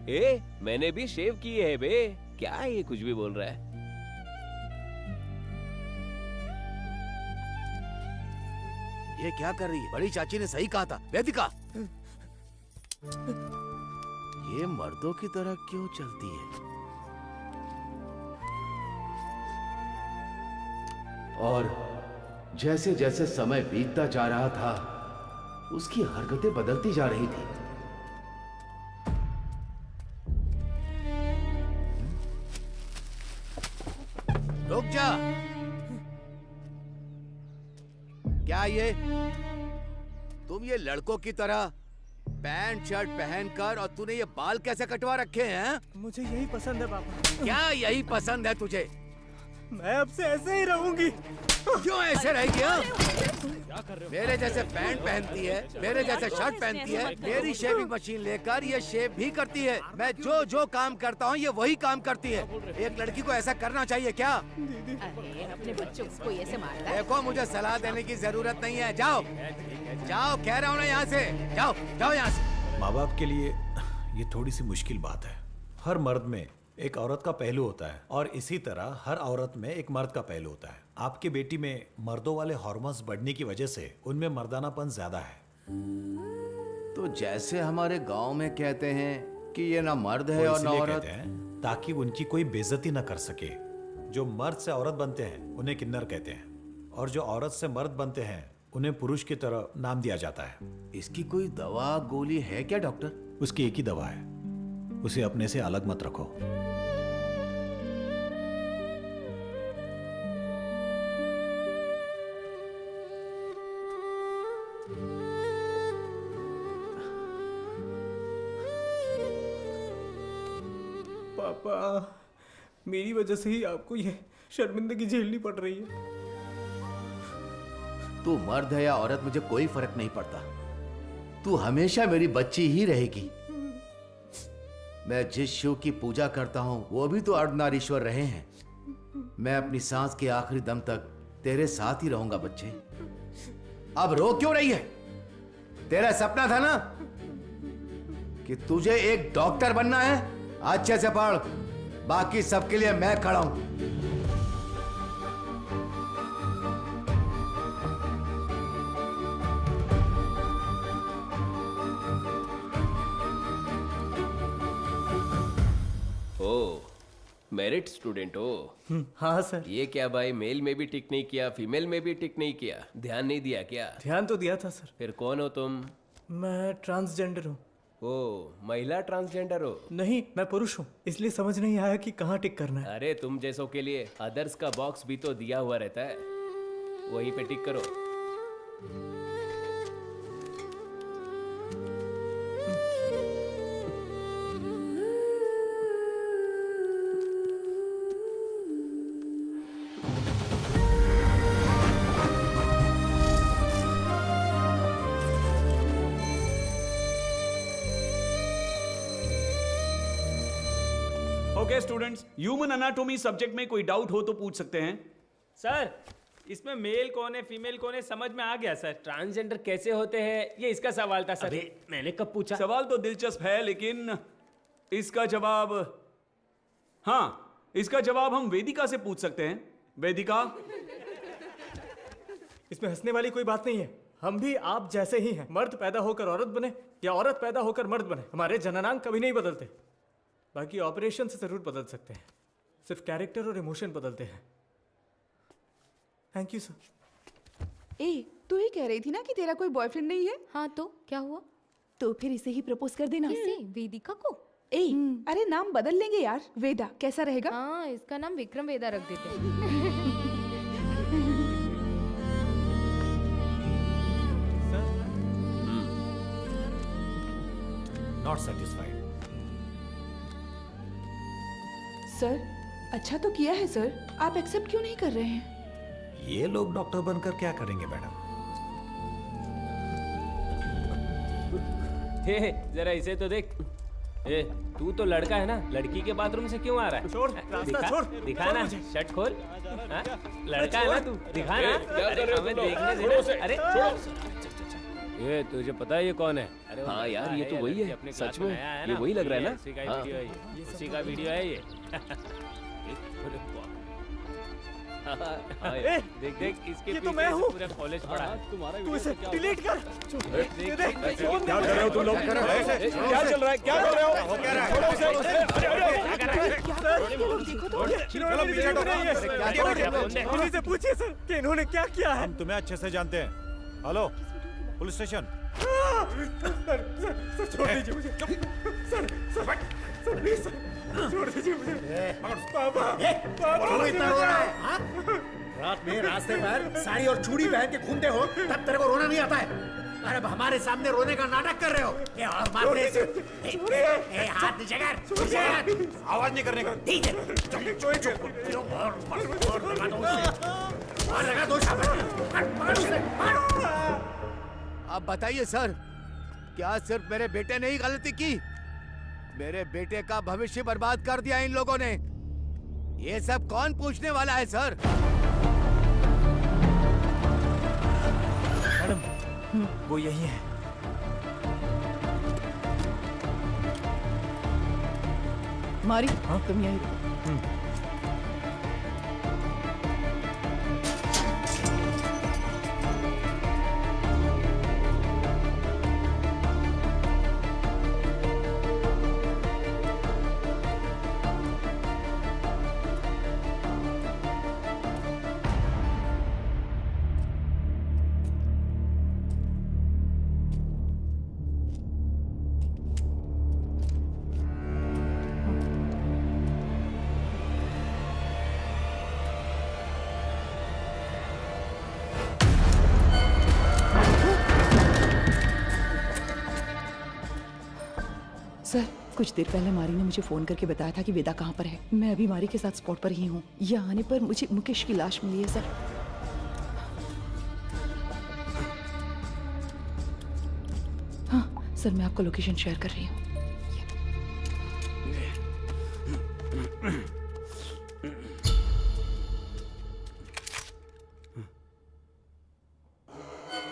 मैंने भी शेव की है बे। क्या ये कुछ भी बोल रहा है? ये क्या कर रही है? बड़ी चाची ने सही कहा था, वेदिका। ये मर्दों की तरह क्यों चलती है? और जैसे जैसे समय बीतता जा रहा था, उसकी हरकतें बदलती जा रही थी। रुक जा। क्या ये तुम ये लड़कों की तरह पैंट शर्ट पहनकर और तूने ये बाल कैसे कटवा रखे हैं? मुझे यही पसंद है पापा। क्या यही पसंद है तुझे? मैं अब से ऐसे ही रहूंगी। क्यों ऐसे रहेगी? हाँ? मेरे जैसे पैंट पहनती है, मेरे जैसे शर्ट पहनती है, मेरी शेविंग मशीन लेकर ये शेव भी करती है। मैं जो जो काम करता हूँ ये वही काम करती है। एक लड़की को ऐसा करना चाहिए क्या? अरे अपने बच्चों को ऐसे मारता है? देखो, मुझे सलाह देने की जरूरत नहीं है। जाओ जाओ, कह रहा हूँ ना, यहाँ से जाओ, जाओ यहाँ से। माँ बाप के लिए ये थोड़ी सी मुश्किल बात है। हर मर्द में एक औरत का पहलू होता है और इसी तरह हर औरत में एक मर्द का पहलू होता है। आपकी बेटी में मर्दों वाले हार्मोन्स बढ़ने की वजह से उनमें मर्दानापन ज्यादा है। तो जैसे हमारे गांव में कहते हैं कि ये ना मर्द है वो और ना इसलिए औरत। कहते हैं ताकि उनकी कोई बेइज्जती न कर सके। जो मर्द से औरत बनते हैं उन्हें किन्नर कहते हैं, और जो औरत से मर्द बनते हैं उन्हें पुरुष की तरह नाम दिया जाता है। इसकी कोई दवा गोली है क्या डॉक्टर? उसकी एक ही दवा है, उसे अपने से अलग मत रखो। पापा, मेरी वजह से ही आपको ये शर्मिंदगी झेलनी पड़ रही है। तू मर्द है या औरत, मुझे कोई फर्क नहीं पड़ता। तू हमेशा मेरी बच्ची ही रहेगी। मैं जिस शिव की पूजा करता हूं वो भी तो अर्धनारीश्वर रहे हैं। मैं अपनी सांस के आखिरी दम तक तेरे साथ ही रहूंगा बच्चे। अब रो क्यों रही है? तेरा सपना था ना कि तुझे एक डॉक्टर बनना है। अच्छे से पढ़, बाकी सबके लिए मैं खड़ा हूं। मेरिट स्टूडेंट हो? हाँ सर। ये क्या भाई, मेल में भी टिक नहीं किया, फीमेल में भी टिक नहीं किया, ध्यान नहीं दिया क्या? ध्यान तो दिया था सर। फिर कौन हो तुम? मैं ट्रांसजेंडर हूँ। ओ, महिला ट्रांसजेंडर हो? नहीं, मैं पुरुष हूँ, इसलिए समझ नहीं आया कि कहाँ टिक करना है। अरे तुम जैसों के लिए अदर्स का बॉक्स भी तो दिया हुआ रहता है, वहीं पे टिक करो। Okay students, human anatomy subject में कोई डाउट हो तो पूछ सकते हैं। सर, इसमें मेल कौन है फीमेल कौन है समझ में आ गया सर। ट्रांसजेंडर कैसे होते हैं, ये इसका सवाल था सर। मैंने कब पूछा? सवाल तो दिलचस्प है, लेकिन इसका जवाब, हाँ, इसका जवाब हम वेदिका से पूछ सकते हैं। वेदिका, इसमें हंसने वाली कोई बात नहीं है। हम भी आप जैसे ही हैं। मर्द पैदा होकर औरत बने या औरत पैदा होकर मर्द बने, हमारे जननांग कभी नहीं बदलते। बाकी ऑपरेशन से जरूर बदल सकते हैं, सिर्फ कैरेक्टर और इमोशन बदलते हैं। Thank you sir. ए, तू ही कह रही थी ना कि तेरा कोई बॉयफ्रेंड नहीं है? हाँ तो क्या हुआ? तो फिर इसे ही प्रपोज कर देना। किसे? वेदिका को? ए, अरे नाम बदल लेंगे यार। वेदा कैसा रहेगा? हाँ, इसका नाम विक्रम वेदा रख देते हैं। Not satisfied. सर अच्छा तो किया है सर, आप एक्सेप्ट क्यों नहीं कर रहे हैं? ये लोग डॉक्टर बनकर क्या करेंगे मैडम? हे जरा इसे तो देख। ए, तू तो लड़का है ना, लड़की के बाथरूम से क्यों आ रहा है? छोड़, रास्ता छोड़। दिखा ना, शर्ट खोल। हाँ? लड़का है ना तू, दिखा ना। क्या कर अरे रहे हो हमें तुम लोग? देखने छोड़ो उसे, देना। अरे छोड़ो। ये तुझे पता है ये कौन है? अरे हाँ यार, ये तो वही है। सच में ये वही लग रहा है ना? उसी का वीडियो है ये। उसी का वीडियो है ये। ए, देख देख इसके ये तो पीछे मैं से हूँ। पूरा कॉलेज पड़ा है। तुम्हारा तू इसे डिलीट कर। देख, देख, देख, क्या कर रहे हो तुम लोग? क्या चल रहा है? क्या कर रहे हो? छोड़ो उसे। अरे, अरे, इन्होंने मेरी वीडियो बनाई है। इन्हीं से पूछिए सर कि इन्होंने क्या किया है। हम तुम्हें अच्छे से जानते हैं। Hello, police station. सर छोड़ दीजिए मुझे। सर प्लीज सर छोड़ दीजिए मुझे। पापा क्यों इतना रो रहा है? हाँ? रात में रास्ते पर साड़ी और चूड़ी पहन के घूमते हो, तब तेरे को रोना नहीं आता है? अरे अब हमारे सामने रोने का नाटक कर रहे हो? ये और मारने से हाथ नीचे कर, नीचे कर। आवाज नहीं करने का। और लगा दो अब बताइए सर, क्या सिर्फ मेरे बेटे ने ही गलती की? मेरे बेटे का भविष्य बर्बाद कर दिया इन लोगों ने। ये सब कौन पूछने वाला है सर? मैडम, वो यही है। मारी तुम यहीं रुको। सर कुछ देर पहले मारी ने मुझे फोन करके बताया था कि वेदा कहाँ पर है। मैं अभी मारी के साथ स्पॉट पर ही हूँ। यहाँ आने पर मुझे मुकेश की लाश मिली है सर। हाँ सर, मैं आपको लोकेशन शेयर कर रही हूँ।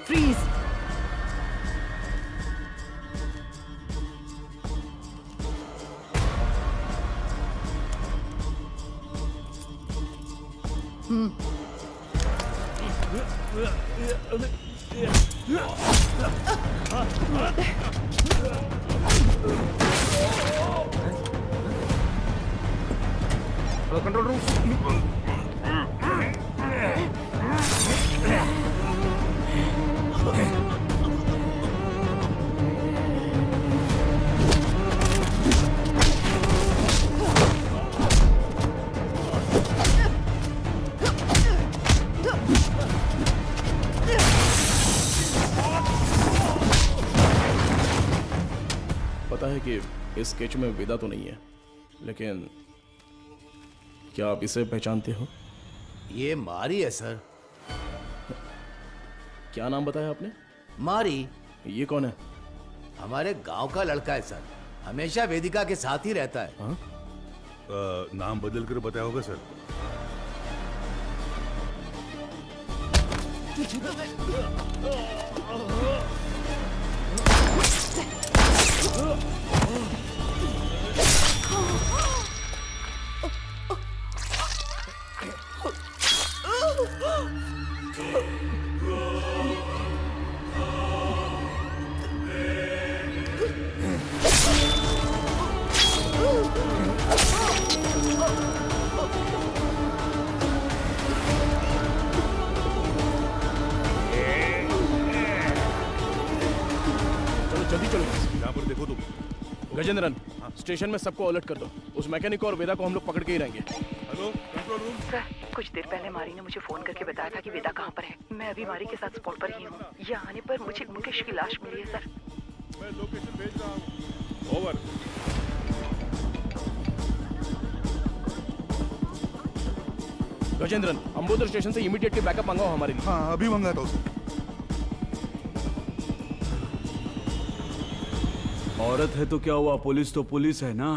फ्रीज। Control room. पता है कि इस स्केच में वेदा तो नहीं है, लेकिन क्या आप इसे पहचानते हो? ये मारी है सर। क्या नाम बताया आपने? मारी। ये कौन है? हमारे गांव का लड़का है सर, हमेशा वेदिका के साथ ही रहता है। नाम बदल कर बताया होगा सर। चलो जल्दी चलो। यहाँ पर देखो तुम, गजेंद्रन, स्टेशन में सबको अलर्ट कर दो। उस मैकेनिक को और वेदा को हम लोग पकड़ के ही रहेंगे। Hello control room. सर, कुछ देर पहले मारी ने मुझे फोन करके बताया था कि वेदा कहाँ पर है। मैं अभी मारी के साथ स्पॉट पर ही हूँ। यहाँ आने पर मुझे मुकेश की लाश मिली है सर। मैं लोकेशन भेज रहा हूँ। ओवर। गजेंद्रन, अंबोदर स्टेशन से इमीडिएटली बैकअप मंगाओ हमारे लिए। हाँ, अभी मंगाता हूँ सर। औरत है तो क्या हुआ, पुलिस तो पुलिस है ना।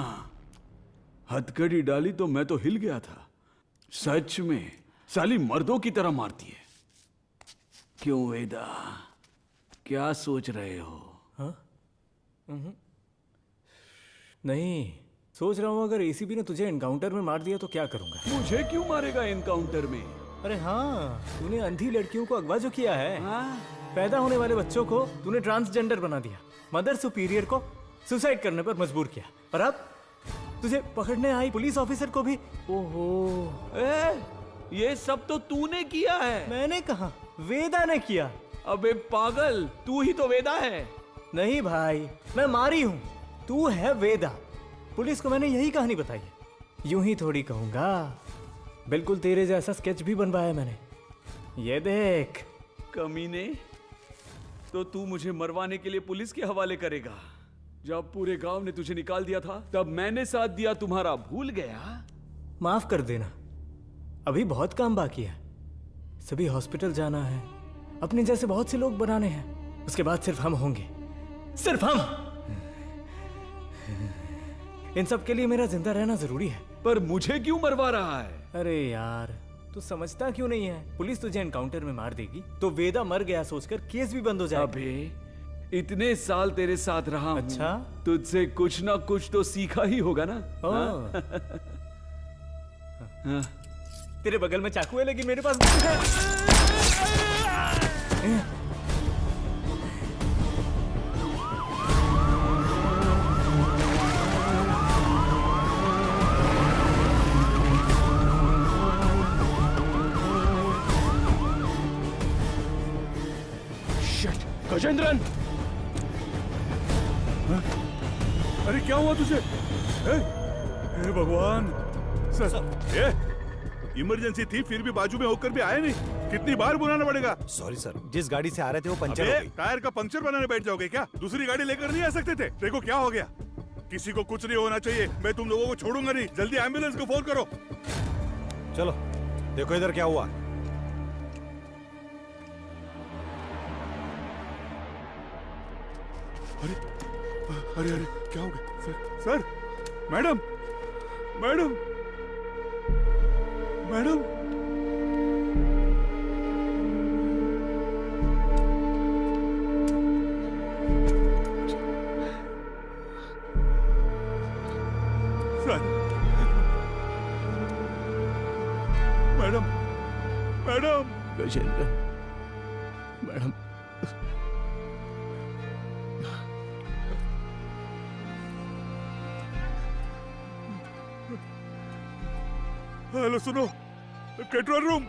हथकड़ी डाली तो मैं तो हिल गया था। सच में साली मर्दों की तरह मारती है। क्यों वेदा, क्या सोच रहे हो? हाँ? नहीं, सोच रहा हूँ अगर एसीपी ने तुझे एनकाउंटर में मार दिया तो क्या करूंगा। मुझे क्यों मारेगा एनकाउंटर में? अरे हाँ, तूने अंधी लड़कियों को अगवा जो किया है। पैदा होने वाले बच्चों को तूने ट्रांसजेंडर बना दिया। मदर सुपीरियर को सुसाइड करने पर मजबूर किया। और अब तुझे पकड़ने आई पुलिस ऑफिसर को भी। ओहो, ये सब तो तूने किया है। मैंने कहा, वेदा ने किया। अबे पागल, तू ही तो वेदा है। नहीं भाई, मैं मारी हूं, तू है वेदा। पुलिस को मैंने यही कहानी बताई है। यूं ही थोड़ी कहूंगा, बिल्कुल तेरे जैसा स्केच भी बनवाया मैंने। ये देख। कमीने, तो तू मुझे मरवाने के लिए पुलिस के हवाले करेगा? जब पूरे गांव ने तुझे निकाल दिया था तब मैंने साथ दिया तुम्हारा, भूल गया? माफ कर देना, अभी बहुत काम बाकी है। सभी हॉस्पिटल जाना है, अपने जैसे बहुत से लोग बनाने हैं। उसके बाद सिर्फ हम होंगे, सिर्फ हम। इन सब के लिए मेरा जिंदा रहना जरूरी है। पर मुझे क्यों मरवा रहा है? अरे यार, तू समझता क्यों नहीं है? पुलिस तुझे एनकाउंटर में मार देगी तो वेदा मर गया सोचकर केस भी बंद हो जाएगा। अबे इतने साल तेरे साथ रहा हूं, अच्छा, तुझसे कुछ ना कुछ तो सीखा ही होगा ना। हाँ? तेरे बगल में चाकू है लेकिन मेरे पास गजेंद्रन, अरे क्या हुआ तुझे? हे भगवान सर, इमरजेंसी थी फिर भी बाजू में होकर भी आए नहीं। कितनी बार बुलाना पड़ेगा? सॉरी सर, जिस गाड़ी से आ रहे थे वो पंचर हो गई। टायर का पंक्चर बनाने बैठ जाओगे क्या? दूसरी गाड़ी लेकर नहीं आ सकते थे? देखो क्या हो गया। किसी को कुछ नहीं होना चाहिए। मैं तुम लोगों को छोड़ूंगा नहीं। जल्दी एम्बुलेंस को फोन करो। चलो देखो इधर क्या हुआ। अरे अरे अरे क्या हो गया? Sir, madam, madam, madam, sir, madam, madam, Gajendra, madam, hello सुनो, कंट्रोल रूम,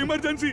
इमरजेंसी।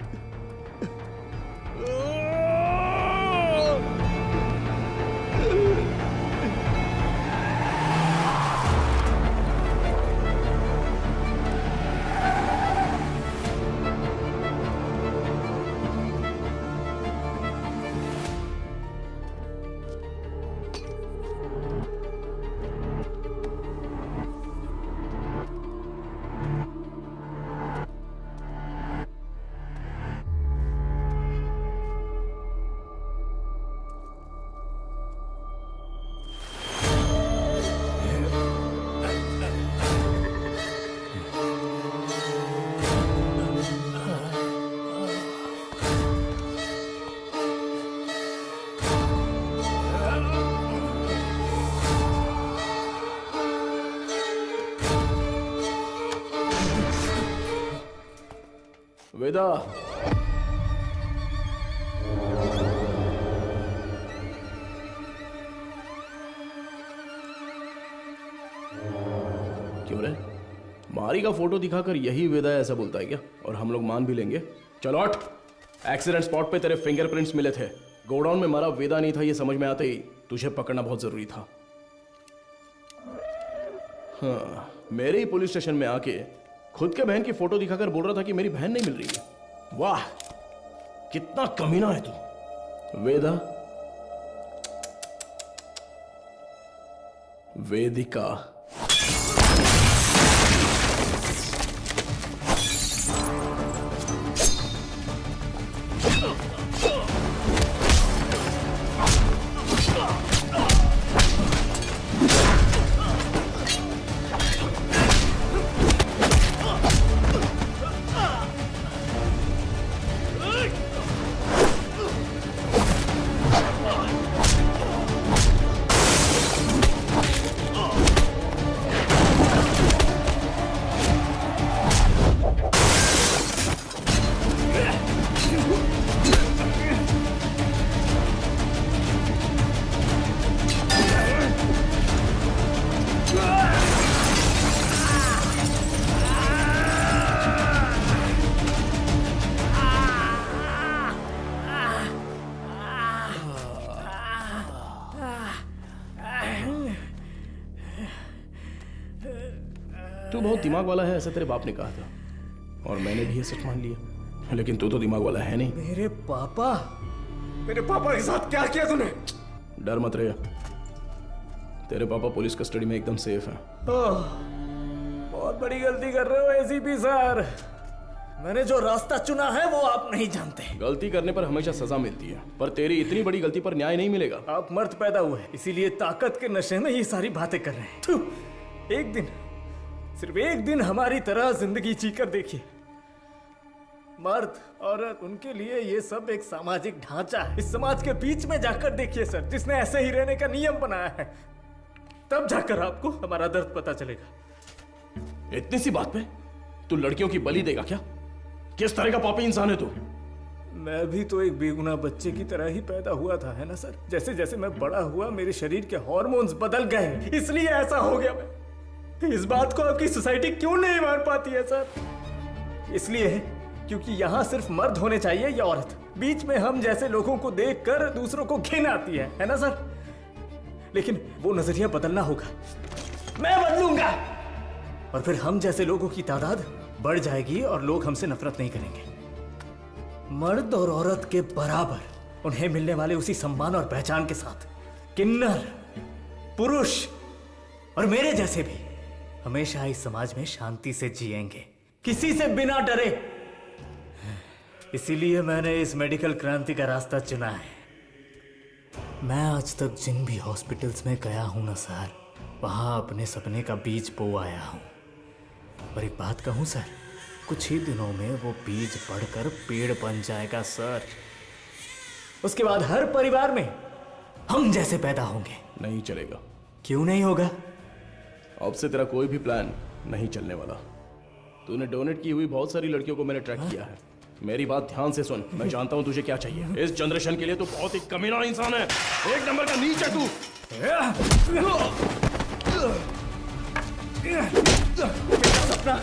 वेदा, क्यों रे? मारी का फोटो दिखाकर यही वेदा ऐसा बोलता है क्या? और हम लोग मान भी लेंगे? चलो हट। एक्सीडेंट स्पॉट पे तेरे फिंगरप्रिंट्स मिले थे। गोडाउन में मारा वेदा नहीं था ये समझ में आते ही तुझे पकड़ना बहुत जरूरी था। हाँ, मेरे ही पुलिस स्टेशन में आके खुद के बहन की फोटो दिखाकर बोल रहा था कि मेरी बहन नहीं मिल रही है। वाह, कितना कमीना है तू। वेदा, वेदिका, तू बहुत दिमाग वाला है, ऐसा तेरे बाप ने कहा था और मैंने भी ये सच मान लिया। लेकिन तू तो दिमाग वाला है नहीं। मेरे पापा के साथ क्या किया तूने? डर मत रहे, तेरे पापा पुलिस कस्टडी में एकदम सेफ हैं। बहुत बड़ी गलती कर रहे हो एसीपी सर। मैंने जो रास्ता चुना है वो आप नहीं जानते। गलती करने पर हमेशा सजा मिलती है, पर तेरी इतनी बड़ी गलती पर न्याय नहीं मिलेगा। आप मर्द पैदा हुए इसीलिए ताकत के नशे में ये सारी बातें कर रहे हैं। थू, एक दिन, सिर्फ एक दिन हमारी तरह जिंदगी जीकर देखिए। मर्द औरत उनके लिए ये सब एक सामाजिक ढांचा है। इस समाज के बीच में जाकर देखिए सर, जिसने ऐसे ही रहने का नियम बनाया है, तब जाकर आपको हमारा दर्द पता चलेगा। इतनी सी बात पे तू लड़कियों की बलि देगा क्या? किस तरह का पापी इंसान है तू? मैं भी तो एक बेगुनाह बच्चे की तरह ही पैदा हुआ था, है ना सर? जैसे जैसे मैं बड़ा हुआ मेरे शरीर के हार्मोन्स बदल गए, इसलिए ऐसा हो गया। मैं इस बात को आपकी सोसाइटी क्यों नहीं मान पाती है सर? इसलिए क्योंकि यहाँ सिर्फ मर्द होने चाहिए या औरत। बीच में हम जैसे लोगों को देखकर दूसरों को घिन आती है ना सर? लेकिन वो नजरिया बदलना होगा। मैं बदलूंगा और फिर हम जैसे लोगों की तादाद बढ़ जाएगी और लोग हमसे नफरत नहीं करेंगे। मर्द और औरत के बराबर उन्हें मिलने वाले उसी सम्मान और पहचान के साथ किन्नर, पुरुष और मेरे जैसे भी हमेशा इस समाज में शांति से जिएंगे, किसी से बिना डरे। इसीलिए मैंने इस मेडिकल क्रांति का रास्ता चुना है। मैं आज तक जिन भी हॉस्पिटल्स में गया हूं ना सर, वहां अपने सपने का बीज बो आया हूं। और एक बात कहूं सर, कुछ ही दिनों में वो बीज बढ़कर पेड़ बन जाएगा सर। उसके बाद हर परिवार में हम जैसे पैदा होंगे। नहीं चलेगा। क्यों नहीं होगा? अब से तेरा कोई भी प्लान नहीं चलने वाला। तूने डोनेट की हुई बहुत सारी लड़कियों को मैंने ट्रैक किया है। मेरी बात ध्यान से सुन, मैं जानता हूं तुझे क्या चाहिए। इस जनरेशन के लिए तू बहुत ही कमीना इंसान है, एक नंबर का नीच है तू। मेरा सपना